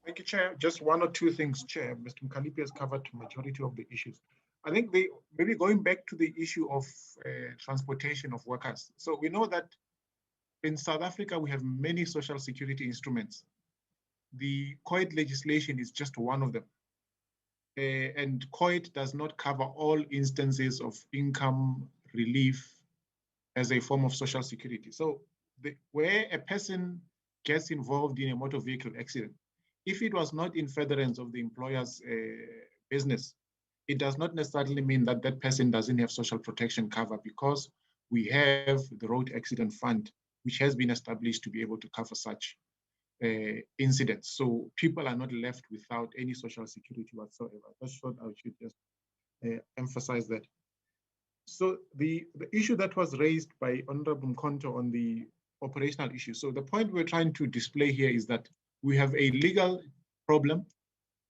Thank you, Chair. Just one or two things, Chair. Mr. Mkhaliphi has covered the majority of the issues. I think maybe going back to the issue of transportation of workers. So we know that in South Africa, we have many social security instruments. The COID legislation is just one of them. And COID does not cover all instances of income relief as a form of social security. So where a person gets involved in a motor vehicle accident, if it was not in furtherance of the employer's business, it does not necessarily mean that that person doesn't have social protection cover, because we have the Road Accident Fund, which has been established to be able to cover such incidents. So people are not left without any social security whatsoever. That's what I should just emphasize that. So the issue that was raised by Honorable Mkonto on the operational issue. So the point we're trying to display here is that we have a legal problem,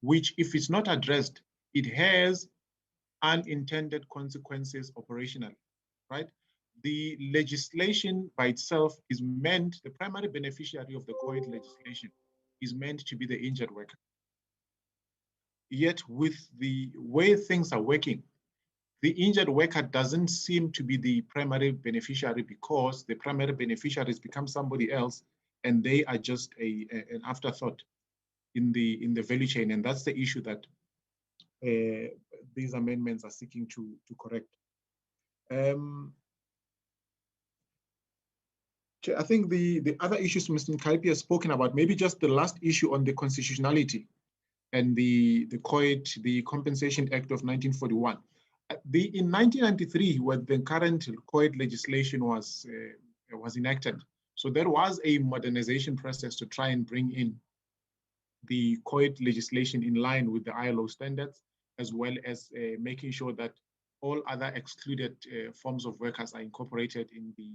which if it's not addressed, it has unintended consequences operationally, right? The legislation by itself is meant, the primary beneficiary of the COID legislation is meant to be the injured worker. Yet with the way things are working, the injured worker doesn't seem to be the primary beneficiary, because the primary beneficiaries become somebody else, and they are just an afterthought in the value chain. And that's the issue that these amendments are seeking to correct. I think the other issues Mr. Mkhaliphi has spoken about, maybe just the last issue on the constitutionality and the COIT, the Compensation Act of 1941. In 1993, when the current COIT legislation was enacted, so there was a modernization process to try and bring in the COIT legislation in line with the ILO standards, as well as making sure that all other excluded forms of workers are incorporated in the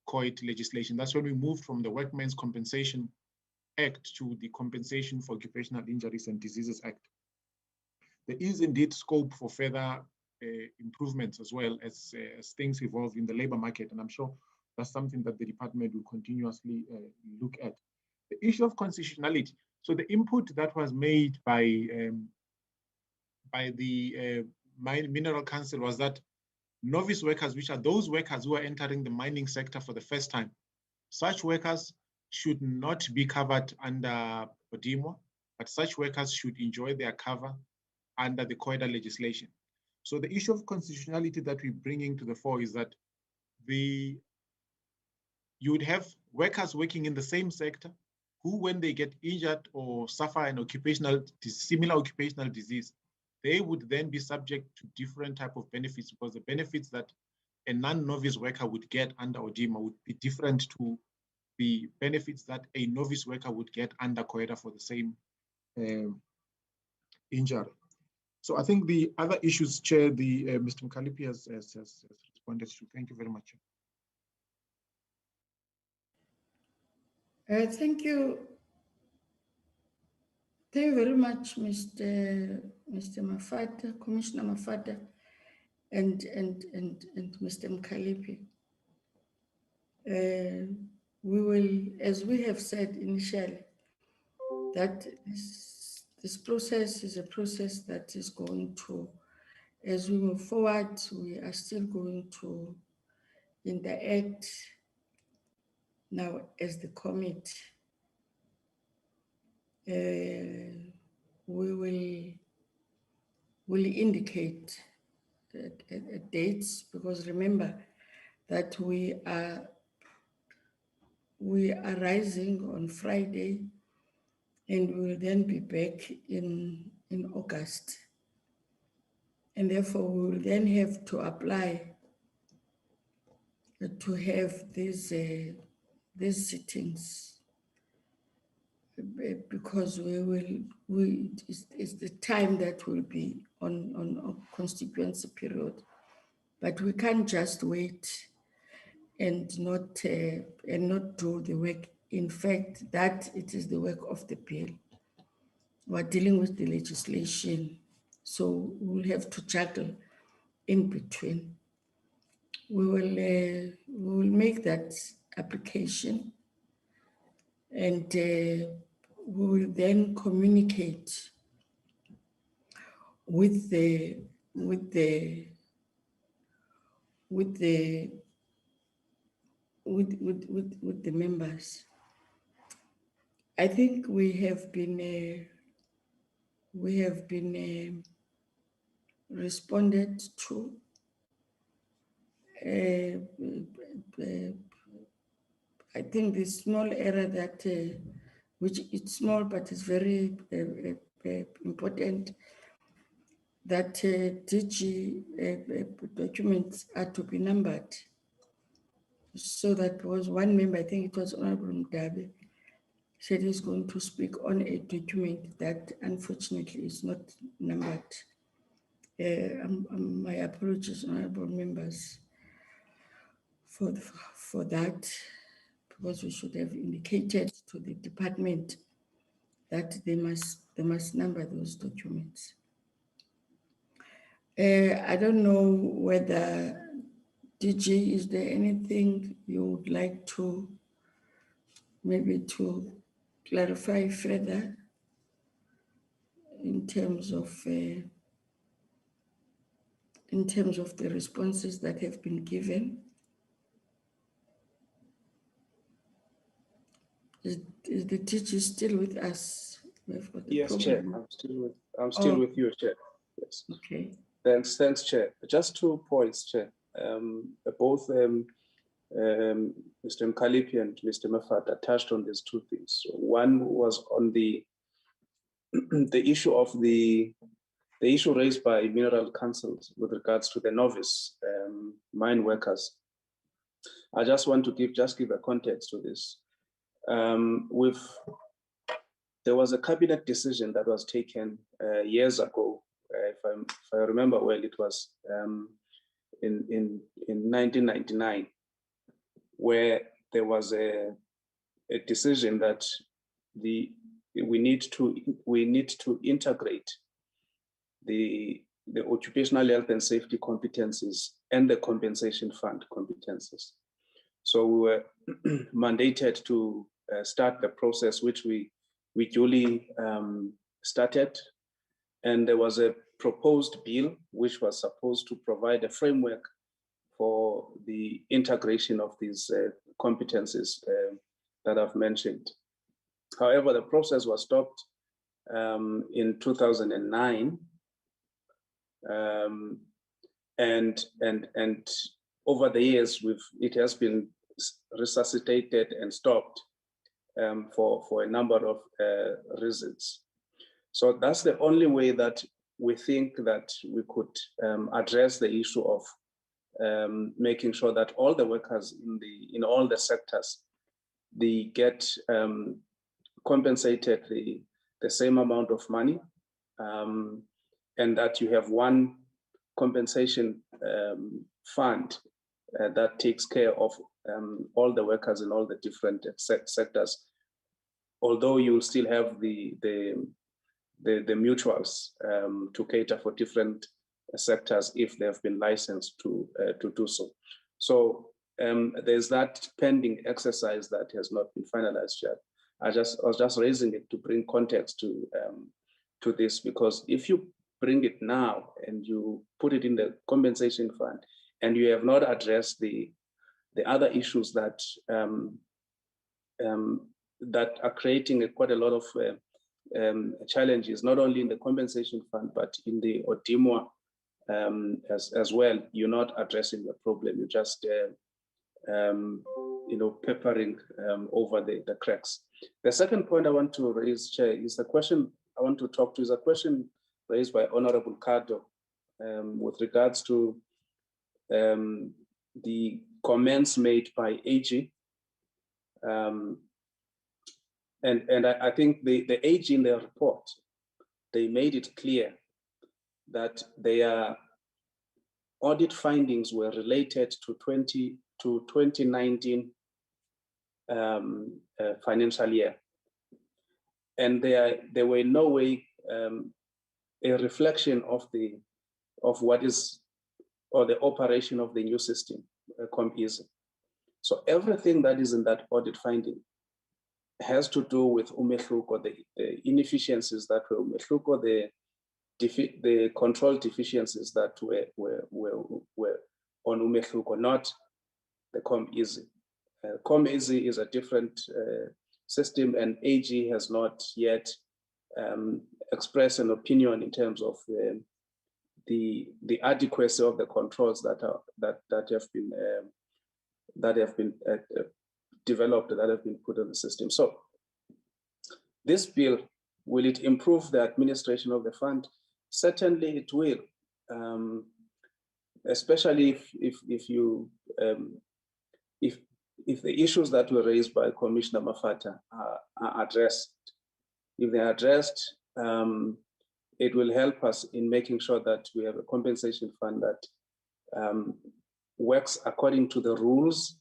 COIT legislation. That's when we moved from the Workmen's Compensation Act to the Compensation for Occupational Injuries and Diseases Act. There is indeed scope for further improvements as well as things evolve in the labor market, and I'm sure that's something that the department will continuously look at. The issue of constitutionality. So the input that was made by the Mineral Council was that novice workers, which are those workers who are entering the mining sector for the first time, such workers should not be covered under ODIMO, but such workers should enjoy their cover under the COIDA legislation. So the issue of constitutionality that we're bringing to the fore is that you would have workers working in the same sector who, when they get injured or suffer an similar occupational disease, they would then be subject to different type of benefits, because the benefits that a non-novice worker would get under ODIMA would be different to the benefits that a novice worker would get under COIDA for the same injury. So I think the other issues, Chair, Mr. Mkhaliphi has responded to. Thank you very much. Thank you. Thank you very much, Mr. Mafata, Commissioner Mafata, and Mr. Mkhaliphi. We will, as we have said initially, that this process is a process that is going to, as we move forward, we are still going to interact now as the committee. We will indicate dates, because remember that we are rising on Friday, and we will then be back in August, and therefore we will then have to apply to have these sittings, because it's the time that will be on a constituency period, but we can't just wait and not do the work. In fact, that it is the work of the bill. We're dealing with the legislation, so we'll have to juggle in between. We will make that application, and we will then communicate with the members. I think we have been responded to. I think the small error that, which it's small but it's very important, that DG documents are to be numbered. So that was one member, I think it was Honorable Mdabe, said he's going to speak on a document that unfortunately is not numbered. My apologies, honorable members, for that, because we should have indicated to the department that they must number those documents. I don't know whether DG, is there anything you would like to maybe to clarify further in terms of in terms of the responses that have been given. Is the teacher still with us? Yes, Chair. I'm still with you, Chair. Yes. Okay. Thanks, Chair. Just 2 points, Chair. Both Mr. Mkalipi and Mr. Mafata touched on these 2 things. One was on the the issue of the issue raised by mineral councils with regards to the novice mine workers. I just want to give a context to this. There was a cabinet decision that was taken years ago. If I remember well, it was in 1999, where there was a decision that we need to integrate the occupational health and safety competencies and the compensation fund competencies. So we were mandated to start the process, which we duly started. And there was a proposed bill which was supposed to provide a framework for the integration of these competencies that I've mentioned. However, the process was stopped in 2009, and over the years, it has been resuscitated and stopped for a number of reasons. So that's the only way that we think that we could address the issue of making sure that all the workers in all the sectors, they get compensated the same amount of money, and that you have one compensation fund that takes care of all the workers in all the different sectors. Although you'll still have the mutuals to cater for different sectors if they have been licensed to do so. So there's that pending exercise that has not been finalized yet. I was just raising it to bring context to this, because if you bring it now and you put it in the compensation fund and you have not addressed the other issues that that are creating quite a lot of challenges, not only in the compensation fund, but in the ODIMWA as well, you're not addressing the problem. You're just peppering over the cracks. The second point I want to raise, Chair, is the question I want to talk to is a question raised by Honorable Kado with regards to the comments made by AG. And I think the AG in their report, they made it clear that their audit findings were related to 2019 financial year. And they were in no way a reflection of what is, or the operation of the new system, COMEASY. So everything that is in that audit finding has to do with umehluko, the inefficiencies that were umehluko, the control deficiencies that were on umehluko, not the COMEASY. COMEASY is a different system, and AG has not yet expressed an opinion in terms of the adequacy of the controls that have been developed, that have been put on the system. So this bill, will it improve the administration of the fund? Certainly it will, especially if the issues that were raised by Commissioner Mafata are addressed. If they're addressed, it will help us in making sure that we have a compensation fund that works according to the rules,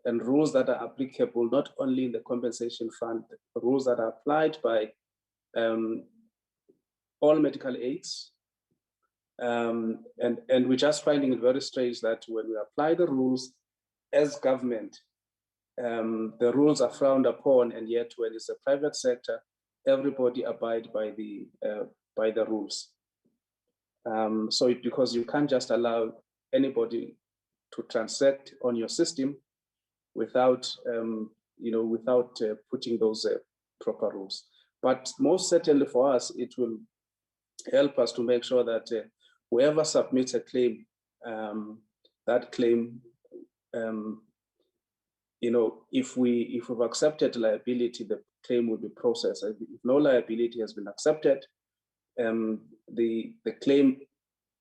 and rules that are applicable not only in the compensation fund, rules that are applied by all medical aids. And we're just finding it very strange that when we apply the rules as government, the rules are frowned upon, and yet when it's a private sector, everybody abide by the rules. Because you can't just allow anybody to transact on your system without, without putting those proper rules. But most certainly for us, it will help us to make sure that whoever submits a claim, that claim, if we've accepted liability, the claim will be processed. If no liability has been accepted, the claim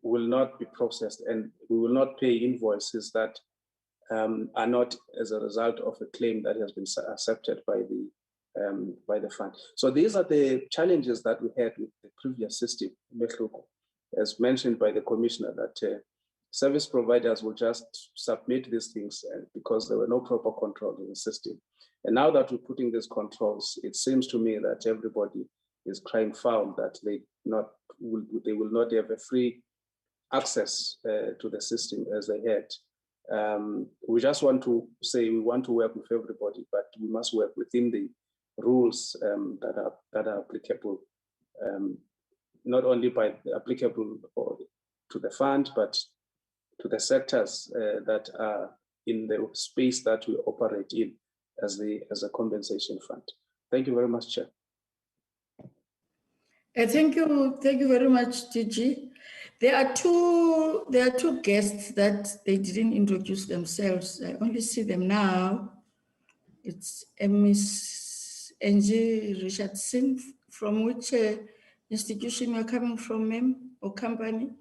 will not be processed, and we will not pay invoices that are not as a result of a claim that has been accepted by the fund. So these are the challenges that we had with the previous system, as mentioned by the commissioner, that service providers will just submit these things because there were no proper control in the system. And now that we're putting these controls, it seems to me that everybody is crying foul that they will not have a free access to the system as they had. We just want to say we want to work with everybody, but we must work within the rules that are applicable, not only applicable to the fund, but to the sectors that are in the space that we operate in as a compensation fund. Thank you very much, Chair. Thank you very much, DG. There are two guests that they didn't introduce themselves. I only see them now. It's Miss Angie Richardson. From which institution you're coming from, ma'am, or company?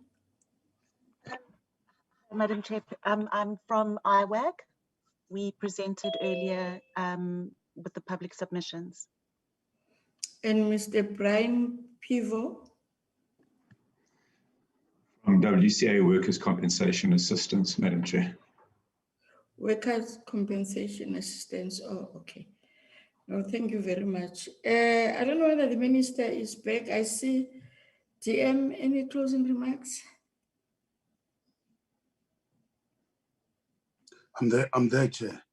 Madam Chair, I'm from IWAG. We presented earlier with the public submissions. And Mr. Brian Pivo? From WCA Workers' Compensation Assistance, Madam Chair. Workers' Compensation Assistance, oh, okay. No, thank you very much. I don't know whether the minister is back. I see DM, any closing remarks? I'm there, Chair.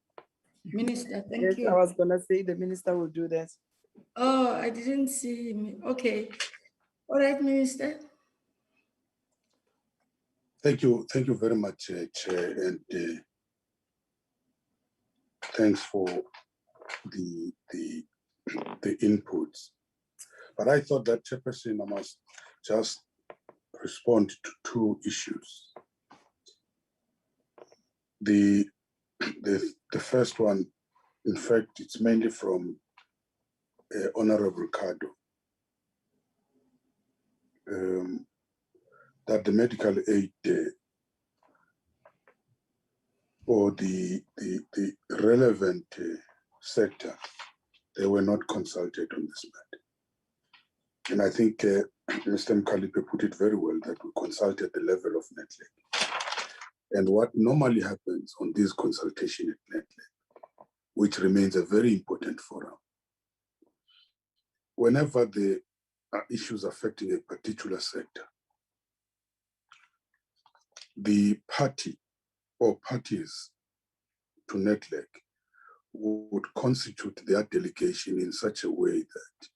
Minister, thank Yes, you. I was going to say the minister will do that. Oh, I didn't see him. Okay. All right, Minister. Thank you very much, Chair, and thanks for the inputs. But I thought that, Chairperson, I must just respond to two issues. The first one, in fact, it's mainly from Honorable Ricardo, that the medical aid or the relevant sector, they were not consulted on this matter. And I think Mr. Mkalipe put it very well, that we consulted the level of NETLEC. And what normally happens on this consultation at NETLEC, which remains a very important forum, whenever there are issues affecting a particular sector, the party or parties to NETLEC would constitute their delegation in such a way that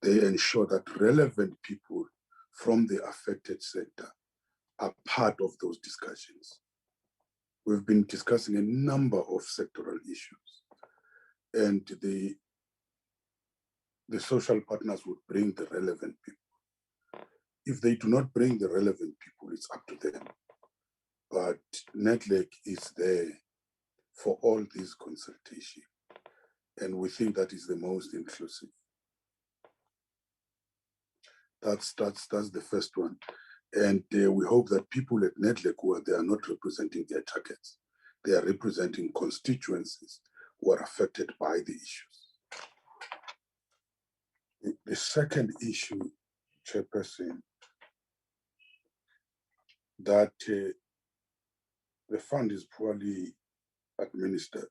they ensure that relevant people from the affected sector are part of those discussions. We've been discussing a number of sectoral issues, and the social partners would bring the relevant people. If they do not bring the relevant people, it's up to them. But NETLEC is there for all these consultation, and we think that is the most inclusive. That's the first one. And we hope that people at NETLEC, they are not representing their targets. They are representing constituencies who are affected by the issues. The second issue, Chairperson, that the fund is poorly administered,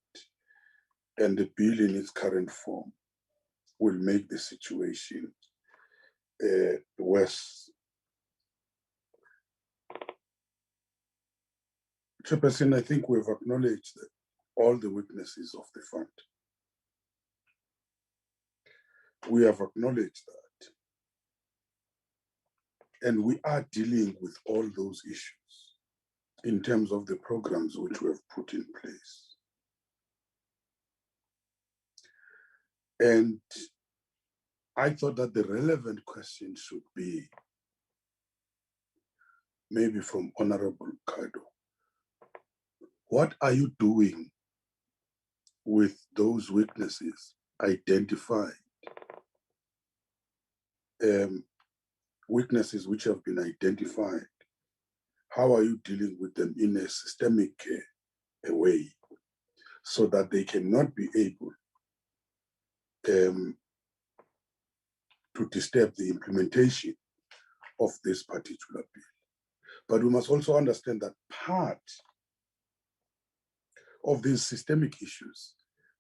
and the bill in its current form will make the situation worse. Chairperson, I think we've acknowledged all the weaknesses of the fund. We have acknowledged that. And we are dealing with all those issues in terms of the programs which we have put in place. And I thought that the relevant question should be maybe from Honorable Kado. What are you doing with those weaknesses identified? Weaknesses which have been identified. How are you dealing with them in a systemic way so that they cannot be able to disturb the implementation of this particular bill? But we must also understand that part of these systemic issues,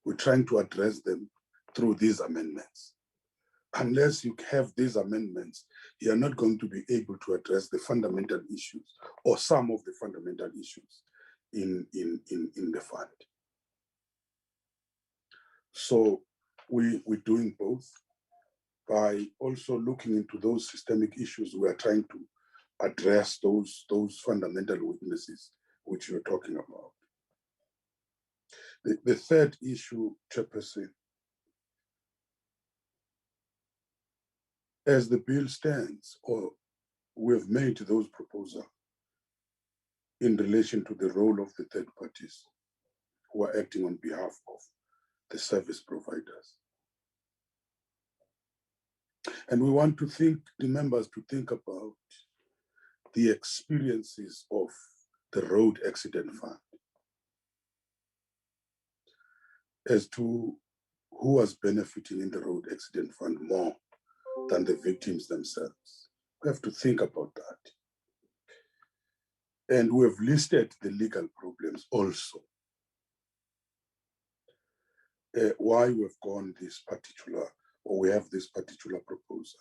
we're trying to address them through these amendments. Unless you have these amendments, you are not going to be able to address the fundamental issues or some of the fundamental issues in the fund. So we're doing both by also looking into those systemic issues. We are trying to address those fundamental weaknesses which you're talking about. The third issue, Chairperson, as the bill stands, or we have made those proposals in relation to the role of the third parties who are acting on behalf of the service providers. And we want to think, the members to think about the experiences of the road accident fund as to who was benefiting in the road accident fund more than the victims themselves. We have to think about that. And we have listed the legal problems also. Why we have gone this particular, or we have this particular proposal.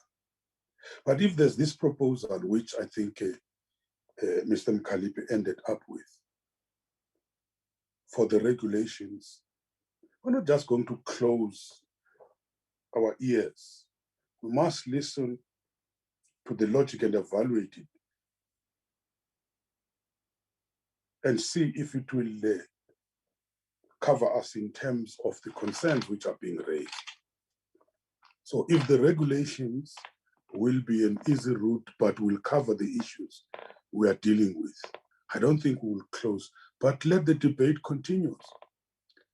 But if there's this proposal, which I think Mr. Mkalipe ended up with, for the regulations, we're not just going to close our ears. We must listen to the logic and evaluate it and see if it will cover us in terms of the concerns which are being raised. So if the regulations will be an easy route, but will cover the issues we are dealing with, I don't think we will close, but let the debate continue.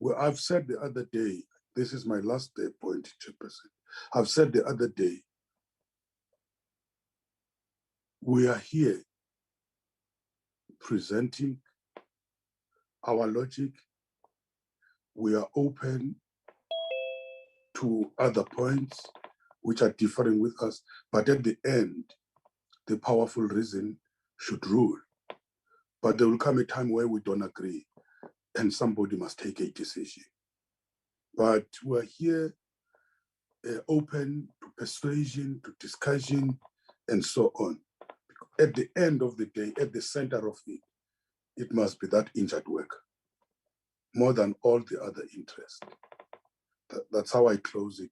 Well, I've said the other day, this is my last point, Chairperson. I've said the other day, we are here presenting our logic. We are open to other points which are differing with us, but at the end, the powerful reason should rule. But there will come a time where we don't agree and somebody must take a decision. But we're here open to persuasion, to discussion, and so on. At the end of the day, at the center of it, it must be that injured worker, more than all the other interests. That's how I close it,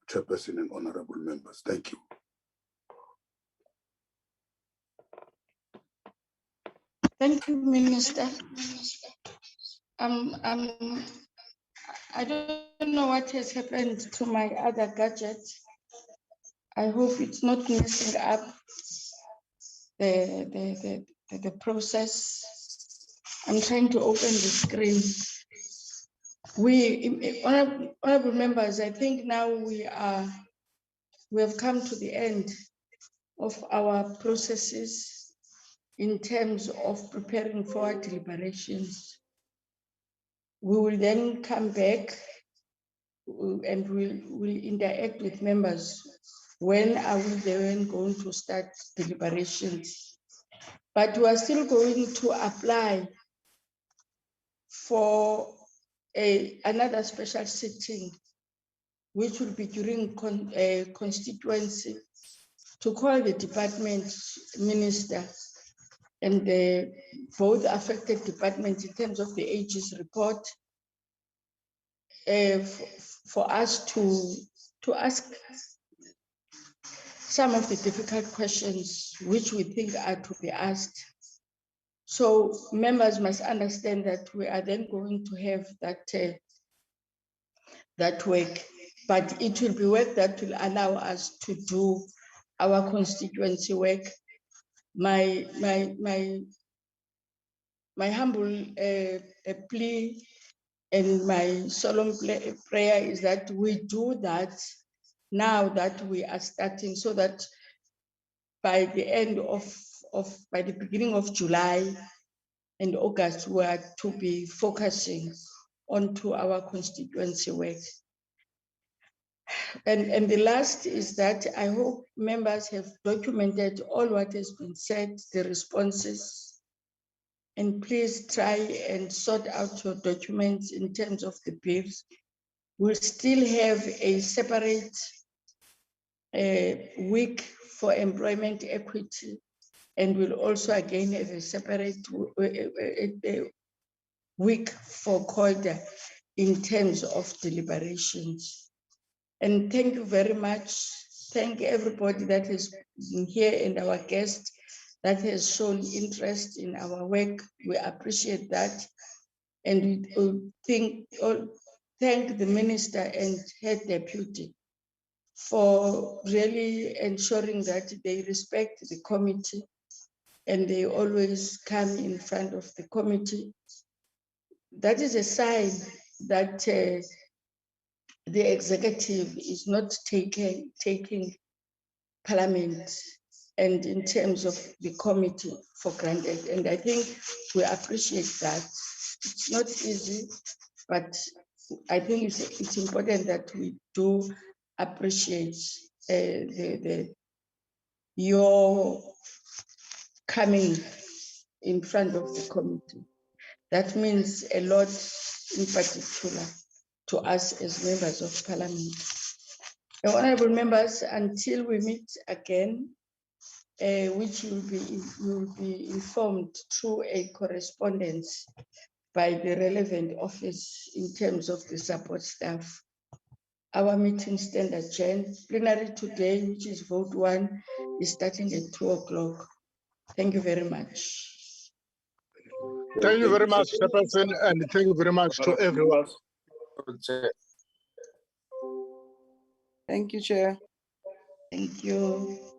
Chairperson and honorable members. Thank you. Thank you, Minister. I don't know what has happened to my other gadget. I hope it's not messing up the process. I'm trying to open the screen. Honorable members, I think now we have come to the end of our processes in terms of preparing for our deliberations. We will then come back and we'll interact with members. When are we then going to start deliberations? But we are still going to apply for another special sitting, which will be during constituency, to call the department minister and both affected departments in terms of the AG's report, for us to ask some of the difficult questions which we think are to be asked. So members must understand that we are then going to have that work, but it will be work that will allow us to do our constituency work. My humble plea and my solemn prayer is that we do that now that we are starting, so that by the end by the beginning of July and August, we are to be focusing onto our constituency work. And the last is that I hope members have documented all what has been said, the responses, and please try and sort out your documents in terms of the bills. We'll still have a separate week for employment equity, and we'll also again have a separate week for COIDA in terms of deliberations. And thank you very much. Thank everybody that has been here and our guest that has shown interest in our work. We appreciate that. And we thank the minister and her deputy for really ensuring that they respect the committee and they always come in front of the committee. That is a sign that the executive is not taking Parliament and in terms of the committee for granted. And I think we appreciate that. It's not easy, but I think it's important that we do appreciate your coming in front of the committee. That means a lot, in particular, to us as members of Parliament. Honorable members, until we meet again, which will be informed through a correspondence by the relevant office in terms of the support staff. Our meeting stand adjourned. Plenary today, which is vote 1, is starting at 2 o'clock. Thank you very much. Thank you very much, Chairperson, and thank you very much to everyone. Thank you, Chair. Thank you.